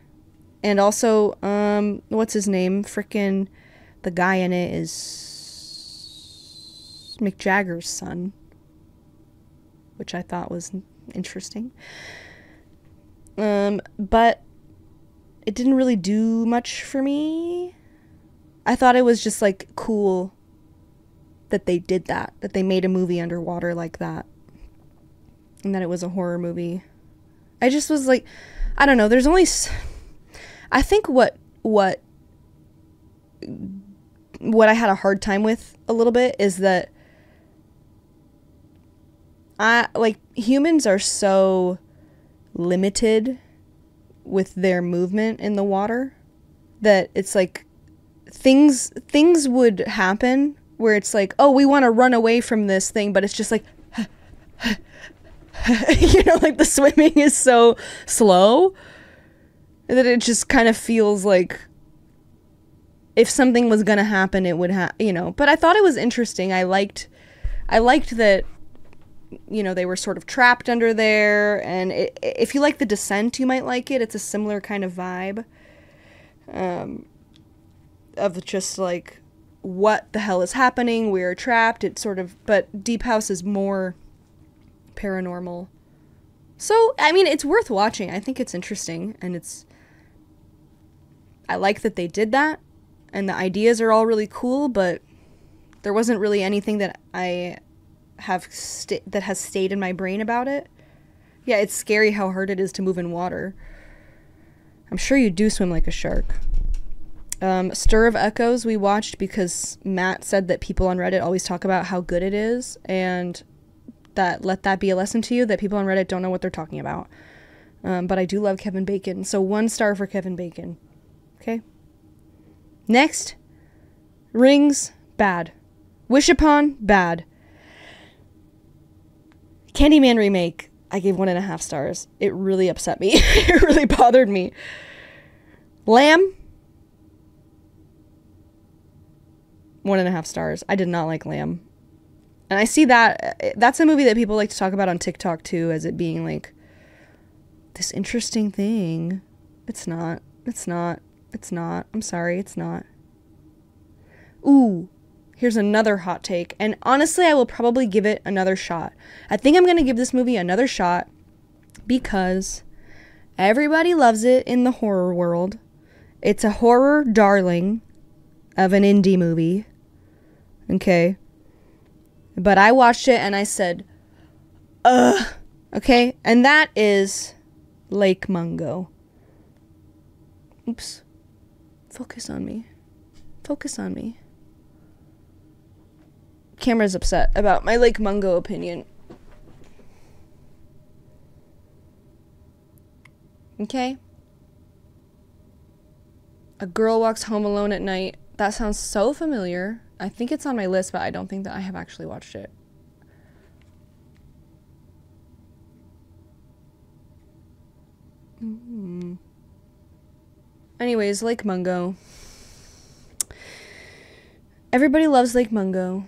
And also, what's his name? Frickin' the guy in it is Mick Jagger's son. Which I thought was interesting. But it didn't really do much for me. I thought it was just, like, cool that they did that they made a movie underwater like that, and that it was a horror movie. I just was like, I don't know, there's only I think what I had a hard time with a little bit is that humans are so limited with their movement in the water that it's like things would happen where it's like, oh, we want to run away from this thing, but it's just like, you know, like the swimming is so slow that it just kind of feels like if something was going to happen, it would you know, but I thought it was interesting. I liked that, you know, they were sort of trapped under there, and if you like The Descent, you might like it. It's a similar kind of vibe, of just like what the hell is happening, we're trapped, it's sort of, but Deep House is more paranormal. So, I mean, it's worth watching. I think it's interesting, and I like that they did that, and the ideas are all really cool, but there wasn't really anything that I have that has stayed in my brain about it. Yeah, it's scary how hard it is to move in water. I'm sure you do swim like a shark. Stir of Echoes we watched because Matt said that people on Reddit always talk about how good it is, and let that be a lesson to you that people on Reddit don't know what they're talking about. But I do love Kevin Bacon, so 1 star for Kevin Bacon. Okay? Next, Rings, bad. Wish Upon, bad. Candyman remake, I gave 1.5 stars. It really upset me. It really bothered me. Lamb, 1.5 stars. I did not like Lamb. And I see that's a movie that people like to talk about on TikTok too, as it being like this interesting thing. It's not. It's not. It's not. I'm sorry, it's not. Ooh, here's another hot take. And honestly, I will probably give it another shot. I think I'm going to give this movie another shot because everybody loves it in the horror world. It's a horror darling of an indie movie. Okay. But I watched it and I said, ugh. Okay. And that is Lake Mungo. Oops. Focus on me. Focus on me. Camera's upset about my Lake Mungo opinion. Okay. A girl walks home alone at night. That sounds so familiar. I think it's on my list, but I don't think that I have actually watched it. Anyways, Lake Mungo. Everybody loves Lake Mungo.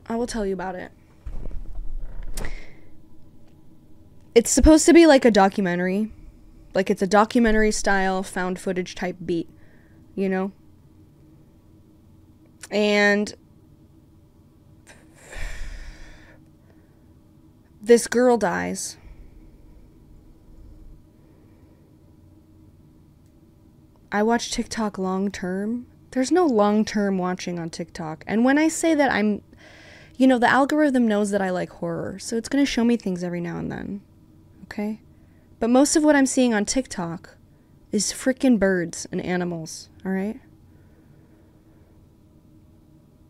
I will tell you about it. It's supposed to be like a documentary. Like it's a documentary style found footage type beat, you know? And this girl dies. I watch TikTok long term. There's no long term watching on TikTok. And when I say that the algorithm knows that I like horror, so it's going to show me things every now and then. Okay? But most of what I'm seeing on TikTok is freaking birds and animals, alright?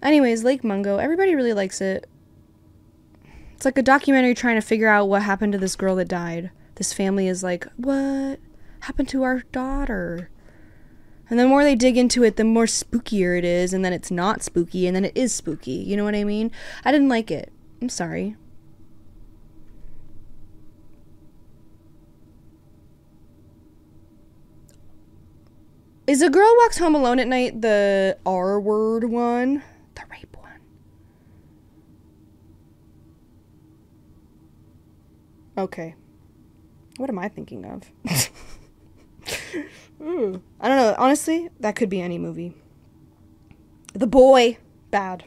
Anyways, Lake Mungo, everybody really likes it. It's like a documentary trying to figure out what happened to this girl that died. This family is like, what happened to our daughter? And the more they dig into it, the more spookier it is, and then it's not spooky, and then it is spooky. You know what I mean? I didn't like it. I'm sorry. Is A Girl Walks Home Alone at Night the R word one? The rape one? Okay. What am I thinking of? I don't know. Honestly, that could be any movie. The Boy. Bad.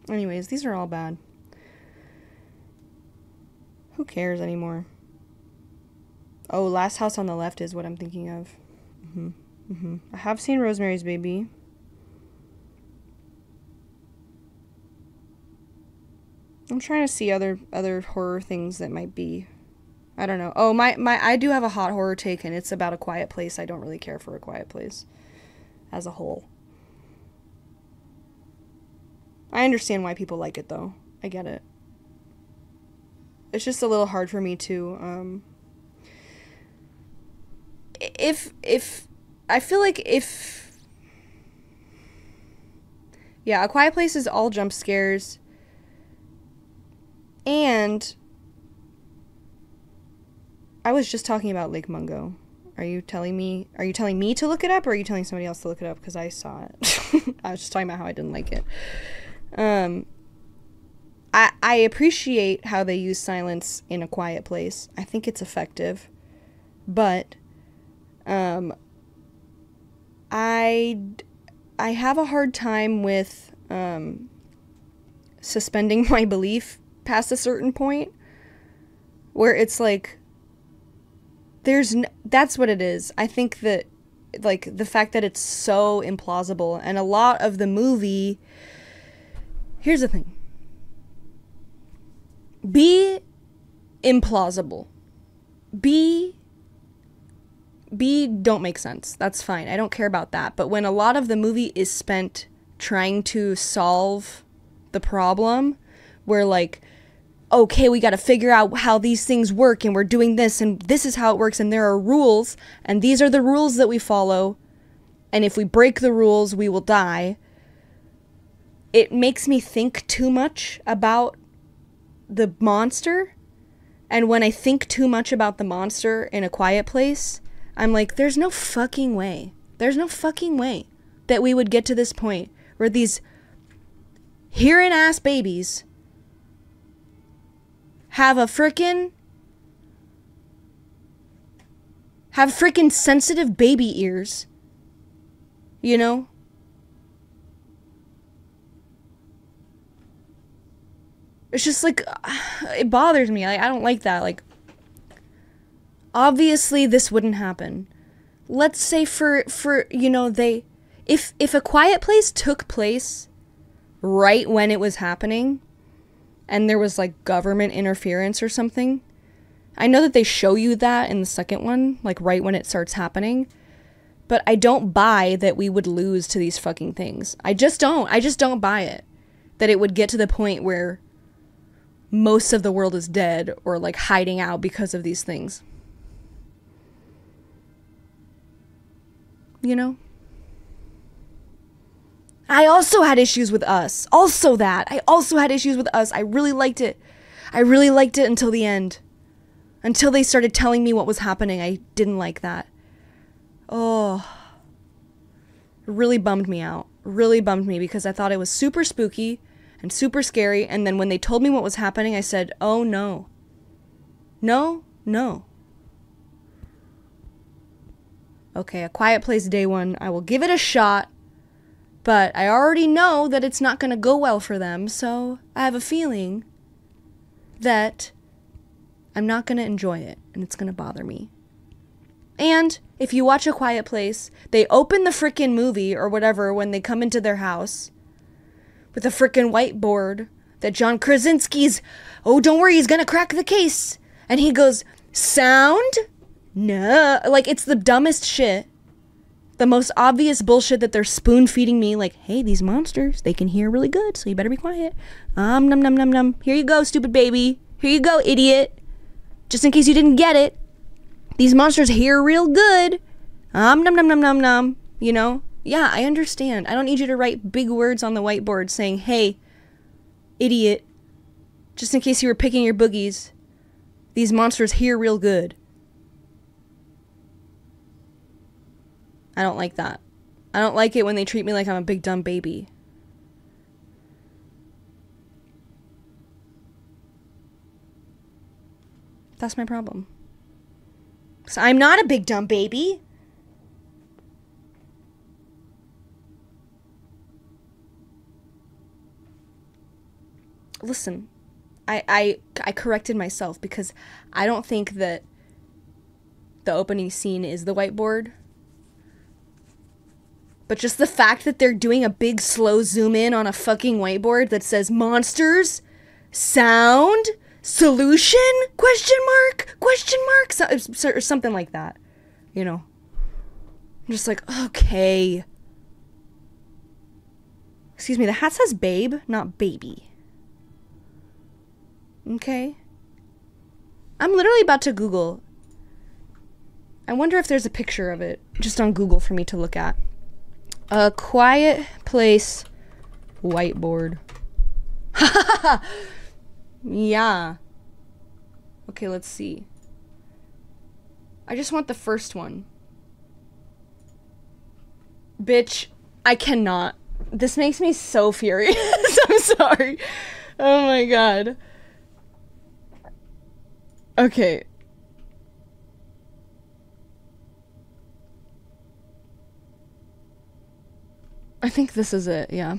Anyways, these are all bad. Who cares anymore? Oh, Last House on the Left is what I'm thinking of. I have seen Rosemary's Baby. I'm trying to see other horror things that might be. I don't know. Oh, I do have a hot horror take, and it's about A Quiet Place. I don't really care for A Quiet Place as a whole. I understand why people like it, though. I get it. It's just a little hard for me to, I feel like yeah, A Quiet Place is all jump scares, and I was just talking about Lake Mungo. Are you telling me to look it up, or are you telling somebody else to look it up? Because I saw it. I was just talking about how I didn't like it. I appreciate how they use silence in A Quiet Place. I think it's effective. But I have a hard time with suspending my belief past a certain point, where it's like that's what it is. I think that, like, the fact that it's so implausible, and a lot of the movie, here's the thing. Be implausible. Be don't make sense. That's fine. I don't care about that. But when a lot of the movie is spent trying to solve the problem, where, like, okay, we got to figure out how these things work, and we're doing this, and this is how it works, and there are rules, and these are the rules that we follow, and if we break the rules, we will die. It makes me think too much about the monster, and when I think too much about the monster in A Quiet Place, I'm like, there's no fucking way. There's no fucking way that we would get to this point where these hearing-ass babies have frickin' sensitive baby ears. You know? It's just like, it bothers me. I don't like that. Like, obviously this wouldn't happen. Let's say for you know, if A Quiet Place took place right when it was happening, and there was, like, government interference or something. I know that they show you that in the second one, like, right when it starts happening. But I don't buy that we would lose to these fucking things. I just don't buy it. That it would get to the point where most of the world is dead or, like, hiding out because of these things. You know? I also had issues with Us. I also had issues with Us. I really liked it. I really liked it until the end. Until they started telling me what was happening, I didn't like that. Oh. It really bummed me out. Really bummed me, because I thought it was super spooky and super scary, and then when they told me what was happening, I said, oh no. No. Okay, A Quiet Place day one. I will give it a shot. But I already know that it's not going to go well for them, so I have a feeling that I'm not going to enjoy it, and it's going to bother me. And if you watch A Quiet Place, they open the frickin' movie or whatever when they come into their house with a frickin' whiteboard that John Krasinski's, oh, don't worry, he's going to crack the case. And he goes, sound? No. Like, it's the dumbest shit. The most obvious bullshit that they're spoon-feeding me, like, hey, these monsters, they can hear really good, so you better be quiet. Num, num, num, num. Here you go, stupid baby. Here you go, idiot. Just in case you didn't get it. These monsters hear real good. Num, num, num, num, num. You know? Yeah, I understand. I don't need you to write big words on the whiteboard saying, hey, idiot. Just in case you were picking your boogies. These monsters hear real good. I don't like that. I don't like it when they treat me like I'm a big dumb baby. That's my problem. So I'm not a big dumb baby. Listen, I corrected myself because I don't think that the opening scene is the whiteboard. But just the fact that they're doing a big slow zoom in on a fucking whiteboard that says monsters, sound, solution, question mark, so, or something like that, you know. I'm just like, okay. Excuse me, the hat says babe, not baby. Okay. I'm literally about to Google. I wonder if there's a picture of it just on Google for me to look at. A Quiet Place whiteboard. Yeah. Okay, let's see. I just want the first one. Bitch, I cannot. This makes me so furious. I'm sorry. Oh my god. Okay. I think this is it, yeah.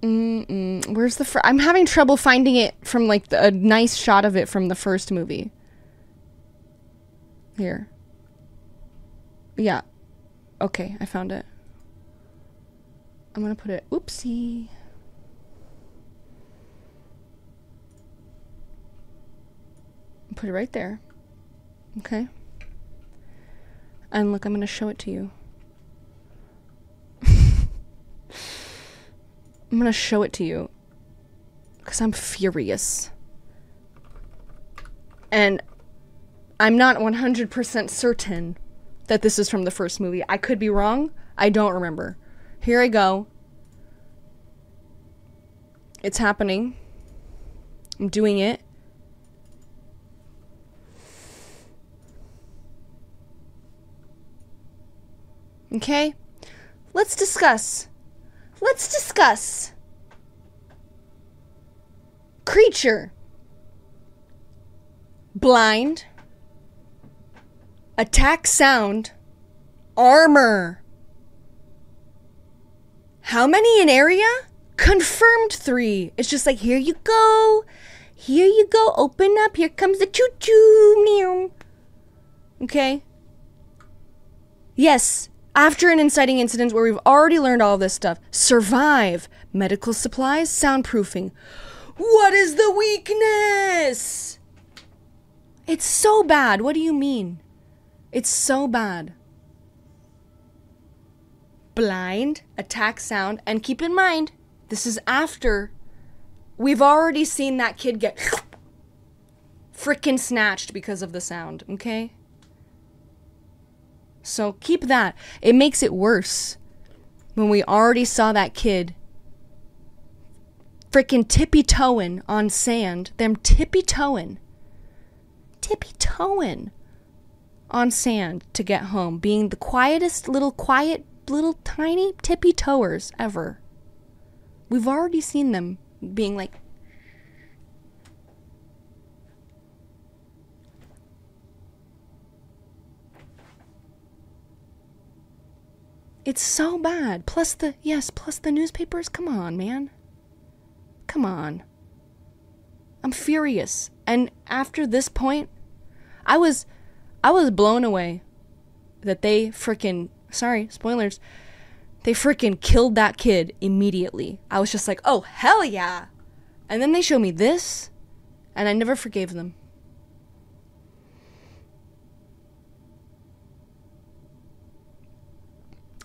Where's the I'm having trouble finding it from like a nice shot of it from the first movie. Here. Yeah. Okay, I found it. I'm gonna put it. Oopsie. Put it right there. Okay. And look, I'm gonna show it to you. I'm gonna show it to you. Because I'm furious. And I'm not 100% certain that this is from the first movie. I could be wrong. I don't remember. Here I go. It's happening. I'm doing it. Okay? Let's discuss. Let's discuss. Creature. Blind. Attack sound. Armor. How many in area? Confirmed 3. It's just like, here you go. Here you go. Open up. Here comes the choo-choo. Meow. Okay? Yes. After an inciting incident where we've already learned all this stuff. Survive. Medical supplies. Soundproofing. What is the weakness? It's so bad. What do you mean? It's so bad. Blind. Attack sound. And keep in mind, this is after we've already seen that kid get frickin' snatched because of the sound. Okay? So keep that. It makes it worse when we already saw that kid frickin' tippy-toeing on sand. Them tippy-toeing on sand to get home. Being the quietest little tiny tippy-toers ever. We've already seen them being like... It's so bad. Plus the newspapers. Come on, man. Come on. I'm furious. And after this point, I was blown away that they frickin', sorry, spoilers, they frickin' killed that kid immediately. I was just like, oh, hell yeah. And then they showed me this, and I never forgave them.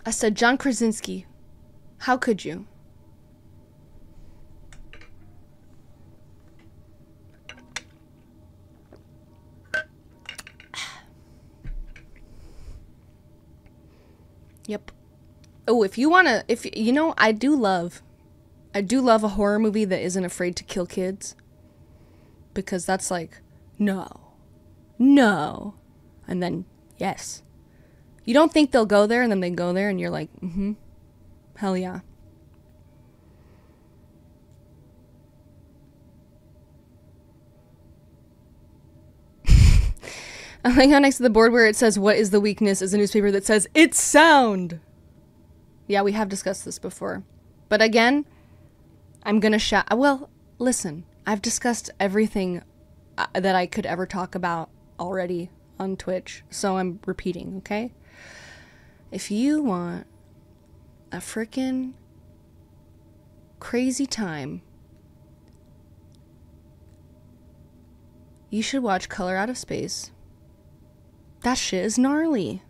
I said, John Krasinski, how could you? Yep. Oh, if you want to, I do love a horror movie that isn't afraid to kill kids. Because that's like, no. And then, yes. You don't think they'll go there, and then they go there, and you're like, hell yeah. I like how next to the board where it says, what is the weakness, is a newspaper that says, it's sound! Yeah, we have discussed this before. But again, I'm gonna well, listen, I've discussed everything that I could ever talk about already on Twitch, so I'm repeating, okay? If you want a frickin' crazy time, you should watch Color Out of Space. That shit is gnarly.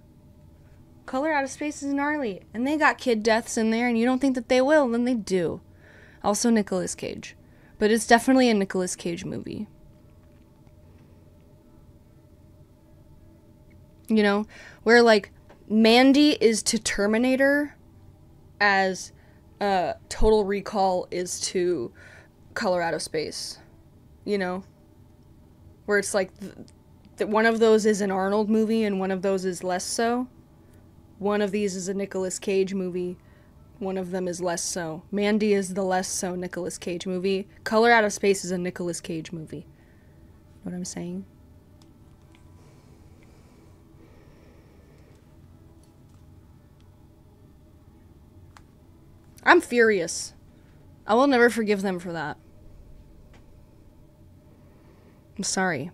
Color Out of Space is gnarly. And they got kid deaths in there, and you don't think that they will, then they do. Also Nicolas Cage. But it's definitely a Nicolas Cage movie. You know? Where, like, Mandy is to Terminator as Total Recall is to Color Out of Space. You know? Where it's like that one of those is an Arnold movie and one of those is less so. One of these is a Nicolas Cage movie. One of them is less so. Mandy is the less so Nicolas Cage movie. Color Out of Space is a Nicolas Cage movie. Know what I'm saying? I'm furious. I will never forgive them for that. I'm sorry.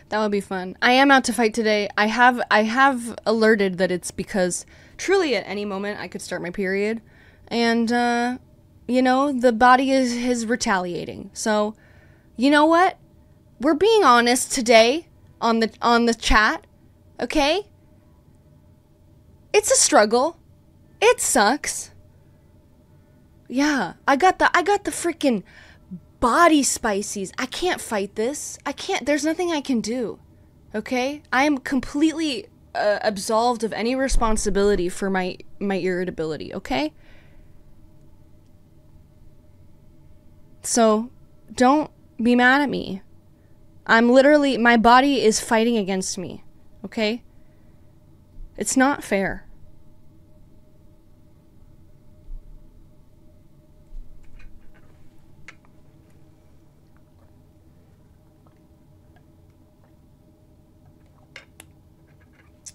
That would be fun. I am out to fight today. I have alerted that it's because truly at any moment I could start my period, and you know, the body is retaliating. So, you know what? We're being honest today on the chat, okay? It's a struggle. It sucks. Yeah, I got the freaking body spices. I can't fight this. I can't. There's nothing I can do. Okay? I am completely absolved of any responsibility for my irritability, okay? So, don't be mad at me. I'm literally, my body is fighting against me, okay? It's not fair.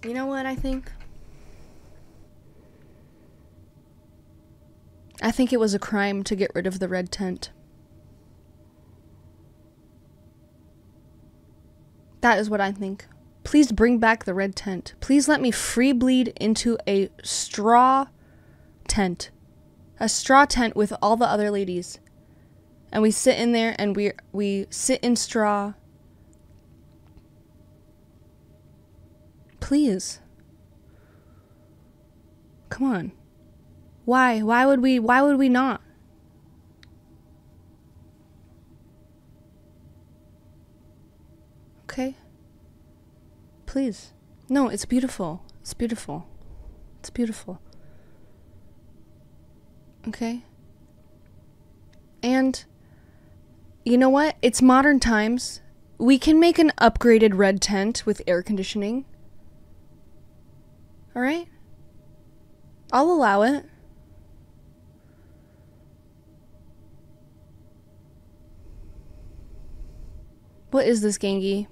You know what I think? I think it was a crime to get rid of the red tent. That is what I think. Please bring back the red tent. Please let me free bleed into a straw tent. A straw tent with all the other ladies. And we sit in there and we sit in straw. Please. Come on. Why? Why would we not? Okay? Please. No, it's beautiful. It's beautiful. It's beautiful. Okay? And you know what? It's modern times. We can make an upgraded red tent with air conditioning. Alright? I'll allow it. What is this, Gangi?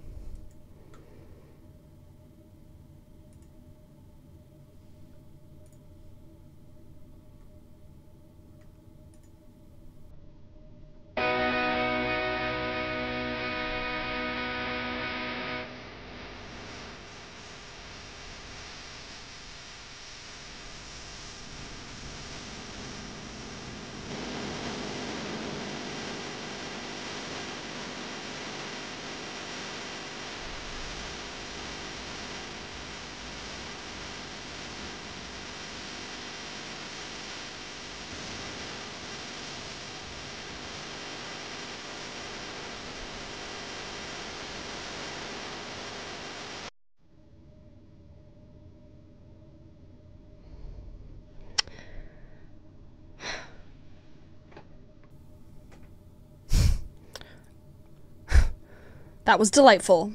That was delightful.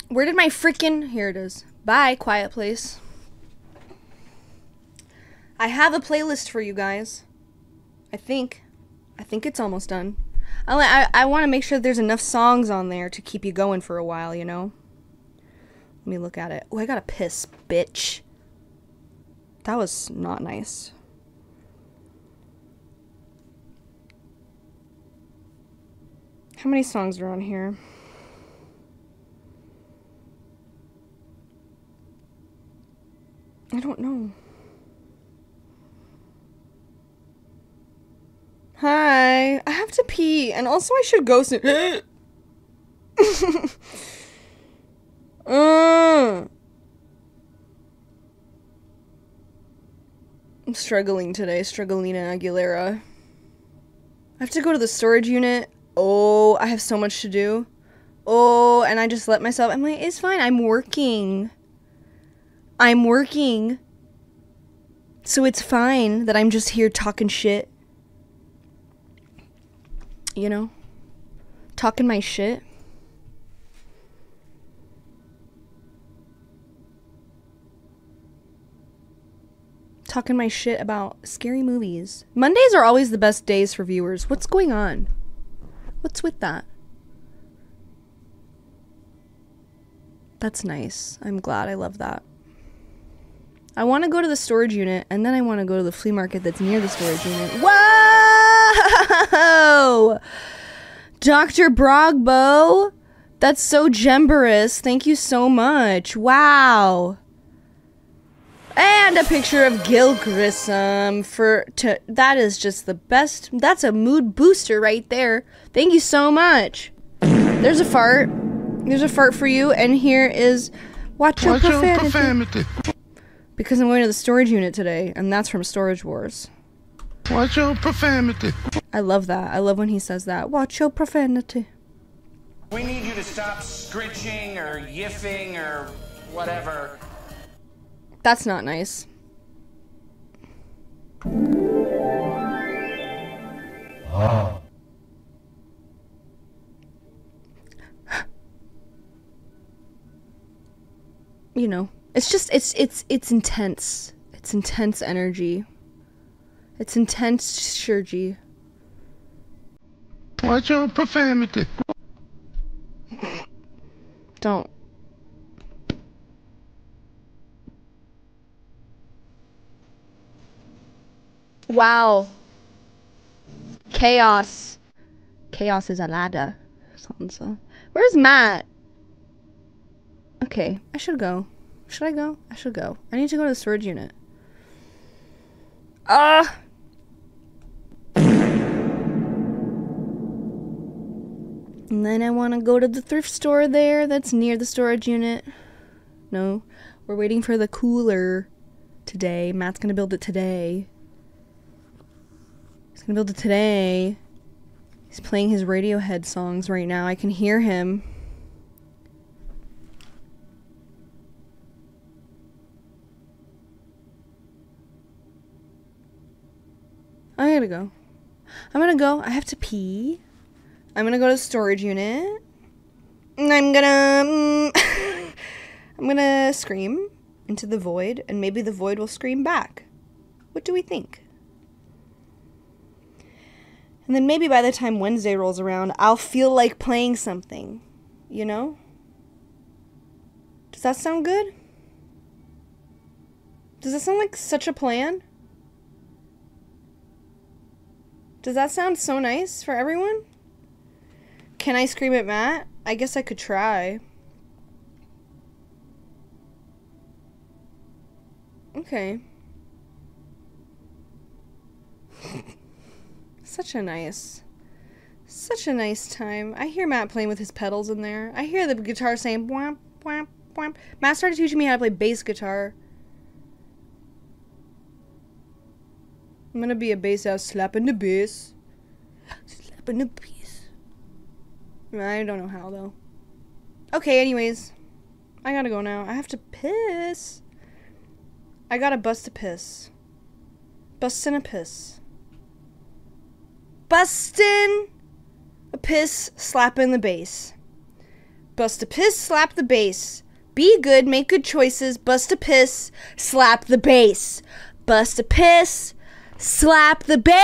Where did my freaking... Here it is. Bye, quiet place. I have a playlist for you guys. I think it's almost done. I want to make sure there's enough songs on there to keep you going for a while, you know? Let me look at it. Oh, I gotta piss, bitch. That was not nice. How many songs are on here? I don't know. Hi. I have to pee, and also I should go soon. I'm struggling today, Strugglina Aguilera. I have to go to the storage unit. Oh, I have so much to do. Oh, and I just let myself, I'm like, it's fine, I'm working. I'm working. So it's fine that I'm just here talking shit. You know? Talking my shit. Talking my shit about scary movies. Mondays are always the best days for viewers. What's going on? What's with that? That's nice. I'm glad. I love that. I want to go to the storage unit, and then I want to go to the flea market that's near the storage unit. Whoa! Dr. Brogbo? That's so gemberous. Thank you so much. Wow. And a picture of Gil Grissom that is just the best. That's a mood booster right there. Thank you so much. There's a fart. There's a fart for you, and here is watch your profanity. Because I'm going to the storage unit today, and that's from Storage Wars. Watch your profanity. I love that. I love when he says that. Watch your profanity. We need you to stop scritching or yiffing or whatever. That's not nice. Oh. You know, it's just it's intense. It's intense energy. It's intense surgy. Watch your profanity. Don't. Wow. Chaos. Chaos is a ladder. So. Where's Matt? Okay, I should go. Should I go? I should go. I need to go to the storage unit. And then I want to go to the thrift store there that's near the storage unit. No, we're waiting for the cooler today. Matt's gonna build it today. He's gonna build it today. He's playing his Radiohead songs right now. I can hear him. I gotta go. I'm gonna go. I have to pee. I'm gonna go to the storage unit. And I'm gonna... I'm gonna scream into the void, and maybe the void will scream back. What do we think? And then maybe by the time Wednesday rolls around, I'll feel like playing something. You know? Does that sound good? Does that sound like such a plan? Does that sound so nice for everyone? Can I scream at Matt? I guess I could try. Okay. Such a nice time. I hear Matt playing with his pedals in there. I hear the guitar saying wham, wham, wham. Matt started teaching me how to play bass guitar. I'm gonna be a bass out slapping the bass. Slapping the bass. I don't know how though. Okay, anyways. I gotta go now. I have to piss. I gotta bust a piss. Bustin' a piss. Bustin' a piss, slapping the bass. Bust a piss, slap the bass. Be good, make good choices. Bust a piss, slap the bass. Bust a piss, slap the bass.